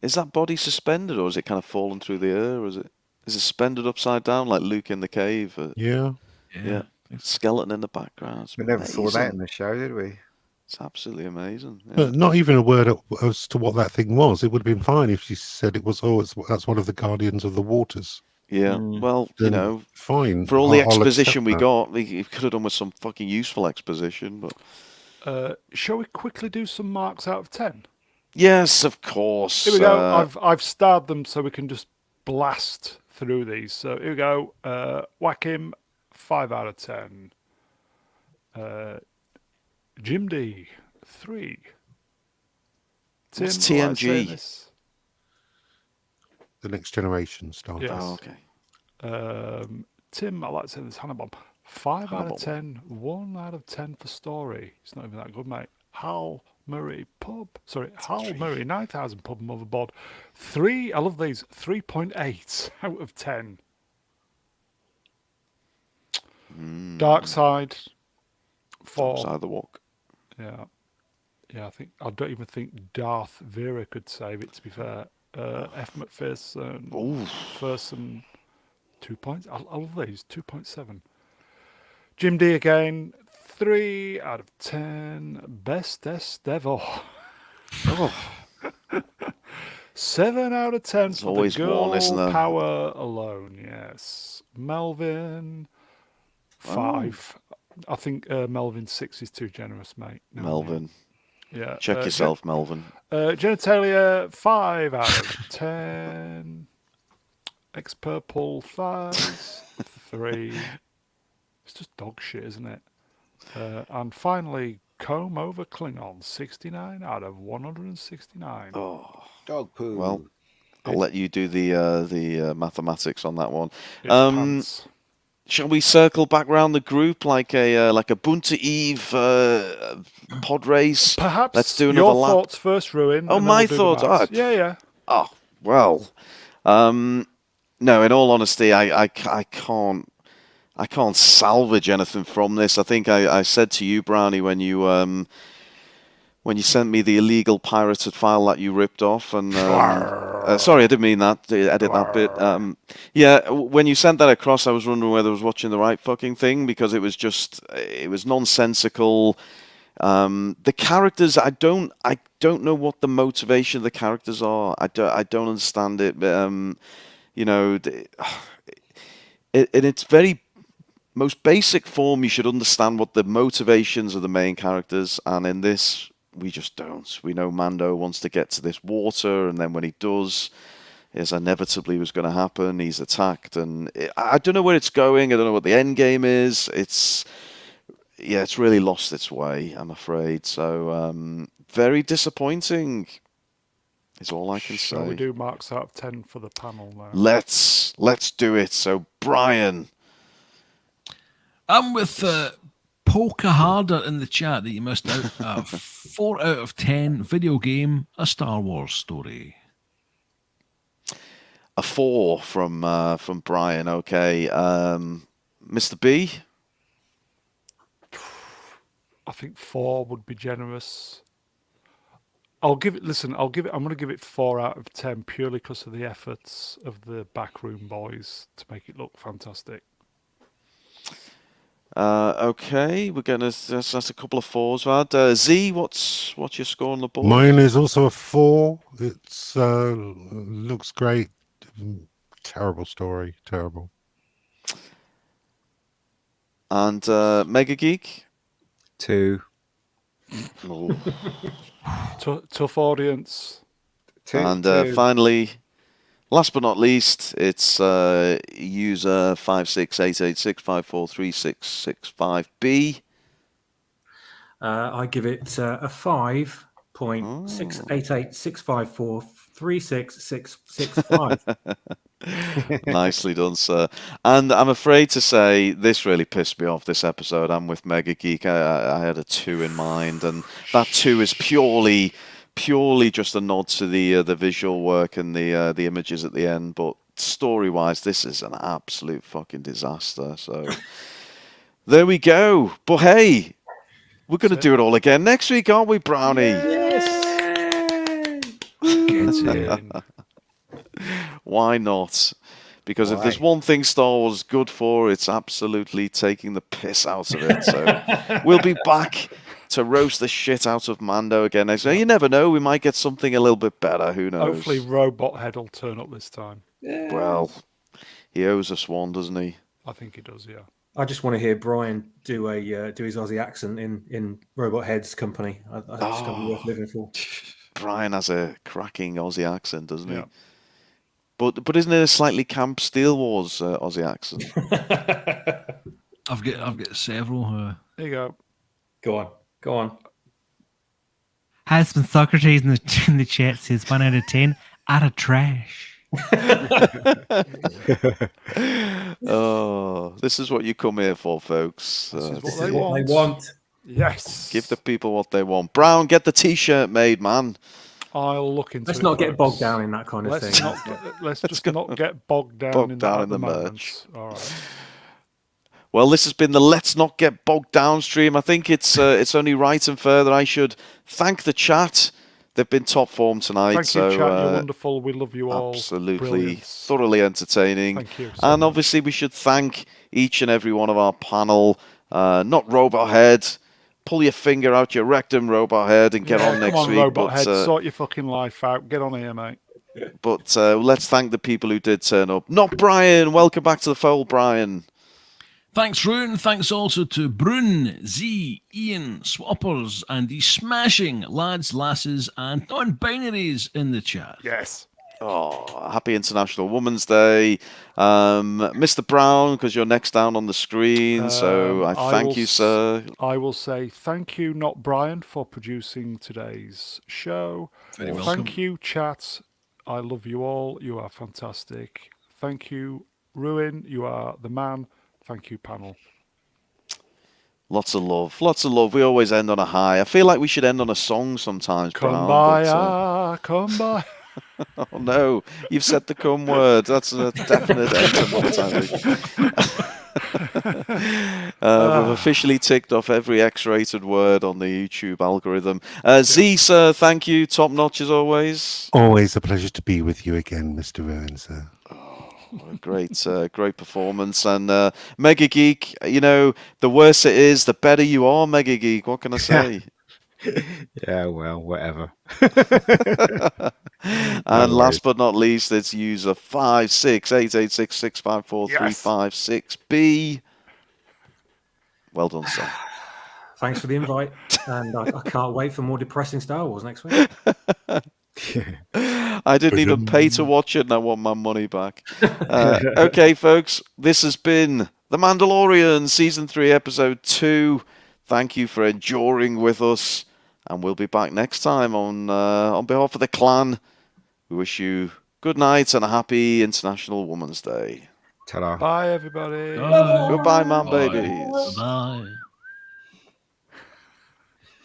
Is that body suspended, or is it kind of fallen through the air, or is it suspended upside down like Luke in the cave? Yeah. Yeah. Skeleton in the background. It's We never saw that in amazing. the show, did we? It's absolutely amazing. Yeah. But not even a word as to what that thing was. It would have been fine if she said it was, that's one of the Guardians of the Waters. Yeah. Well, you Then know, fine. for all the I'll accept exposition we that. got, we could have done with some fucking useful exposition. But Shall we quickly do some marks out of 10? yes, of course. Here we go. I've starred them so we can just blast through these. So here we go. Whack him, 5 out of 10. Jim D, 3. Tim, What's I like saying TNG? this. The Next Generation Star Yes. Trek. Oh, okay. Tim, I like saying this. Hannah Bomb, 5 out Hannah of 10. 1 out of 10 for story. It's not even that good, mate. Hal Murray pub. Sorry, Hal Murray 9000 pub and motherboard. I love these. 3.8 out of 10. Dark Side. 4. Dark Side of the Walk. Yeah. Yeah, I don't even think Darth Vera could save it, to be fair. F. McPherson. Ferson, 2 points. I love these. 2.7. Jim D again. 3 out of 10. Bestest ever. 7 out of 10 There's for always the girl one, isn't there? power alone. Yes. Melvin. 5. I think Melvin 6 is too generous, mate. No, Melvin. Yeah. Check yourself, Melvin. Genitalia 5 out of 10. Ex-purple thighs 3. It's just dog shit, isn't it? And finally, comb over Klingon 69 out of 169. Oh, Dog poo. well, I'll let you do the mathematics on that one. It's pants. Shall we circle back round the group like a Bunta Eve pod race? Perhaps Let's do another your lap. thoughts first, Ruin. Oh, and then my we'll do the thoughts. maths. Oh, Yeah. Oh, well. No, in all honesty, I can't salvage anything from this. I think I said to you, Brownie, when you sent me the illegal pirated file that you ripped off, and sorry, I didn't mean that. Edit that bit. Yeah, when you sent that across, I was wondering whether I was watching the right fucking thing, because it was nonsensical. The characters, I don't know what the motivation of the characters are. I don't understand it. You know, in its very most basic form, you should understand what the motivations of the main characters, and in this, we just don't. We know Mando wants to get to this water, and then when he does, as inevitably was going to happen, he's attacked, and I don't know where it's going. I don't know what the end game is. It's really lost its way, I'm afraid. So very disappointing is all I can Shall say. we do marks out of 10 for the panel now? Let's do it. So Brian. I'm with Polka Harder in the chat that you missed out. 4 out of 10 video game, a Star Wars story. A 4 from Brian. Okay, Mr. B. I think 4 would be generous. I'm going to give it 4 out of 10 purely because of the efforts of the backroom boys to make it look fantastic. Okay, we're gonna. That's a couple of 4s, Rad. Z, what's your score on the board? Mine is also a 4. It's looks great. Terrible story. Terrible. And Mega Geek. 2. Oh. Tough audience. 2. And 2. finally, last but not least, it's user 56886543665B. I give it a 5.6886543665. Nicely done, sir. And I'm afraid to say this really pissed me off this episode. I'm with Mega Geek. I had a 2 in mind, and that 2 is purely just a nod to the visual work and the images at the end. But story-wise, this is an absolute fucking disaster. So there we go. But hey, we're going to do it all again next week, aren't we, Brownie? Yes. Get in. Why not? Because if Why? there's one thing Star Wars is good for, it's absolutely taking the piss out of it. So we'll be back to roast the shit out of Mando again next week. You never know, we might get something a little bit better. Who knows? Hopefully Robot Head will turn up this time. Well, he owes us one, doesn't he? I think he does, yeah. I just want to hear Brian do his Aussie accent in Robot Head's company. I think it's going to be worth living for. Brian has a cracking Aussie accent, doesn't he? Yeah. But isn't it a slightly camp Steel Wars Aussie accent? I've got several. There you go. Go on. Husband Socrates in the chat says 1 out of 10. Utter trash. Oh, this is what you come here for, folks. This is This what is they what want. they want. Yes. Give the people what they want. Brown, get the T-shirt made, man. I'll look into Let's it. not get folks. bogged down in that kind of Let's thing. not. Let's just not get bogged down in that at the moment. merch. All right. Well, this has been the Let's Not Get Bogged Down stream. I think it's only right and fair that I should thank the chat. They've been top form tonight. Thank so, you, chat. You're wonderful. We love you all. Absolutely. Brilliance. Thoroughly entertaining. Thank you. And obviously, we should thank each and every one of our panel. Not Robot Head. Pull your finger out your rectum, Robot Head, and get on next come on, week. Robot but, Head. Sort your fucking life out. Get on here, mate. But let's thank the people who did turn up. Not Brian. Welcome back to the fold, Brian. Thanks, Rune. Thanks also to Brun, Z, Ian, Swappers, and the smashing lads, lasses, and non-binaries in the chat. Yes. Oh, happy International Women's Day. Mr. Brown, because you're next down on the screen, so I thank you, sir. I will say thank you, not Brian, for producing today's show. Very welcome. Thank you, chat. I love you all. You are fantastic. Thank you, Ruin. You are the man. Thank you, panel. Lots of love. Lots of love. We always end on a high. I feel like we should end on a song sometimes, Come Brown. by, come by. Oh, no. You've said the cum word. That's a definite end to monetization. We've officially ticked off every X-rated word on the YouTube algorithm. Z, sir, thank you. Top notch as always. Always a pleasure to be with you again, Mr. Ruin, sir. Great performance. And Mega Geek, the worse it is, the better you are, Mega Geek. What can I say? Yeah, well, whatever. And last but not least, it's user 56886654356B. Well done, sir. Thanks for the invite, and I can't wait for more depressing Star Wars next week. I didn't even pay to watch it, and I want my money back. Okay, folks, this has been The Mandalorian, Season 3, Episode 2. Thank you for enduring with us, and we'll be back next time on behalf of the clan. We wish you good night and a happy International Women's Day. Ta-da. Bye, everybody. Bye. Goodbye, man, Bye. babies. Bye.